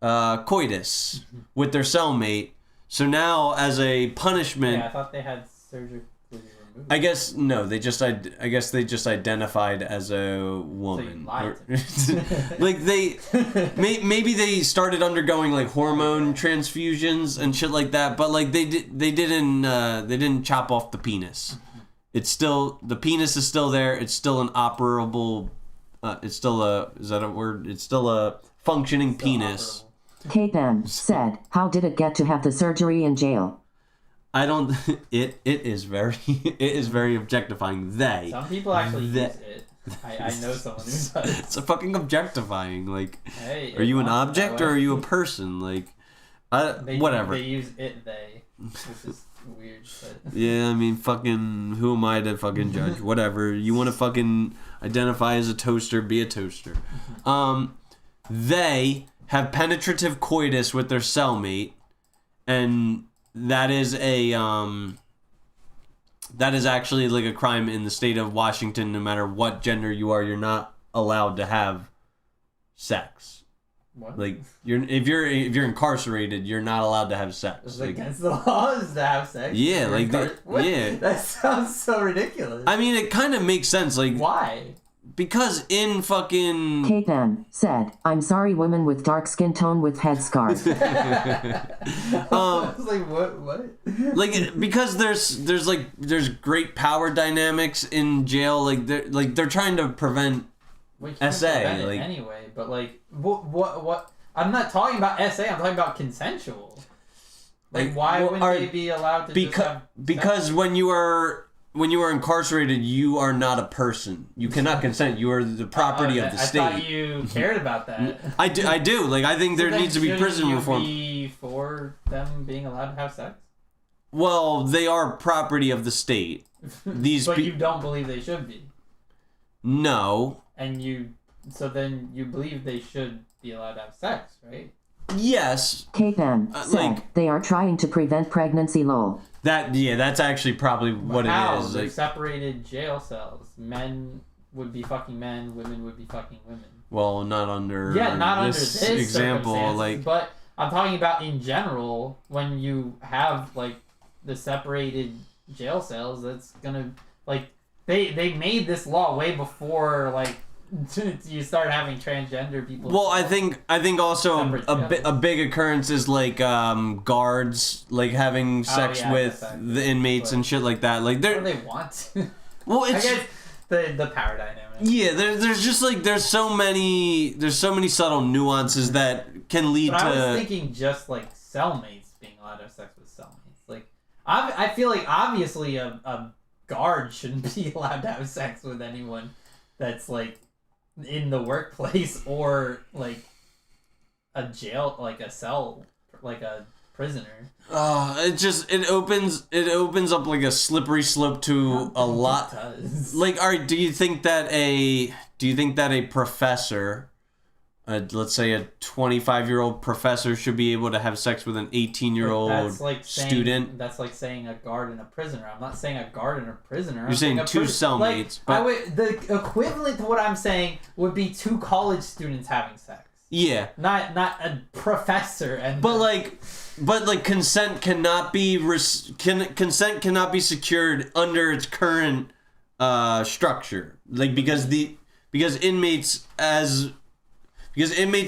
coitus with their cellmate. So now, as a punishment... Yeah, I thought they had surgery removed. I guess they just identified as a woman. So you lied like maybe they started undergoing like hormone transfusions and shit like that, but like they didn't chop off the penis. It's still, the penis is still there. It's still an operable. It's still a, is that a word? It's still a functioning penis. K-Ben said, how did it get to have the surgery in jail? I don't. It is very objectifying. Some people actually use it. I know someone who does. It's a fucking objectifying. Like, hey, are you an object or are you a person? Like, whatever. They use it. Which is weird. But... Yeah, I mean, fucking. Who am I to fucking judge? Whatever. You want to fucking identify as a toaster? Be a toaster. They have penetrative coitus with their cellmate, and. That is actually like a crime in the state of Washington. No matter what gender you are, you're not allowed to have sex. What? Like if you're incarcerated, you're not allowed to have sex. It's Like, against the laws to have sex. Yeah, like yeah. That sounds so ridiculous. I mean, it kind of makes sense. Like why? Because in fucking Kate M. said, I'm sorry, women with dark skin tone with headscarf. I was like, what? Like because there's great power dynamics in jail. Like they're trying to prevent We can't SA. prevent it Like anyway, but like what? I'm not talking about SA. I'm talking about consensual. Like why wouldn't they be allowed to? Because when you are incarcerated, you are not a person. You cannot consent. You are the property of the state. I thought you cared about that. I do. Like I think there needs to be prison reform. Be for them being allowed to have sex? Well, they are property of the state. But you don't believe they should be. No. So then you believe they should be allowed to have sex, right? Yes. Kate M. said, they are trying to prevent pregnancy, lol. That's actually probably what How? it is. They're separated jail cells. Men would be fucking men, women would be fucking women. Well, not under not under this example. Like, but I'm talking about in general when you have like the separated jail cells. That's gonna like they made this law way before like you start having transgender people. Well, I think also a big occurrence is like guards like having sex with the inmates and shit like that. Like what do they want? Well, it's I guess the power dynamic. Yeah, there's just like there's so many subtle nuances that can lead to. I was thinking just like cellmates being allowed to have sex with cellmates. Like I feel like obviously a guard shouldn't be allowed to have sex with anyone that's like in the workplace or like a jail, like a cell, like a prisoner. It opens up like a slippery slope to a lot. Does. Like, do you think that a professor, let's say a 25-year-old professor, should be able to have sex with an 18-year-old student? That's like saying a guard and a prisoner. I'm not saying a guard and a prisoner. You're saying two cellmates. Like, the equivalent to what I'm saying would be two college students having sex. Yeah. Not a professor and. But consent cannot be consent cannot be secured under its current structure. Like because inmates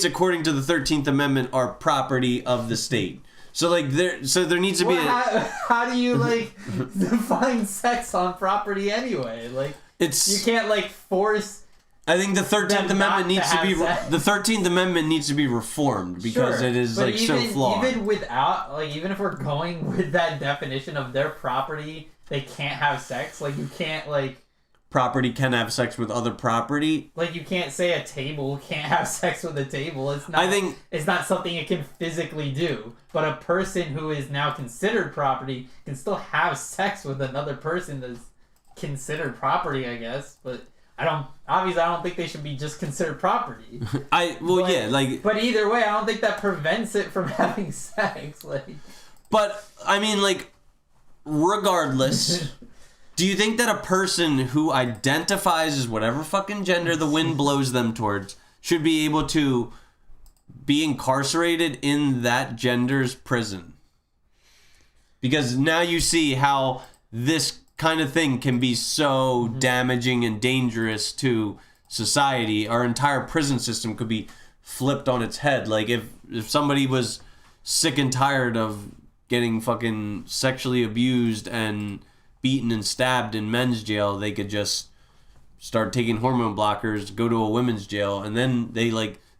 according to the 13th Amendment are property of the state. So there needs to be how do you like define sex on property anyway? Like you can't like force. I think the 13th Amendment needs to be the 13th Amendment needs to be reformed because it is like so flawed. Even without even if we're going with that definition of their property, they can't have sex. Like you can't property can have sex with other property. Like you can't say a table can't have sex with a table. It's not. I think it's not something it can physically do. But a person who is now considered property can still have sex with another person that's considered property, I guess. But I don't think they should be just considered property. But either way, I don't think that prevents it from having sex. But I mean, regardless, do you think that a person who identifies as whatever fucking gender the wind blows them towards should be able to be incarcerated in that gender's prison? Because now you see how this kind of thing can be so damaging and dangerous to society. Our entire prison system could be flipped on its head. Like if somebody was sick and tired of getting fucking sexually abused and beaten and stabbed in men's jail, they could just start taking hormone blockers, go to a women's jail, and then they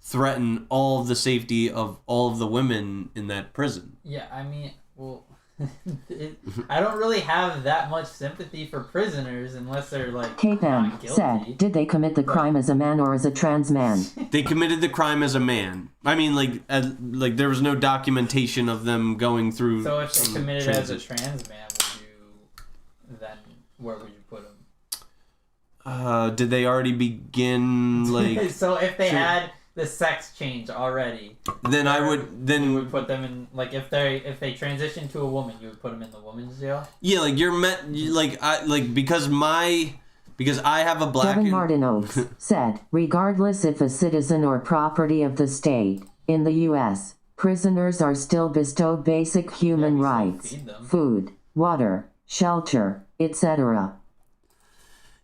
threaten all of the safety of all of the women in that prison. Yeah, I mean, well, I don't really have that much sympathy for prisoners unless they're Kate M. said, did they commit the crime as a man or as a trans man? They committed the crime as a man. I mean, there was no documentation of them going through. So if they committed as a trans man, where would you put them? Did they already begin So if they had the sex change already, then you would put them in if they transition to a woman, you would put them in the woman's jail. Yeah, because I have a black. Devin Martin Oaks said, regardless if a citizen or property of the state, In the U.S., prisoners are still bestowed basic human we still rights, feed them. food, water, shelter, etc.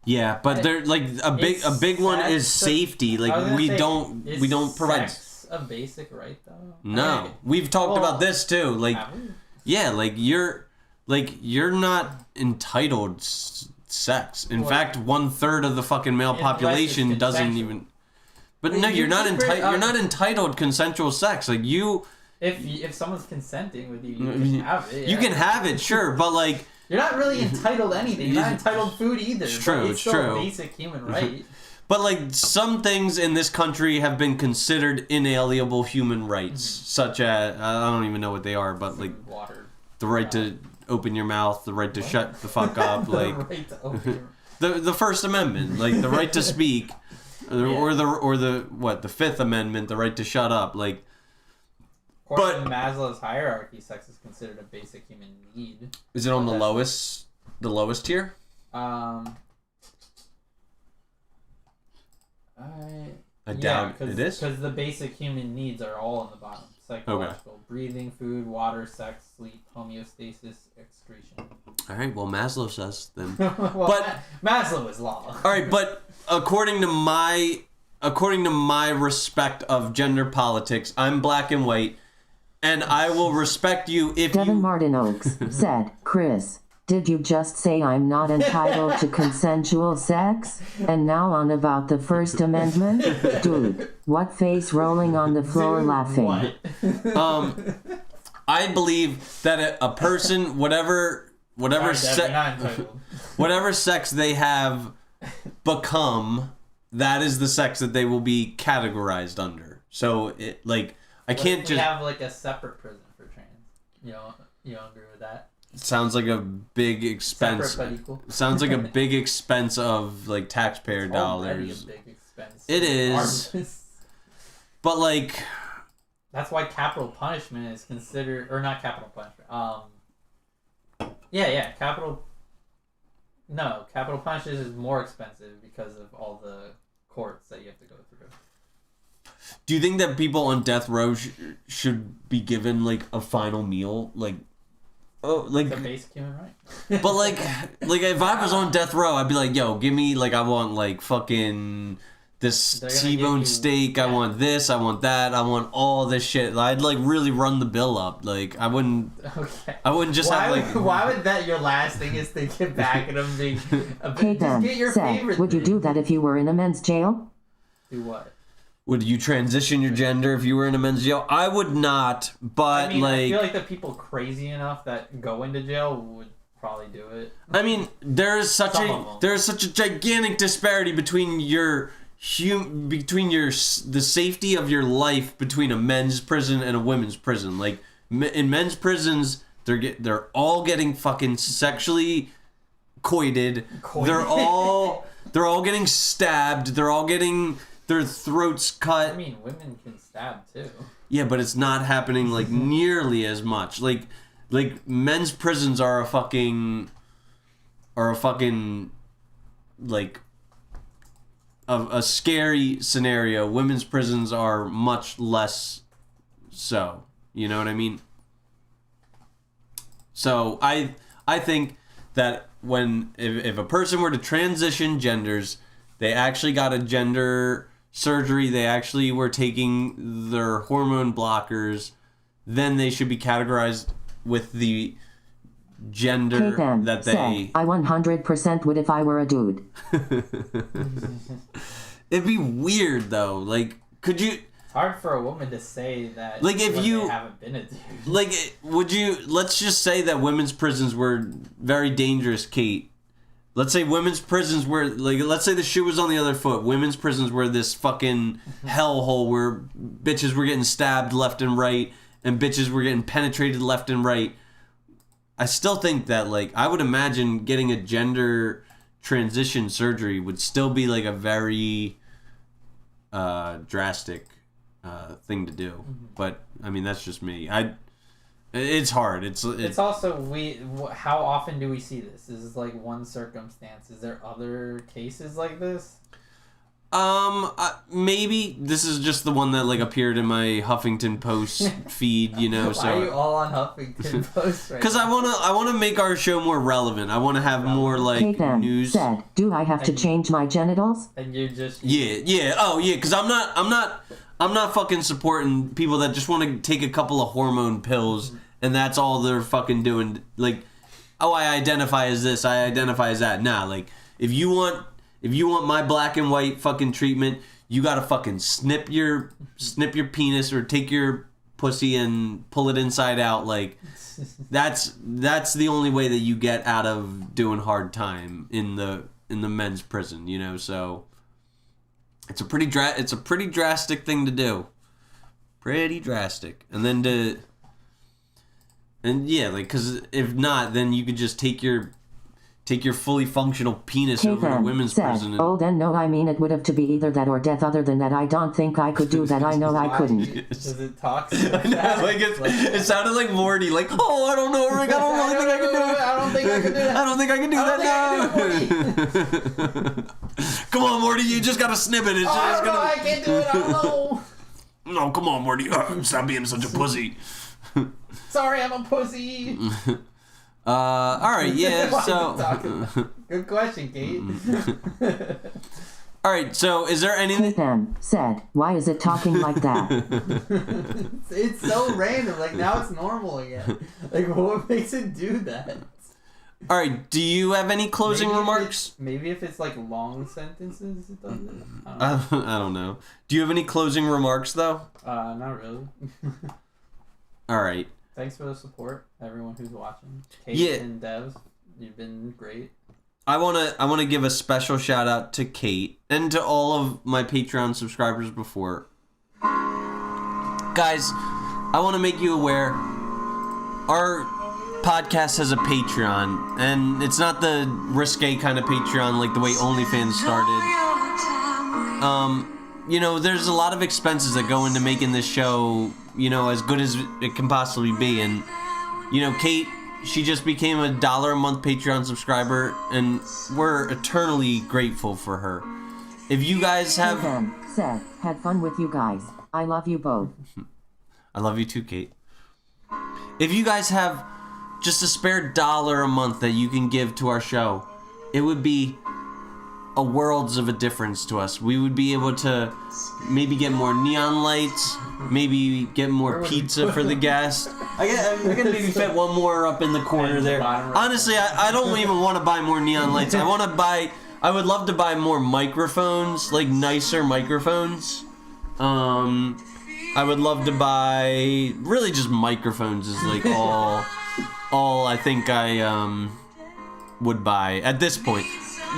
Yeah, but they're like a big one is safety. I was Like gonna we say, don't provide. Sex a basic right though? No, Okay. we've talked Well, about this too. Like, have we? yeah, like you're not entitled sex. In Well, fact, 1/3 of the fucking male unless it's population doesn't consensual. even. But no, you're not keep it, entitled. You're not entitled consensual sex. Like you. If someone's consenting with you, you can have it. You yeah. can have it, sure, but like. You're not really entitled to anything. You're not entitled food either. It's but true, It's it's still true. a basic human right. But like some things in this country have been considered inalienable human rights, such as I don't even know what they are, but like Water. the right to open your mouth, the right to shut the fuck up, like The right to open your- the First Amendment, like the right to speak, or the Fifth Amendment, the right to shut up, like. According to Maslow's hierarchy, sex is considered a basic human need. Is it on the That's- lowest tier? I doubt it is. Because the basic human needs are all on the bottom. Psychological, breathing, food, water, sex, sleep, homeostasis, excretion. All right, well Maslow says then. Well, But- Maslow is law. All right, but according to my respect of gender politics, I'm black and white, and I will respect you if Devin you. Martin Oaks said, Chris, did you just say I'm not entitled to consensual sex? And now on about the First Amendment? Dude, what face rolling on the floor laughing? What? I believe that a person, whatever Sorry, sex, Devin, not entitled. whatever sex they have become, that is the sex that they will be categorized under. So it like I What can't if we just. have like a separate prison for trans. You don't agree with that? Sounds like a big expense. Separate but equal. Sounds like a big expense of like taxpayer It's already dollars. a big expense. It is. Regardless. But like, That's why capital punishment is considered, or not capital punishment. Capital. No, capital punishment is more expensive because of all the courts that you have to go through. do you think that people on death row should be given like a final meal? Like, oh, like, It's a basic human right. but like if I was on death row, I'd be like, yo, give me like I want like fucking this They're gonna T-bone give you- steak. I yeah. want this. I want that. I want all this shit. I'd like really run the bill up. Like I wouldn't Okay. just have like. Why would that your last thing is to get back at them being Hey just Dan get your said, favorite would you thing. do that if you were in a men's jail? Do what? Would you transition your gender if you were in a men's jail? I would not, but I mean, like, I feel like the people crazy enough that go into jail would probably do it. I mean, there's such Some of them. a gigantic disparity between the safety of your life between a men's prison and a women's prison. Like in men's prisons, they're all getting fucking sexually coited. They're all getting stabbed. They're all getting their throats cut. I mean, women can stab too. Yeah, but it's not happening like nearly as much. Like men's prisons are a fucking like a scary scenario. Women's prisons are much less so. You know what I mean? So I think that if a person were to transition genders, they actually got a gender surgery, they actually were taking their hormone blockers, then they should be categorized with the gender Hey Dan that said, they. I 100% would if I were a dude. It'd be weird though. Like, could you? It's hard for a woman to say that. Like, if when you- they haven't been a dude. Like, would you? Let's just say that women's prisons were very dangerous, Kate. Let's say women's prisons were like. Let's say the shoe was on the other foot. Women's prisons were this fucking hellhole where bitches were getting stabbed left and right, and bitches were getting penetrated left and right. I still think that, like, I would imagine getting a gender transition surgery would still be like a very drastic thing to do. But I mean, that's just me. It's hard. It's also how often do we see this? Is this like one circumstance? Is there other cases like this? Maybe this is just the one that like appeared in my Huffington Post feed, you know. Why So are you all on Huffington Post right because now? I wanna make our show more relevant. I want to have more like Kate then news. said, do I have to change my genitals? And you're just Yeah. Oh yeah, because I'm not fucking supporting people that just want to take a couple of hormone pills and that's all they're fucking doing. Like, oh, I identify as this, I identify as that. Nah, like if you want my black and white fucking treatment, you gotta fucking snip your penis or take your pussy and pull it inside out. Like that's the only way that you get out of doing hard time in the men's prison, you know. So it's a pretty drastic thing to do. Pretty drastic. And then like, cause if not, then you could just take your fully functional penis Kate over to then women's said, prison. oh then no, I mean it would have to be either that or death. Other than that, I don't think I could do that. I know I couldn't. Does it talk so fast? Like it sounded like Morty, like, oh, I don't know, Rick, I don't think I can do it. I don't think I can do that. I don't think I can do that now. Come on, Morty, you just gotta snip it. It's I just don't know, I gonna... can't do it, I don't know. No, come on, Morty. Stop being such a pussy. Sorry, I'm a pussy. All right, yeah, Why so... are you talking about- Good question, Kate. All right, so is there anything... Kate then said, why is it talking like that? It's so random. Like, now it's normal again. Like, what makes it do that? All right, do you have any closing remarks? Maybe if it's like long sentences, it does it. I don't know. Do you have any closing remarks, though? Not really. All right. Thanks for the support, everyone who's watching. Kate Yeah. and Devs, you've been great. I wanna give a special shout out to Kate and to all of my Patreon subscribers before. Guys, I want to make you aware, our podcast has a Patreon, and it's not the risque kind of Patreon like the way OnlyFans started. You know, there's a lot of expenses that go into making this show, you know, as good as it can possibly be. And, you know, Kate, she just became a $1 a month Patreon subscriber, and we're eternally grateful for her. If you guys Kate have... then said, had fun with you guys. I love you both. I love you too, Kate. If you guys have just a spare $1 a month that you can give to our show, it would be a worlds of a difference to us. We would be able to maybe get more neon lights, maybe get more pizza for the guests. I can maybe fit one more up in the corner there. Honestly, I don't even want to buy more neon lights. I would love to buy more microphones, like nicer microphones. I would love to buy really just microphones is like all I think I would buy at this point.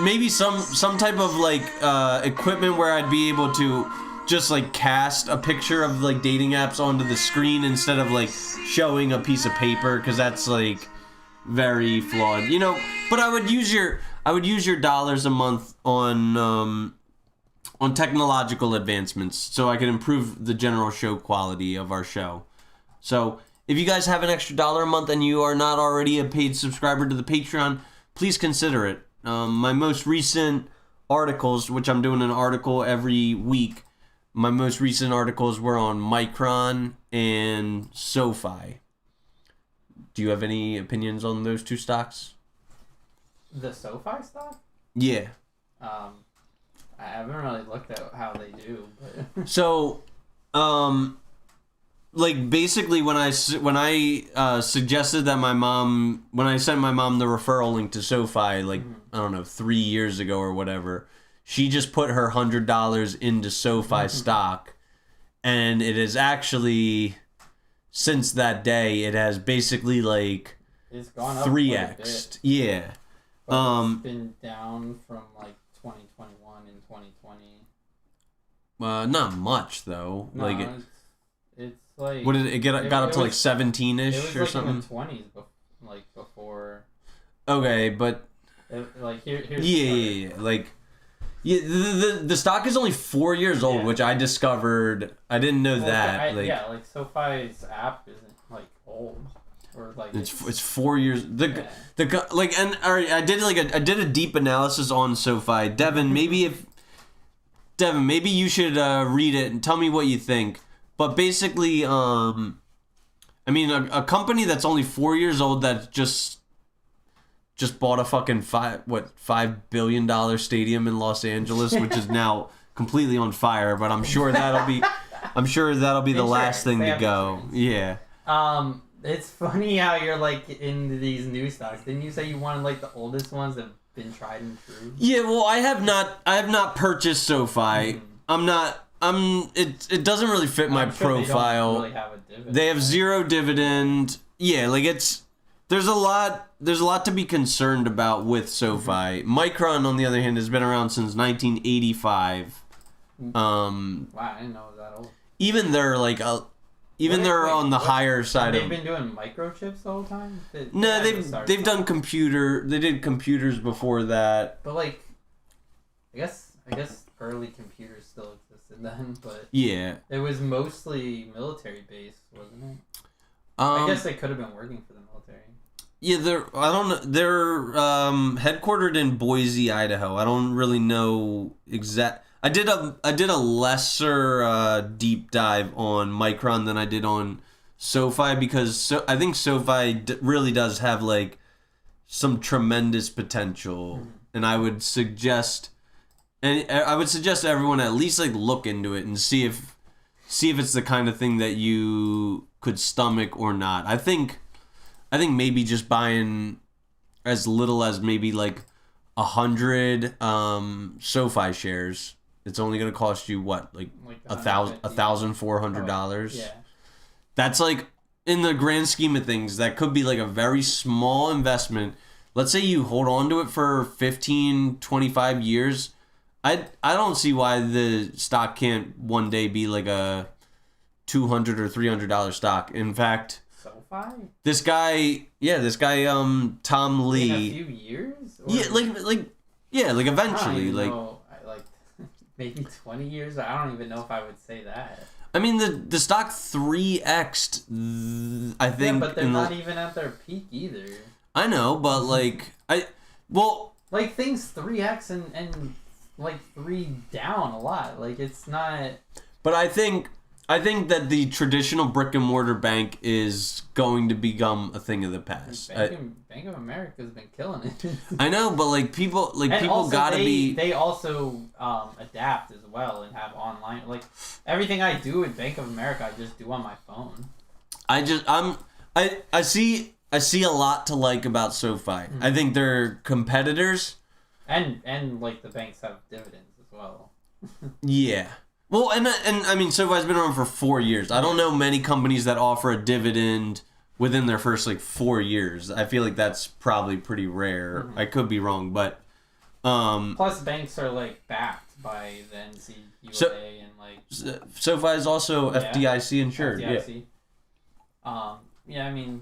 Maybe some type of like equipment where I'd be able to just like cast a picture of like dating apps onto the screen instead of like showing a piece of paper, because that's like very flawed, you know. But I would use your dollars a month on technological advancements so I can improve the general show quality of our show. So if you guys have an extra $1 a month and you are not already a paid subscriber to the Patreon, please consider it. My most recent articles, which I'm doing an article every week, my most recent articles were on Micron and SoFi. Do you have any opinions on those two stocks? The SoFi stock? Yeah. I haven't really looked at how they do, but So, like basically when I suggested that when I sent my mom the referral link to SoFi, like I don't know, 3 years ago or whatever, she just put her $100 into SoFi stock, and it is actually, since that day, it has basically like it's gone up 3x. Yeah. It's been down from like 2021 and 2020. Not much though. No, like it's like what did it get? Got up to like 17-ish it was or like something. in the 20s, like before. Okay, but like here's yeah. Like the stock is only 4 years old, Yeah. which I discovered. I didn't know that. Like SoFi's app isn't like old. Or like it's 4 years. And all right, I did a deep analysis on SoFi. Devin, maybe Devin, maybe you should read it and tell me what you think. But basically, I mean, a company that's only 4 years old that just bought a fucking $5 billion stadium in Los Angeles, which is now completely on fire. But I'm sure that'll be the last thing to go. Insurance. Yeah. It's funny how you're like into these new stocks. Didn't you say you wanted like the oldest ones that have been tried and true? Yeah. Well, I have not purchased SoFi. It doesn't really fit my profile. They don't really have a dividend. They have zero dividend. Yeah, like there's a lot to be concerned about with SoFi. Micron, on the other hand, has been around since 1985. Wow, I didn't know it was that old. Even they're on the higher side They've been doing microchips the whole time. No, they've done They did computers before that. But like, I guess early computers still existed then, but yeah, it was mostly military based, wasn't it? I guess they could have been working for the military. Yeah, they're headquartered in Boise, Idaho. I don't really know exact. I did a lesser deep dive on Micron than I did on SoFi because I think SoFi really does have like some tremendous potential, and I would suggest everyone at least like look into it and see if it's the kind of thing that you could stomach or not. I think maybe just buying as little as maybe like 100 SoFi shares. It's only gonna cost you what, like $1,400. Yeah. That's like, in the grand scheme of things, that could be like a very small investment. Let's say you hold on to it for 15, 25 years. I don't see why the stock can't one day be like a $200 or $300 stock. In fact, SoFi? This guy, Tom Lee. In a few years? Or Like eventually, maybe 20 years. I don't even know if I would say that. I mean, the stock 3x'd, I think. Yeah, but they're not even at their peak either. I know, but things 3x and like 3 down a lot. Like, it's not. But I think that the traditional brick and mortar bank is going to become a thing of the past. Bank of America's been killing it. I know, but people gotta be. They also adapt as well and have online. Like, everything I do at Bank of America, I just do on my phone. I see a lot to like about SoFi. Mm-hmm. I think they're competitors. And like the banks have dividends as well. Yeah. Well, and I mean, SoFi's been around for 4 years. I don't know many companies that offer a dividend within their first 4 years. I feel like that's probably pretty rare. Mm-hmm. I could be wrong, but plus banks are backed by the NCUA and SoFi is also FDIC insured. FDIC. Yeah, I mean,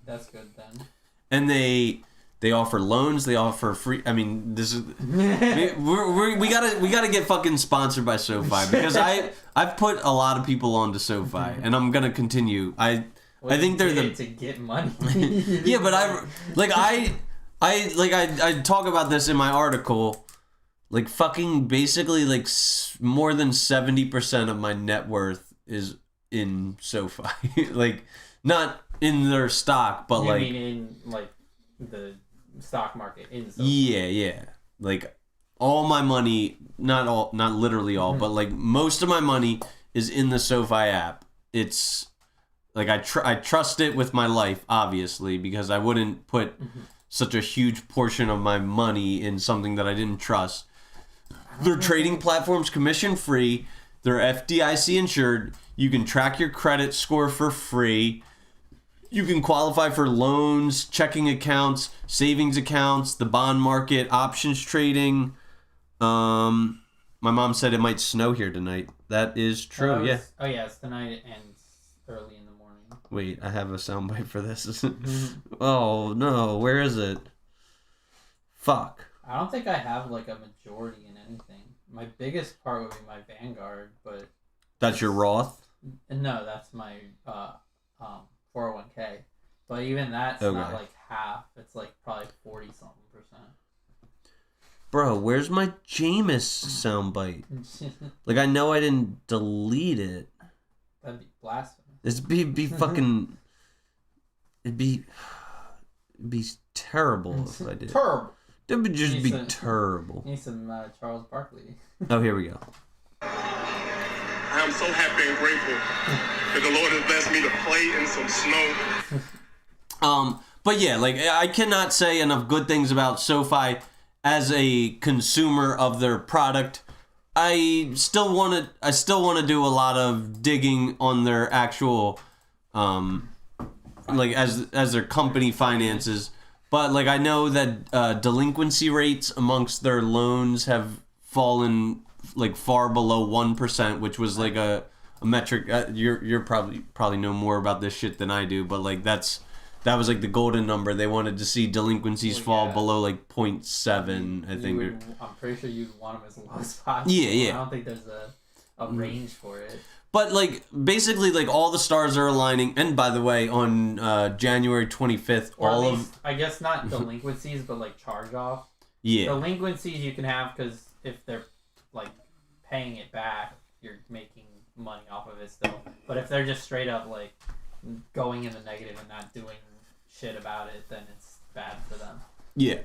that's good then. And they offer loans. They offer free. I mean, this is we gotta get fucking sponsored by SoFi because I've put a lot of people onto SoFi and I'm gonna continue. I think they're to get money. Yeah, but I talk about this in my article. Fucking basically more than 70% of my net worth is in SoFi. Not in their stock, but you mean in the stock market in SoFi. Yeah. All my money, not literally all, but most of my money is in the SoFi app. It's I trust it with my life, obviously, because I wouldn't put such a huge portion of my money in something that I didn't trust. Their trading platform's commission free. They're FDIC insured. You can track your credit score for free. You can qualify for loans, checking accounts, savings accounts, the bond market, options trading. My mom said it might snow here tonight. That is true, yeah. Oh, yeah, it's tonight and early in the morning. Wait, I have a soundbite for this. Oh, no, where is it? Fuck. I don't think I have a majority in anything. My biggest part would be my Vanguard, but... That's your Roth? No, that's my 401k. But even that's not half. It's probably 40-something%. Bro, where's my Jameis soundbite? Like, I know I didn't delete it. That'd be blasphemous. It'd be fucking... It'd be terrible if I did. Terrible. It would just Need be some- terrible. Need some Charles Barkley. Oh, here we go. I am so happy and grateful that the Lord has blessed me to play in some snow. But yeah, like, I cannot say enough good things about SoFi as a consumer of their product. I still want to do a lot of digging on their actual, like, as their company finances. But, like, I know that delinquency rates amongst their loans have fallen, like, far below 1%, which was, like, a metric. You're probably know more about this shit than I do, but, like, that was, like, the golden number. They wanted to see delinquencies fall below, like, 0.7, I think. I'm pretty sure you'd want them as low as possible. Yeah. I don't think there's a range for it. But, like, basically, like, all the stars are aligning. And, by the way, on January 25th, Or all at least, of... I guess not delinquencies, but, like, charge-off. Yeah. Delinquencies you can have because if they're, like, paying it back, you're making money off of it still. But if they're just straight up, like, going in the negative and not doing shit about it, then it's bad for them. Yeah.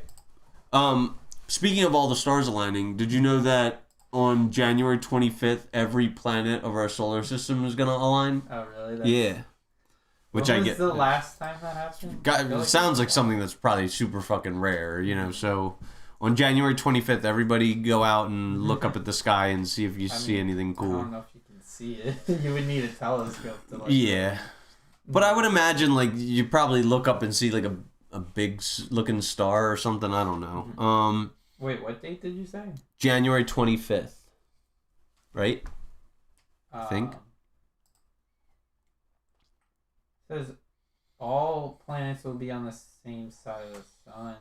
Speaking of all the stars aligning, did you know that on January 25th, every planet of our solar system is going to align? Oh, really? Yeah. Which when I was get. the last time that happened? It sounds like something that's probably super fucking rare, you know, so... On January 25th, everybody go out and look up at the sky and see if you see anything cool. I don't know if you can see it. You would need a telescope to, like... Yeah. But I would imagine, like, you probably look up and see, like, a big looking star or something. I don't know. Wait, what date did you say? January 25th. Right? I think. Says all planets will be on the same side of the sun.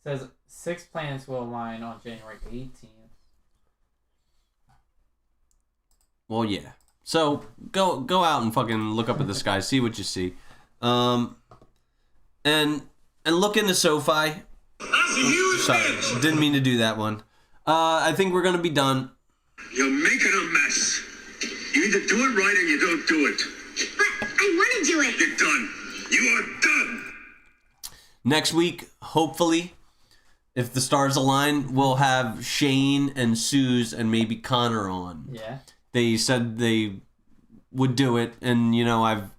Says 6 planets will align on January 18th. Well, yeah. So go out and fucking look up at the sky, see what you see, and look into SoFi. Sorry, didn't mean to do that one. I think we're gonna be done. You're making a mess. You either do it right or you don't do it. But I want to do it. You're done. You are done. Next week, hopefully, if the stars align, we'll have Shane and Suze and maybe Connor on. Yeah. They said they would do it, and you know I've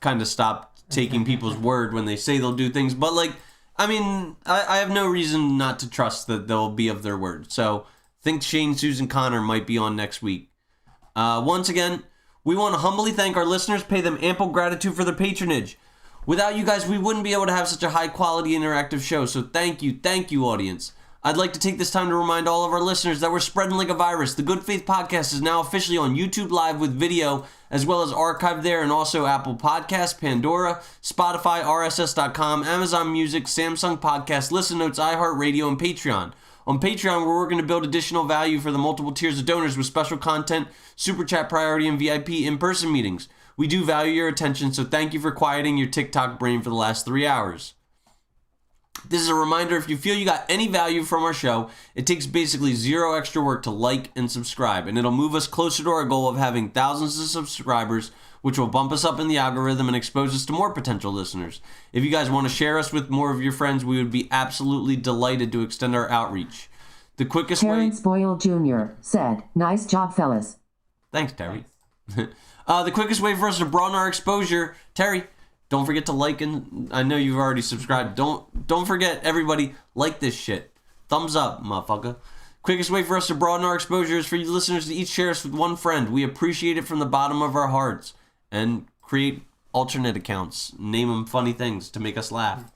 kind of stopped taking people's word when they say they'll do things. But like, I mean, I have no reason not to trust that they'll be of their word. So I think Shane, Suze, and Connor might be on next week. Once again, we want to humbly thank our listeners, pay them ample gratitude for their patronage. Without you guys, we wouldn't be able to have such a high-quality interactive show, so thank you, audience. I'd like to take this time to remind all of our listeners that we're spreading like a virus. The Good Faith Podcast is now officially on YouTube Live with video, as well as archived there, and also Apple Podcasts, Pandora, Spotify, RSS.com, Amazon Music, Samsung Podcast, Listen Notes, iHeartRadio, and Patreon. On Patreon, we're working to build additional value for the multiple tiers of donors with special content, Super Chat priority, and VIP in-person meetings. We do value your attention, so thank you for quieting your TikTok brain for the last 3 hours. This is a reminder, if you feel you got any value from our show, it takes basically zero extra work to like and subscribe, and it'll move us closer to our goal of having thousands of subscribers, which will bump us up in the algorithm and expose us to more potential listeners. If you guys want to share us with more of your friends, we would be absolutely delighted to extend our outreach. The quickest way... Terrence Boyle Jr. said, "Nice job, fellas." Thanks, Terry. The quickest way for us to broaden our exposure, Terry, don't forget to like, and I know you've already subscribed. Don't forget, everybody, like this shit. Thumbs up, motherfucker. Quickest way for us to broaden our exposure is for you listeners to each share us with one friend. We appreciate it from the bottom of our hearts. And create alternate accounts. Name them funny things to make us laugh.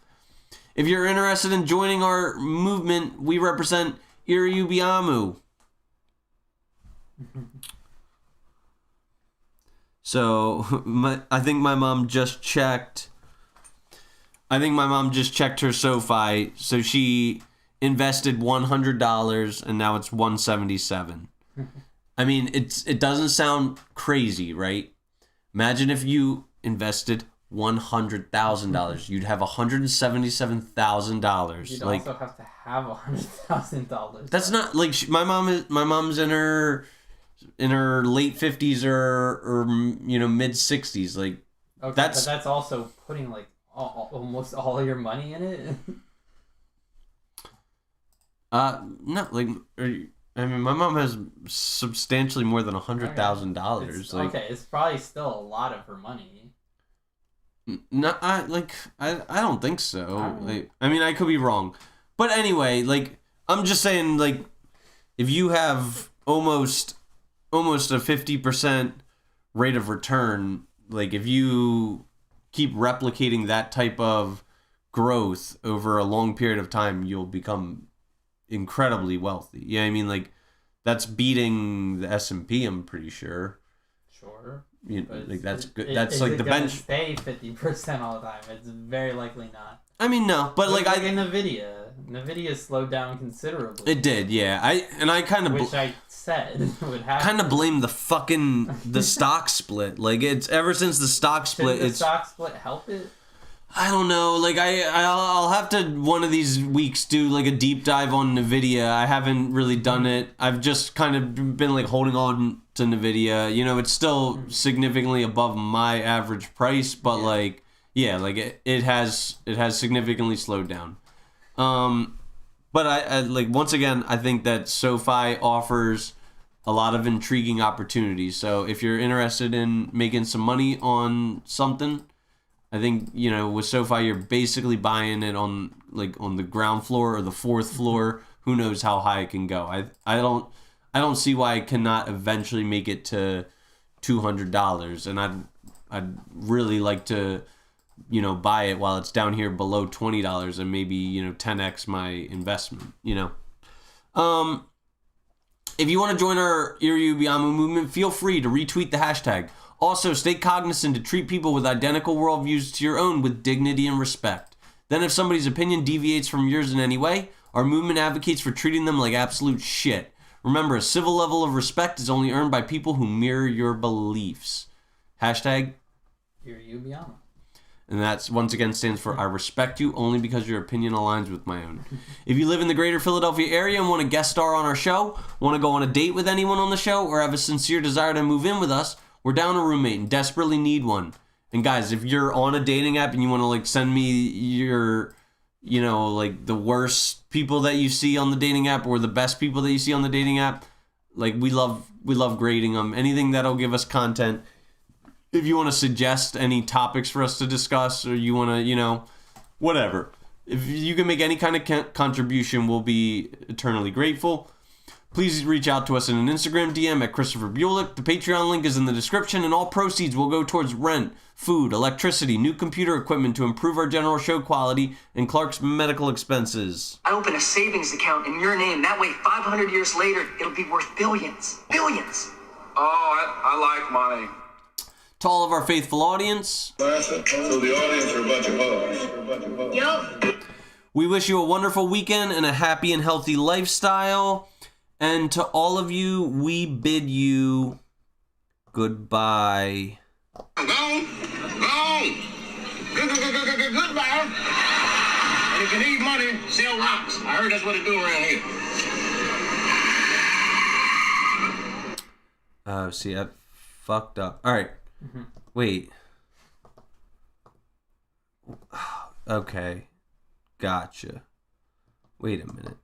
If you're interested in joining our movement, we represent Iriubiamu. So, I think my mom just checked her SoFi. So she invested $100 and now it's $177. I mean, it doesn't sound crazy, right? Imagine if you invested $100,000. You'd have $177,000. You'd Like, also have to have $100,000. that's not like my mom's in her late 50s or mid 60s. Like, Okay, that's but that's also putting like almost all your money in it. no, like, I mean, my mom has substantially more than $100,000. Like, okay, it's probably still a lot of her money. No, I don't think so. Like, I mean, I could be wrong, but anyway, like, I'm just saying, like, if you have almost a 50% rate of return, like, if you keep replicating that type of growth over a long period of time, you'll become incredibly wealthy. Yeah, I mean, like, that's beating the S&P, I'm pretty sure. Sure. Like, that's good. That's like the bench. Stay 50% all the time. It's very likely not. I mean, no, but like in Nvidia slowed down considerably. It did, yeah. I kind of which I said would happen. Kind of blame the stock split. Like, it's ever since the stock split. Did the stock split help it? I don't know. Like, I'll have to one of these weeks do like a deep dive on Nvidia. I haven't really done it. I've just kind of been like holding on to Nvidia. You know, it's still significantly above my average price, but like, yeah, like it has significantly slowed down. But I like, once again, I think that SoFi offers a lot of intriguing opportunities. So if you're interested in making some money on something, I think, you know, with SoFi, you're basically buying it on the ground floor or the fourth floor. Who knows how high it can go? I don't see why it cannot eventually make it to $200, and I'd really like to, you know, buy it while it's down here below $20 and maybe, you know, 10x my investment, you know. If you want to join our Iriyubiamu movement, feel free to retweet the hashtag. Also, stay cognizant to treat people with identical worldviews to your own with dignity and respect. Then if somebody's opinion deviates from yours in any way, our movement advocates for treating them like absolute shit. Remember, a civil level of respect is only earned by people who mirror your beliefs. Hashtag Iriyubiamu. And that's, once again, stands for I respect you only because your opinion aligns with my own. If you live in the greater Philadelphia area and want to guest star on our show, want to go on a date with anyone on the show, or have a sincere desire to move in with us, we're down a roommate and desperately need one. And guys, if you're on a dating app and you want to like send me your, you know, like the worst people that you see on the dating app or the best people that you see on the dating app, like we love grading them. Anything that'll give us content. If you want to suggest any topics for us to discuss, or you want to, you know, whatever. If you can make any kind of contribution, we'll be eternally grateful. Please reach out to us in an Instagram DM at Christopher Bulick. The Patreon link is in the description, and all proceeds will go towards rent, food, electricity, new computer equipment to improve our general show quality, and Clark's medical expenses. I open a savings account in your name. That way, 500 years later, it'll be worth billions. Billions. Oh, I like money. To all of our faithful audience, So the audience are a bunch of hoes. Yup. we wish you a wonderful weekend and a happy and healthy lifestyle. And to all of you, we bid you goodbye. Gone. Goodbye. And if you need money, sell rocks. I heard that's what they do around here. See, I fucked up. All right. Wait. Okay. Gotcha. Wait a minute.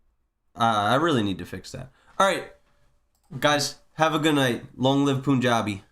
I really need to fix that. All right. Guys, have a good night. Long live Punjabi.